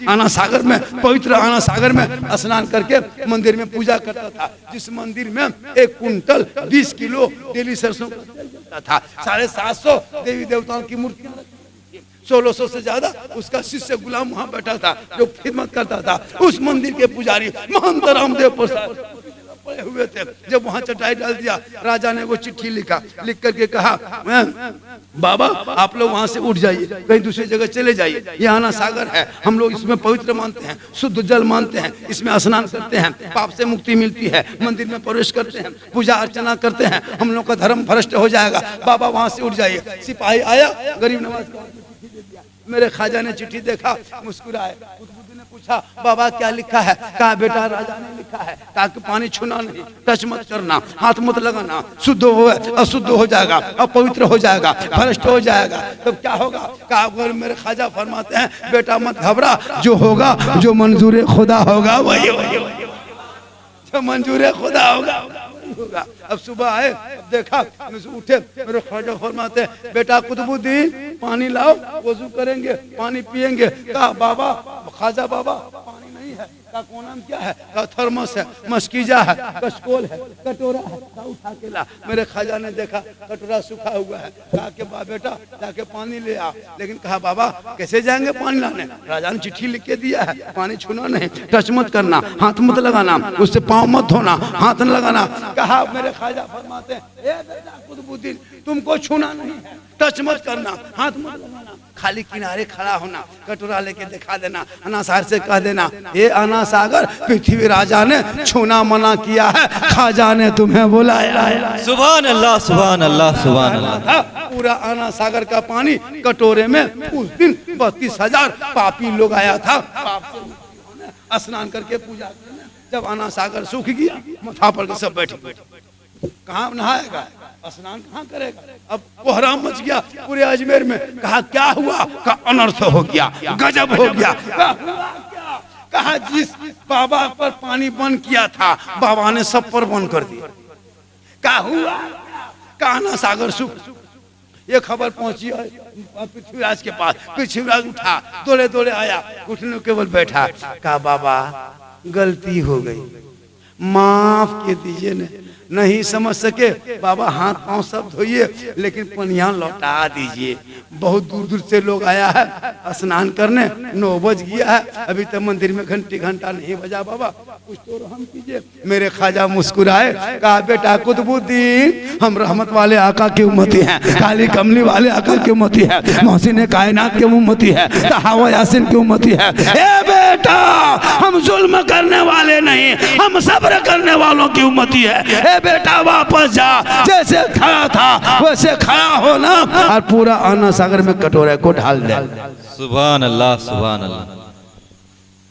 आना सागर में, पवित्र आना सागर में स्नान करके मंदिर में पूजा करता था, जिस मंदिर में 1 कुंटल 20 किलो डेली सरसों का तेल जलता था। 750 देवी देवताओं की मूर्तियां 1600 से ज्यादा उसका शिष्य गुलाम वहाँ बैठा था जो खिदमत करता था। उस मंदिर के पुजारी महंत रामदेव प्रसाद पड़े हुए थे। जब वहाँ चटाई डाल दिया, राजा ने वो चिट्ठी लिखा, लिख करके कहा बाबा आप लोग वहाँ से उठ जाइए, कहीं दूसरी जगह चले जाइए, ये आना सागर है, हम लोग इसमें पवित्र मानते हैं, शुद्ध जल मानते हैं, इसमें स्नान करते हैं, पाप से मुक्ति मिलती है, मंदिर में प्रवेश करते हैं, पूजा अर्चना करते हैं, हम लोग का धर्म भ्रष्ट हो जाएगा, बाबा वहाँ से उठ जाइए। सिपाही आया, गरीब नवाज का चिट्ठी दे दिया। मेरे ख्वाजा ने चिट्ठी देखा, मुस्कुराए, पूछा बाबा क्या लिखा है? कहा बेटा राजा ने लिखा है, ताकि पानी छूना नहीं, टच मत करना, हाथ मत लगाना, शुद्ध हो अशुद्ध हो जाएगा, अपवित्र हो जाएगा, भ्रष्ट हो जाएगा, तब क्या होगा? कहा मेरे ख्वाजा फरमाते हैं बेटा मत घबरा, जो होगा जो मंजूर खुदा होगा वही जो मंजूर खुदा होगा। अब सुबह आए, अब देखा, उठे, मेरे ख्वाजा फरमाते बेटा कुतुबुद्दीन पानी लाओ, वजू करेंगे, पानी पिएंगे। कहा बाबा, ख्वाजा बाबा पानी नहीं है। का कौन नाम क्या है? का थर्मस है, मस्कीजा है, कशकोल है, कटोरा है, का उठा के ला। मेरे ख्वाजा ने देखा कटोरा सूखा हुआ है, कहा के बा बेटा जाके पानी ले आ। लेकिन कहा बाबा कैसे जाएंगे पानी लाने? राजा ने चिट्ठी लिख के दिया है, पानी छूना नहीं, टच मत करना, हाथ मत लगाना, उससे पाँव मत धोना, हाथ न लगाना। कहा मेरे ख्वाजा फरमाते हैं कुतुबुद्दीन तुमको छूना नहीं है, टच मत करना, हाथ मत लगाना, खाली किनारे खड़ा होना, कटोरा लेके दिखा देना, आना सागर से कह देना ये आना सागर पृथ्वी राजा ने छूना मना किया है, ख्वाजा ने तुम्हें बुलाया। सुभान अल्लाह, सुभान अल्लाह, सुभान अल्लाह। पूरा आना सागर का पानी कटोरे में उस दिन 32,000 पापी लोग आया था, पाप से स्नान करके पूजा करने। जब आना सागर सूख गया, माथा पर के सब बैठे, कहाँ नहाएगा, स्नान कहाँ करेगा? अब कोहराम मच गया पूरे अजमेर में। कहा क्या हुआ? का अनर्थ हो गया, गजब हो गया। कहा जिस बाबा पर पानी बंद किया था, बाबा ने सब पर बंद कर दिया। क्या हुआ? आना सागर सूख। ये खबर पहुंची पृथ्वीराज के पास। पृथ्वीराज उठा, दौड़े दौड़े आया, घुटने केवल बैठा। कहा बाबा गलती हो गई, माफ के दीजिए। ने नहीं समझ सके बाबा, हाथ पांव सब धोइए, लेकिन पनिया लौटा दीजिए। बहुत दूर दूर से लोग आया है स्नान करने, 9 बज गया है, अभी तक मंदिर में घंटा नहीं बजा, बाबा कुछ तो रहम कीजिए। मेरे ख्वाजा मुस्कुराए, कहा बेटा कुतुबुद्दीन हम रहमत वाले आका की उम्मती हैं, काली कमली वाले आका की उम्मती है, मोहसिन कायनात की उम्मती है, तहावा यासीन की उम्मती है। ए बेटा हम जुल्म करने वाले नहीं, हम सब्र करने वालों की उम्मती है। ए बेटा वापस जा, जैसे खड़ा था वैसे खड़ा होना और पूरा आना सागर में कटोरे को ढाल दे। सुभान अल्लाह सुभान अल्लाह।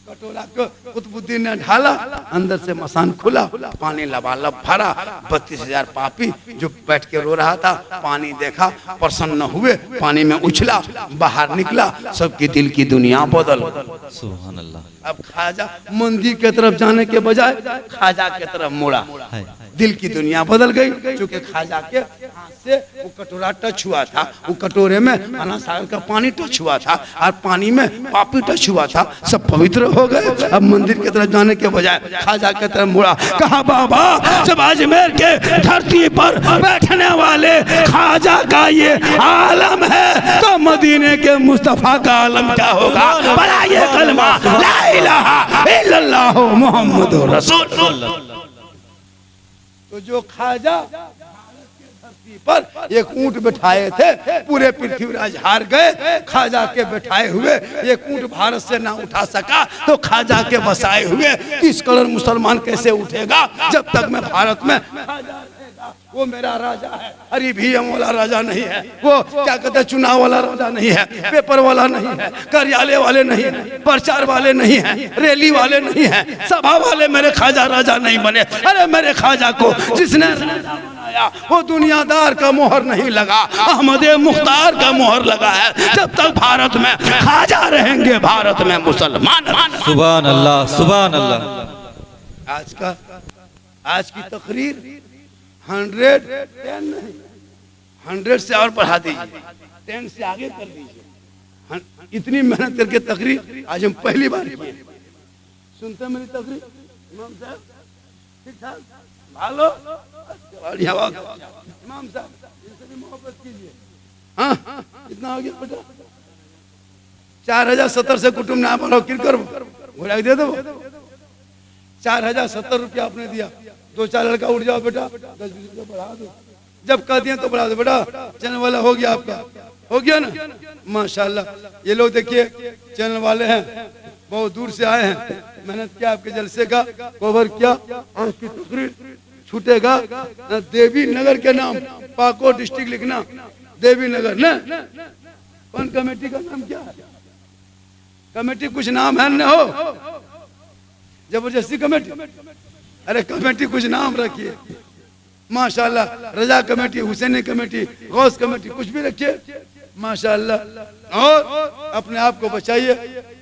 कटोरा को कुतुबुद्दीन ने ढाला, अंदर से मसान खुला, पानी लबालब भरा। 32,000 पापी जो बैठ के रो रहा था, पानी देखा, प्रसन्न हुए, पानी में उछला, बाहर निकला, सबकी दिल की दुनिया बदल। सुभान अल्लाह। अब ख्वाजा मंदिर के तरफ जाने के बजाय ख्वाजा के तरफ मुड़ा, दिल की दुनिया बदल गई। क्योंकि ख्वाजा के हाथ से वो कटोरा टच हुआ था, वो कटोरे में आना सागर का पानी टच हुआ था और पानी में पापी टच हुआ था, सब पवित्र हो गए। अब मंदिर की तरफ जाने के बजाय ख्वाजा की तरफ मुड़ा। कहा बाबा जब अजमेर के धरती पर बैठने वाले ख्वाजा का ये आलम है तो मदीने के मुस्तफा का आलम क्या होगा? बड़ा ये कलमा ला इलाहा इल्लल्लाह मुहम्मदुर रसूल। तो जो ख्वाजा धरती पर एक ऊंट बिठाए थे, पूरे पृथ्वीराज हार गए। ख्वाजा के बिठाए हुए एक ऊंट भारत से ना उठा सका तो ख्वाजा के बसाए हुए 30 करोड़ मुसलमान कैसे उठेगा? जब तक मैं भारत में वो मेरा राजा है, अरे ईवीएम वाला राजा नहीं है, वो क्या कहते हैं चुनाव वाला राजा नहीं है, पेपर वाला नहीं है, कार्यालय वाले नहीं है, प्रचार वाले नहीं है, रैली वाले नहीं है, सभा वाले मेरे ख्वाजा राजा नहीं बने। अरे मेरे ख्वाजा को जिसने राजा बनाया वो दुनियादार का मोहर नहीं लगा, अहमद मुख्तार का मोहर लगा है। जब तक भारत में ख्वाजा रहेंगे भारत में मुसलमान। सुभान अल्लाह सुभान अल्लाह। आज की तकरीर 110 नहीं, 100 से और बढ़ा दीजिए, 10 से आगे कर दीजिए। इतनी मेहनत करके तकरीर आज हम पहली बार किए। सुनते मेरी तकरीर इमाम साहब? ठीक ठाक भालो बढ़िया बात। इमाम साहब इनसे भी मोहब्बत कीजिए। हाँ कितना हो गया बेटा? 4070 से कुटुंब ना बोलो किरकर घोड़ा दे दो। 4070 रुपया आपने दिया, 2-4 लड़का उठ जाओ बेटा, 10-20 रुपया बढ़ा दो। जब कह दिए तो बढ़ा दो बेटा, चैनल वाला हो गया आपका, हो गया ना माशाल्लाह। ये लोग देखिए चैनल वाले हैं, बहुत दूर से आए हैं, मेहनत किया आपके जलसे का कवर किया। आज की तकरीर छूटेगा ना देवी नगर के नाम, पाको डिस्ट्रिक्ट लिखना देवी नगर ना। कौन कमेटी का नाम क्या है? कमेटी कुछ नाम है न हो, जबरदस्ती कमेटी? अरे कमेटी कुछ नाम रखिए माशाल्लाह। Raza committee, Husaini committee, Ghaus committee, कुछ भी रखिए माशाल्लाह। और अपने आप को बचाइए,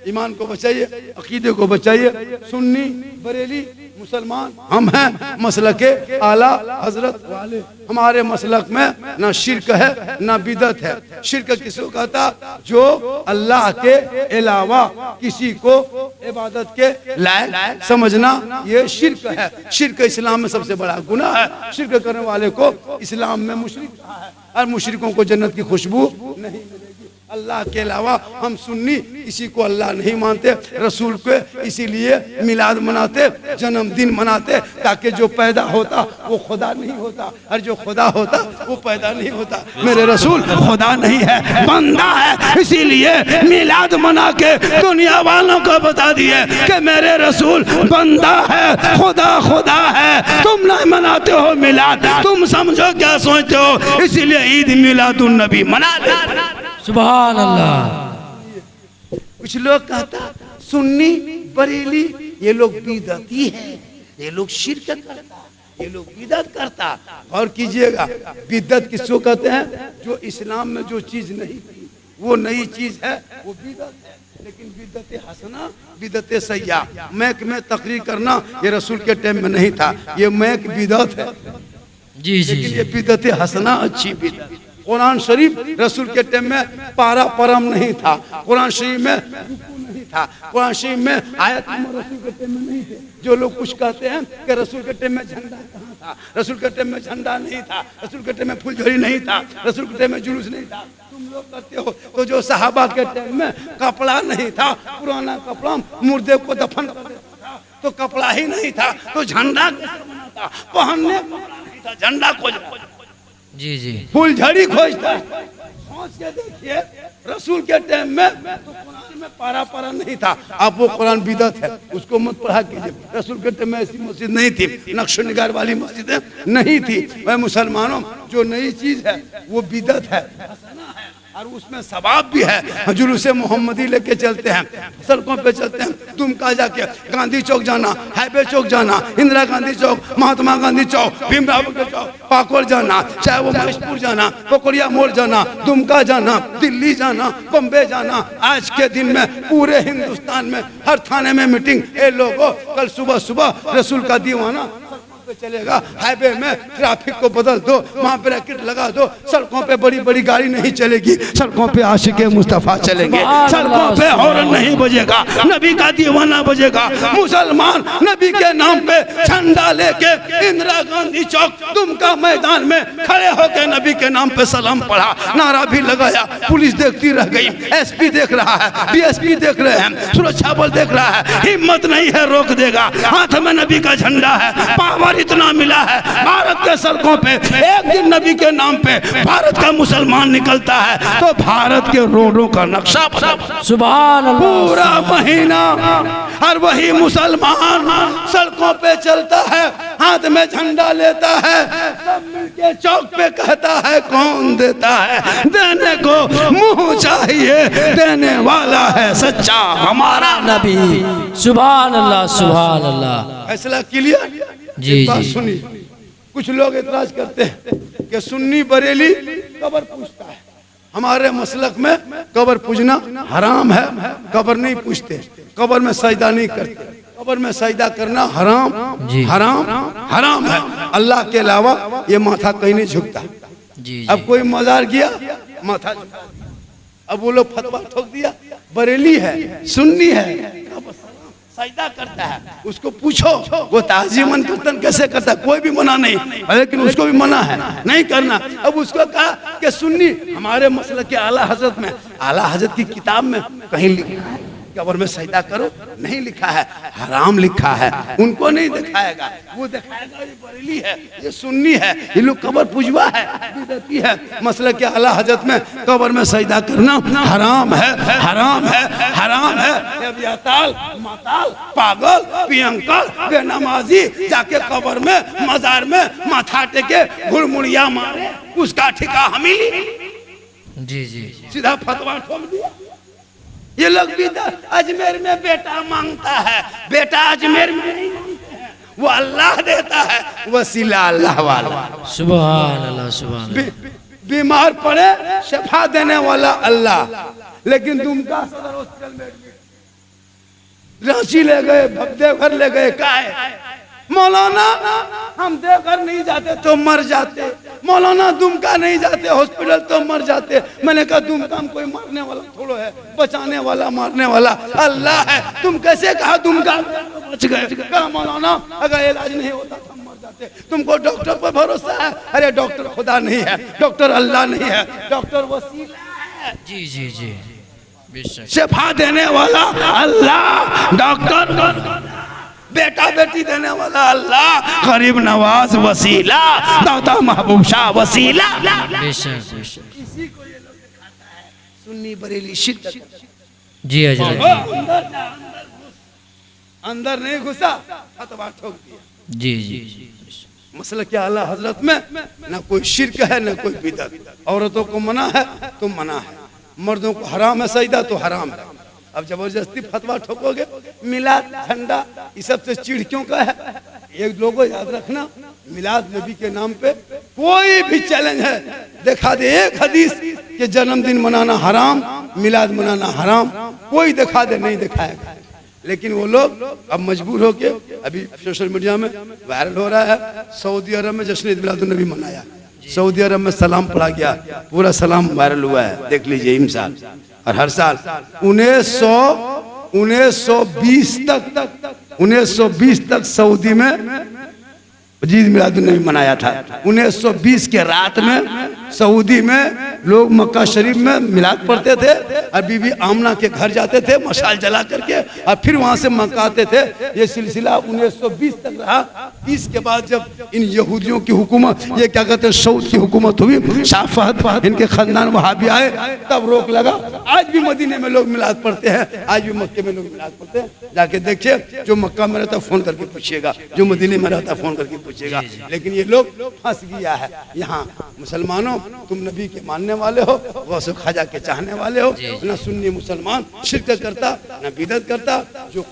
ईमान को बचाइए, अकीदे को बचाइए। सुन्नी बरेली मुसलमान हम हैं, मसलके आला हजरत वाले। हमारे मसलक में ना शिरक है ना बिदत है। शिरक किसको कहता? जो अल्लाह के अलावा किसी को इबादत के लायक समझना, ये शिरक है। शिरक इस्लाम में सबसे बड़ा गुनाह है। शिरक करने वाले को इस्लाम में मुशरिक कहा है और मुशरिकों को जन्नत की खुशबू नहीं मिलेगी। अल्लाह के अलावा हम सुन्नी किसी को अल्लाह नहीं मानते, रसूल को इसीलिए मिलाद मनाते, जन्मदिन मनाते, ताकि जो पैदा होता वो खुदा नहीं होता और जो खुदा होता वो पैदा नहीं होता। मेरे रसूल खुदा नहीं है, बंदा है, इसीलिए मिलाद मना के दुनिया वालों को बता दिए कि मेरे रसूल बंदा है, खुदा खुदा है। तुम नहीं मनाते हो मिलाद, तुम समझो क्या सोचते हो, इसीलिए ईद मिलादुन नबी मना दे। सुभान अल्लाह। कुछ लोग कहता सुन्नी बरेली ये लोग बिदती है, ये लोग शिरक करता, ये लोग बिदत करता। और कीजिएगा बिदत किसको कहते हैं? जो इस्लाम में जो चीज नहीं थी वो नई चीज है, वो बिदत है। लेकिन बिदत हसना बिदत सैया, मैक में तकरीर करना ये रसूल के टाइम में नहीं था, ये मैक बिदत है। जी जी लेकिन ये बिदत हसना अच्छी बिदत। कुरान शरीफ रसूल के टाइम में पारा परम नहीं था, कुरान शरीफ में रुकू नहीं था, कुरान शरीफ में आयत रसूल के टाइम में नहीं थे। जो लोग कुछ कहते हैं कि रसूल के टाइम में झंडा कहाँ था, रसूल के टाइम में झंडा नहीं था, रसूल के टाइम में फुलझड़ी नहीं था, रसूल के टाइम में जुलूस नहीं था, तुम लोग करते हो। तो जो सहाबा के टाइम में कपड़ा नहीं था, पुराना कपड़ा मुर्दे को दफन कर देता था, तो कपड़ा ही नहीं था, तो झंडा पहनने कपड़ा नहीं था, झंडा खोज जी जी फुलझड़ी खोजता है। सोच के देखिए रसूल के टाइम में तो कुरान में पारा पारा नहीं था। आप वो कुरान बिदअत है, उसको मत पढ़ा कीजिए। रसूल कहते में ऐसी मस्जिद नहीं थी, नक्श निगार वाली मस्जिदें नहीं थी। वह मुसलमानों, जो नई चीज है वो बिदअत है और उसमें सवाब भी है। जुलूसे मोहम्मदी लेके चलते हैं, सड़कों पे चलते हैं, दुमका जाके गांधी चौक जाना, हाईवे चौक जाना, इंदिरा गांधी चौक, महात्मा गांधी चौक, भीमराव चौक, पाकुड़ जाना, चाहे वो महेशपुर जाना, पोखरिया मोड़ जाना, दुमका जाना, दिल्ली जाना, बम्बे जाना। आज के दिन में पूरे हिंदुस्तान में हर थाने में मीटिंग। ए लोगों, कल सुबह सुबह रसूल का दीवाना चलेगा, हाईवे में ट्रैफिक को बदल दो, वहां पे रैकेट लगा दो। सड़कों पे बड़ी बड़ी गाड़ी नहीं चलेगी, सड़कों पे आशिक मुस्तफा चलेंगे, सड़कों पे हॉर्न नहीं बजेगा, नबी का दीवाना बजेगा। मुसलमान नबी के नाम पे झंडा लेके इंदिरा गांधी चौक, दुमका मैदान में खड़े होकर नबी के नाम पे सलाम पढ़ा, नारा भी लगाया। पुलिस देखती रह गई, एसपी देख रहा है, डीएसपी देख रहे हैं, सुरक्षा बल देख रहा है। हिम्मत नहीं है रोक देगा, हाथ में नबी का झंडा है, पावर इतना मिला है। भारत के सड़कों पे एक दिन नबी के नाम पे भारत का मुसलमान निकलता है तो भारत के रोडों का नक्शा सुभान अल्लाह, पूरा महीना, और वही मुसलमान सड़कों पे चलता है, हाथ में झंडा लेता है, सब मिलके चौक पे कहता है कौन देता है, देने को मुंह चाहिए, देने वाला है सच्चा हमारा नबी। सुभान अल्लाह, सुभान अल्लाह। फैसला क्लियर। जी, एक बात जी। सुनिए, कुछ लोग इतराज करते हैं कि सुन्नी बरेली कब्र पूजता है। हमारे मसलक में कब्र पूजना हराम है, कब्र नहीं पूजते, कब्र में सजदा नहीं करते, कब्र में सजदा करना हराम हराम हराम है। अल्लाह के अलावा ये माथा कहीं नहीं झुकता। जी, अब कोई मजार गया, माथा झुका दिया। अब वो लोग फतवा ठोक दिया, बरेली है, सुन्नी है, सजदा करता है, उसको पूछो वो ताजीमन कीर्तन कैसे करता है, कोई भी मना नहीं, लेकिन उसको भी मना है नहीं करना। अब उसको कहा कि सुन्नी, हमारे मसले के आला हजरत में, आला हजरत की किताब में कहीं लिखा है कब्र में सजदा करो, नहीं लिखा है, हराम लिखा है। उनको नहीं दिखाएगा, वो दिखाएगा ये बरेली है, ये सुन्नी है, ये लोग कब्र पुजवा है, बिदअती है। मसले के आला हजरत में कब्र में सजदा करना हराम है, हराम है, हराम है। अब याताल, माताल, पागल, पियंकल, बेनमाजी जाके कब्र में, मजार में माथा टेके घुड़मुड़िया मारे, उसका ठिका हमी जी, जी। सीधा फतवा ठोक दिया। ये लोग भी अजमेर में बेटा मांगता है, बेटा अजमेर में नहीं मांगते हैं, वो अल्लाह देता है, वसीला अल्लाह वाला। सुभान अल्लाह, सुभान अल्लाह। बीमार पड़े शफा देने वाला अल्लाह, लेकिन दुमका सदर हॉस्पिटल में रांची ले गए, देवघर ले गए, का है मौलाना हम देवघर नहीं जाते तो मर जाते, मौलाना दुमका नहीं जाते हॉस्पिटल तो मर जाते। मैंने कहा दुमका में कोई मरने वाला थोड़ा है, बचाने वाला मारने वाला अल्लाह है। तुम कैसे कहा दुमका बच गए? कहा मौलाना अगर इलाज नहीं होता तो हम मर जाते। तुमको डॉक्टर पर भरोसा है? अरे डॉक्टर खुदा नहीं है, डॉक्टर अल्लाह नहीं है, डॉक्टर वसीला है। जी, जी, जी, बेशक। शिफा देने वाला अल्लाह, डॉक्टर बेटा बेटी देने वाला अल्लाह, गरीब नवाज वसीला, दाता महबूब शाह वसीला। बेशक, बेशक। इसी को ये लोग दिखाता है सुन्नी बरेली शिद्दत। जी हजरत। अंदर नहीं घुसा, फतवा ठोक दिया। जी, जी। मसला क्या आला हजरत में ना कोई शिरक है ना कोई बिदअत। औरतों को मना है तो मना है, मर्दों को हराम है सजदा तो हराम है। अब जबरदस्ती फतवा ठोकोगे, मिलाद झंडा ये सब से चिढ़ क्यों का है? एक लोगों याद रखना, मिलाद नबी के नाम पे कोई भी चैलेंज है, दिखा दे एक हदीस के जन्मदिन मनाना हराम, मिलाद मनाना हराम, कोई दिखा दे, नहीं दिखाएगा। लेकिन वो लोग अब मजबूर होके, अभी सोशल मीडिया में वायरल हो रहा है, सऊदी अरब में जश्न ईद मिलाद नबी मनाया, सऊदी अरब में सलाम पढ़ा गया, पूरा सलाम वायरल हुआ है, देख लीजिए इमसाल। और हर साल 1920 तक सऊदी में ईद मिलाद नबी मनाया था। 1920 के रात में सऊदी में लोग मक्का शरीफ में मिलाद पढ़ते थे और बीबी आमना के घर जाते थे मशाल जला करके और फिर वहां से मक्का आते थे। ये सिलसिला 1920 तक रहा। 30 के बाद जब इन यहूदियों की हुकूमत, ये क्या कहते हैं, सऊद की हुकूमत हुई, शाह फहद इनके खानदान वहां भी आए, तब रोक लगा। आज भी मदीने में लोग मिलाद पढ़ते हैं, आज भी मक्के में लोग मिलाद पढ़ते हैं। जाके देखिए, जो मक्का में रहता फोन करके पूछिएगा, जो मदीने में रहता फोन करके पूछिएगा। लेकिन ये लोग फंस गया है। यहाँ मुसलमानों, तुम नबी के मानने वाले हो, गौस ख्वाजा के चाहने वाले हो, ना सुन्नी मुसलमान शिरकत करता ना बिदअत करता, जो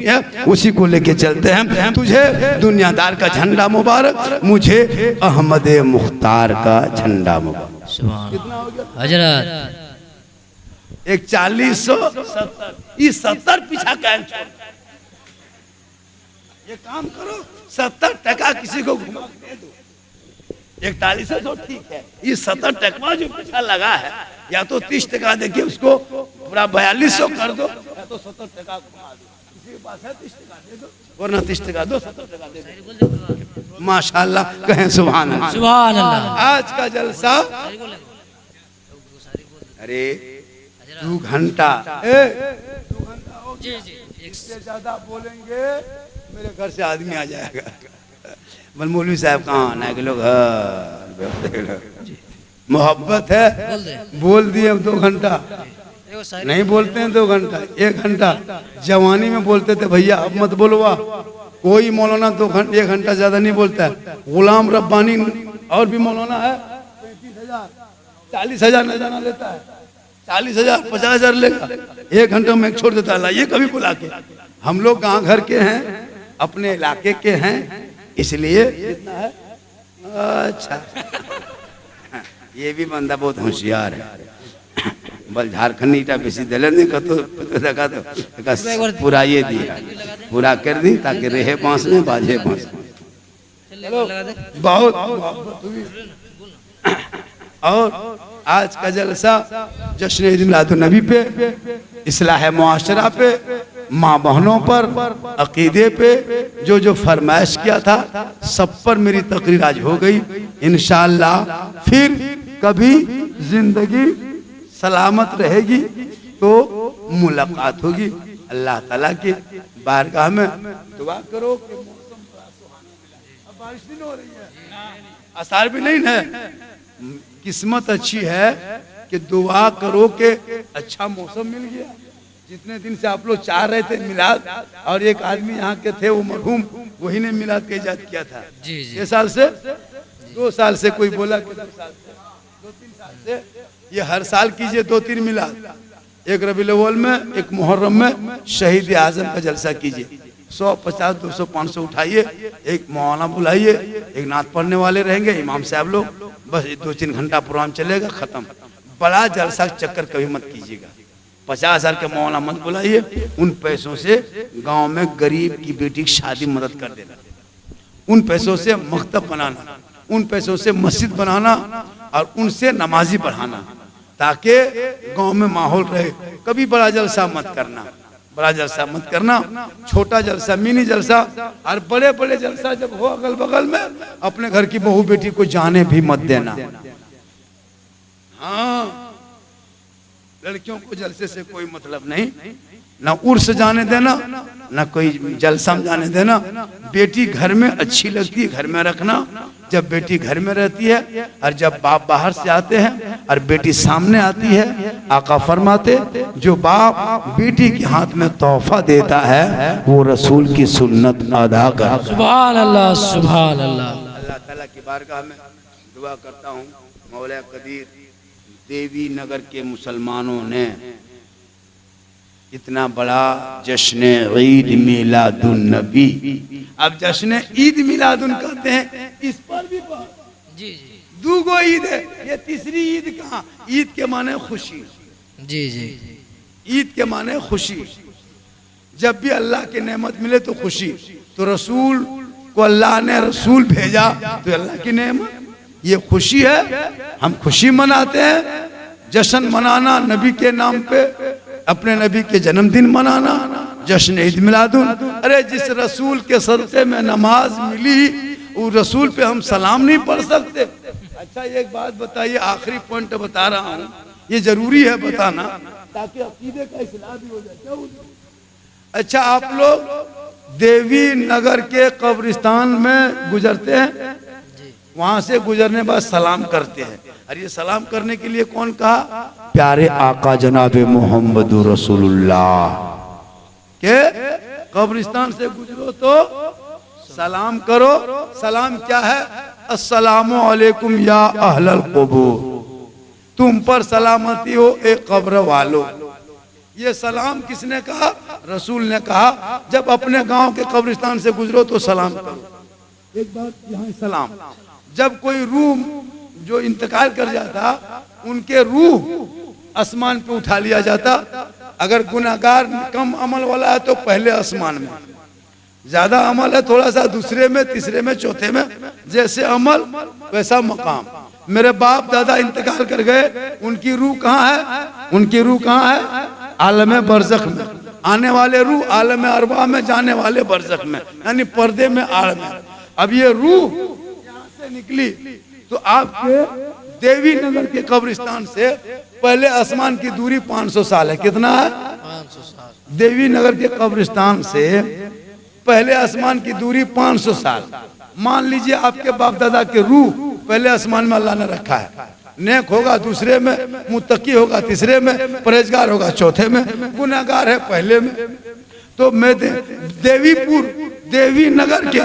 है उसी को लेके चलते हैं। तुझे दुनियादार का झंडा मुबारक, मुझे अहमद मुख्तार का झंडा मुबारक। कितना हो गया हजरत? एक 40-70, ये 70 पीछा कैन छोड़। ये काम करो, 70 टका किसी को घुमा दे दो। 41 तो ठीक है, ये 70 टका जो पीछा लगा है, या तो 30 टका देखिए उसको पूरा 4200 कर दो, या तो 70 टका घुमा दो। किसी के पास है 30 टका दे दो, वरना 30 टका दो, 70 टका दे दो। माशाल्लाह, कहें सुभान अल्लाह। सुभान अल्लाह। आज का जलसा, अरे 2 घंटा, 2 घंटा हो गया। इससे ज्यादा बोलेंगे मेरे घर से आदमी आ जाएगा। बल मौलवी साहब कहाँ ना के लोग, मोहब्बत है, बोल दिए 2 घंटा, नहीं बोलते हैं 2 घंटा, 1 घंटा। जवानी में बोलते थे भैया, अब मत बोलवा। कोई मौलाना 2 घंटा 1 घंटा ज्यादा नहीं बोलता है। गुलाम रब्बानी और भी मौलाना है, 35,000 40,000 न जाना लेता है, 40,000 50,000 लेगा, 1 घंटे में छोड़ देता है। ये कभी बुला के, हम लोग गाँव घर के हैं, अपने इलाके के हैं, इसलिए इतना है। अच्छा, ये भी बंदा बहुत होशियार है। बल झारखंड ईटा बेसी दिले नहीं तो देखा तो पूरा ये दिया, पूरा कर दी ताकि रहे बांस में बाजे बांस। बहुत और आज का जलसा जश्न ईद मिलादुन नबी पे, इस्लाह मुआशरा पे, माँ बहनों पर, अकीदे पे जो फरमाइश किया था, सब पर मेरी तकरीर आज हो गई। इंशाअल्लाह फिर कभी जिंदगी सलामत रहेगी तो मुलाकात होगी। अल्लाह ताला की बारगाह में दुआ करो कि मौसम बड़ा सुहाना मिला। अब बारिश नहीं हो रही है, आसार भी नहीं है। किस्मत अच्छी है कि दुआ करो कि अच्छा मौसम मिल गया। जितने दिन से आप लोग चाह रहे थे मिलाद, और एक आदमी यहाँ के थे, वो मरहूम, वही ने मिलाद का इजाद किया था। जी जी। 6 साल से 2 साल से, कोई बोला कि 2 साल से, 2-3 साल से। ये हर साल कीजिए 2-3 मिलाद, एक रबीउल अव्वल में, एक मुहर्रम में, शहीद आजम का जलसा कीजिए। 100, 50, 200, 500 उठाइए, एक मौलाना बुलाइए, एक नात पढ़ने वाले रहेंगे, इमाम साहब लोग, बस 2-3 घंटा प्रोग्राम चलेगा, खत्म। बड़ा जलसा चक्कर कभी मत कीजिएगा। 50,000 के मौलाना मत बुलाइए। उन पैसों से गांव में गरीब की बेटी की शादी मदद कर देना, उन पैसों से मकतब बनाना, उन पैसों से मस्जिद बनाना, और उनसे नमाजी बढ़ाना, ताकि गांव में माहौल रहे। कभी बड़ा जलसा मत करना, बड़ा जलसा मत करना, छोटा जलसा, मिनी जलसा। और बड़े बड़े जलसा जब हो अगल बगल में, अपने घर की बहू बेटी को जाने भी मत देना। हाँ, लड़कियों को जलसे से कोई मतलब नहीं, ना उर्स जाने देना, ना कोई जलसा जाने देना। बेटी घर में अच्छी लगती है, घर में रखना। जब बेटी घर में रहती है और जब बाप बाहर से आते हैं और बेटी सामने आती है, आका फरमाते, जो बाप बेटी के हाथ में तोहफा देता है वो रसूल की सुन्नत अदा कर। सुभान अल्लाह, सुभान अल्लाह। अल्लाह ताला की बारगाह में दुआ करता हूँ, मौला कदीर देवी नगर के मुसलमानों ने इतना बड़ा जश्न ईद मिलादुन नबी, अब जश्न ईद मिलादुन कहते हैं, इस पर भी जी जी। 2 ईद है, ये तीसरी ईद कहाँ? ईद के माने खुशी। जी जी। ईद के माने खुशी। जब भी अल्लाह की नेमत मिले तो खुशी। तो रसूल को अल्लाह ने रसूल भेजा तो अल्लाह की नेमत, ये खुशी है। हम खुशी मनाते हैं। जश्न मनाना नबी के नाम पे, अपने नबी के जन्मदिन मनाना, जश्न ईद मिलादुन। अरे जिस रसूल के सदक़े में नमाज मिली, वो रसूल पे हम सलाम नहीं पढ़ सकते? अच्छा एक बात बताइए, आखिरी पॉइंट बता रहा हूँ, ये जरूरी है बताना ताकि अकीदे का इस्लाह भी हो जाए। क्या बोलते? अच्छा, आप लोग देवी नगर के कब्रिस्तान में गुजरते हैं, वहां से गुजरने बाद सलाम करते हैं। और ये सलाम करने के लिए कौन कहा? प्यारे आका जनाब मोहम्मद रसूलुल्लाह के कब्रिस्तान से गुजरो तो सलाम करो। सलाम क्या है? अस्सलामु अलैकुम या अहलल क़ुबूर, तुम पर सलामती हो ए कब्र वालों। ये सलाम किसने कहा? रसूल ने कहा। जब अपने गांव के कब्रिस्तान से गुजरो तो सलाम करो। एक बात यहाँ सलाम, जब कोई रूह जो इंतकाल कर जाता, उनके रूह आसमान पे उठा लिया जाता। अगर गुनाहगार कम अमल वाला है तो पहले आसमान में, ज्यादा अमल है थोड़ा सा दूसरे में, तीसरे में, चौथे में, जैसे अमल वैसा मकाम। मेरे बाप दादा इंतकाल कर गए, उनकी रूह कहाँ है? उनकी रूह कहाँ है? आलम बरज़ख में। आने वाले रूह आलम अरवा में, जाने वाले बरज़ख में, यानी पर्दे में, आड़ में। अब ये रूह यहाँ से निकली तो आपके देवी नगर के कब्रिस्तान से पहले आसमान की दूरी 500 साल है। कितना है? 500 साल। देवी नगर के कब्रिस्तान से पहले आसमान की दूरी 500 साल। मान लीजिए आपके बाप दादा के रूह पहले आसमान में अल्लाह ने रखा है। नेक होगा दूसरे में, मुत्तकी होगा तीसरे में, परहेजगार होगा चौथे में, गुनाहगार है पहले में। तो मैं देवी नगर के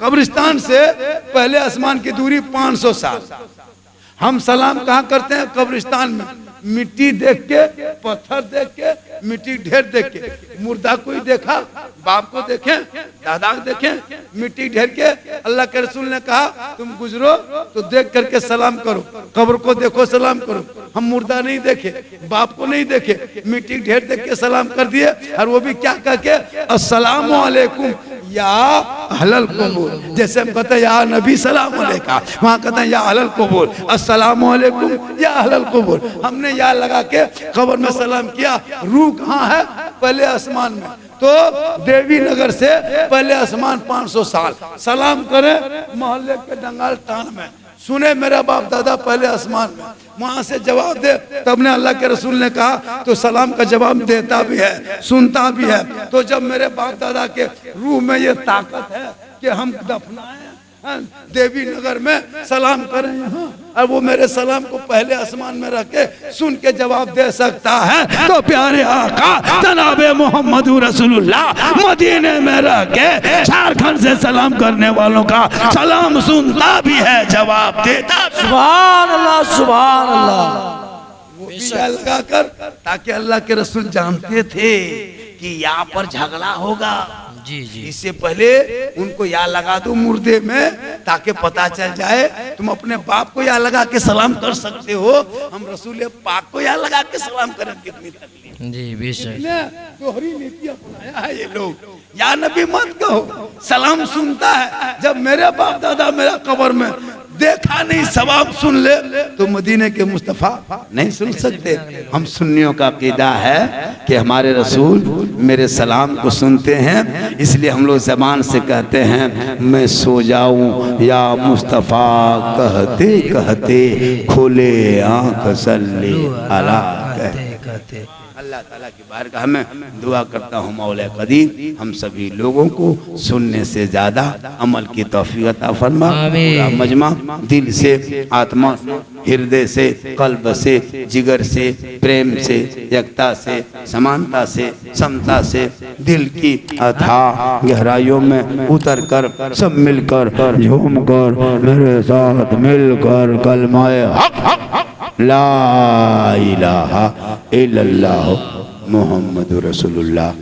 कब्रिस्तान से पहले आसमान की दूरी 500 साल। हम सलाम कहाँ करते हैं? कब्रिस्तान में। मिट्टी देख के, पत्थर देख के, मिट्टी ढेर देख के। मुर्दा कोई देखा, बाप को देखें, दादा को देखें, मिट्टी ढेर के। अल्लाह के रसूल ने कहा तुम गुजरो तो देख करके सलाम करो, कब्र को देखो सलाम करो। हम मुर्दा नहीं देखे, बाप को नहीं देखे, मिट्टी ढेर देख के सलाम कर दिए। और वो भी क्या कह के? अस्सलामु अलैकुम या अहलल क़ुबूर। जैसे हम कहते हैं या नबी सलाम अलैका, वहाँ कहते हैं या अहलल क़ुबूर, अस्सलामु अलैकुम या अहलल क़ुबूर। हमने या लगा के कब्र में सलाम किया। रूह कहाँ है? पहले आसमान में। तो देवी नगर से पहले आसमान 500 साल। सलाम करें मोहल्ले के डंगाल टान में, सुने मेरा बाप दादा पहले आसमान में, वहां से जवाब दे। तब ने अल्लाह के रसूल ने कहा तो सलाम का जवाब देता भी है, सुनता भी है। तो जब मेरे बाप दादा के रूह में ये ताकत है कि हम दफनाएं देवी नगर में, सलाम करें यहाँ, और वो मेरे सलाम को पहले आसमान में रख के सुन के जवाब दे सकता है, तो प्यारे आका जनाबे मोहम्मद रसूलुल्लाह मदीने में रह के झारखंड से सलाम करने वालों का सलाम सुनता भी है, जवाब देता। सुभान अल्लाह, सुभान अल्लाह। वो भी लगा कर, ताकि अल्लाह के रसूल जानते थे कि यहाँ पर झगड़ा होगा। जी जी। इससे पहले उनको या लगा दो मुर्दे में, ताकि पता चल जाए। तुम अपने बाप को या लगा के सलाम कर सकते हो, हम रसूल पाक को या लगा के सलाम करें, कितनी तकलीफ। जी बेशक। दोहरी नीति अपनाया है ये लोग। या नबी मत कहो, सलाम सुनता है। जब मेरे बाप दादा मेरा कब्र में देखा नहीं, सवाब सुन ले, तो मदीने के मुस्तफ़ा नहीं सुन सकते। हम सुन्नियों का अकीदा है कि हमारे रसूल मेरे सलाम को सुनते हैं, इसलिए हम लोग ज़बान से कहते हैं मैं सो जाऊं या मुस्तफ़ा कहते कहते खोले आँख सल्ले अला कहते। अल्लाह ताला की बारगाह में दुआ करता हूँ मौला कदीर हम सभी लोगों को सुनने से ज़्यादा अमल की तौफीक अता फरमा। पूरा मजमा दिल से, आत्मा, हृदय से, कल्ब से, जिगर से, प्रेम से, एकता से, समानता से, समता से, दिल की अथाह गहराइयों में उतर कर सब मिलकर झूम कर मेरे साथ मिलकर कलमाए हक ला इलाहा इल्लल्लाह मुहम्मद रसूलुल्लाह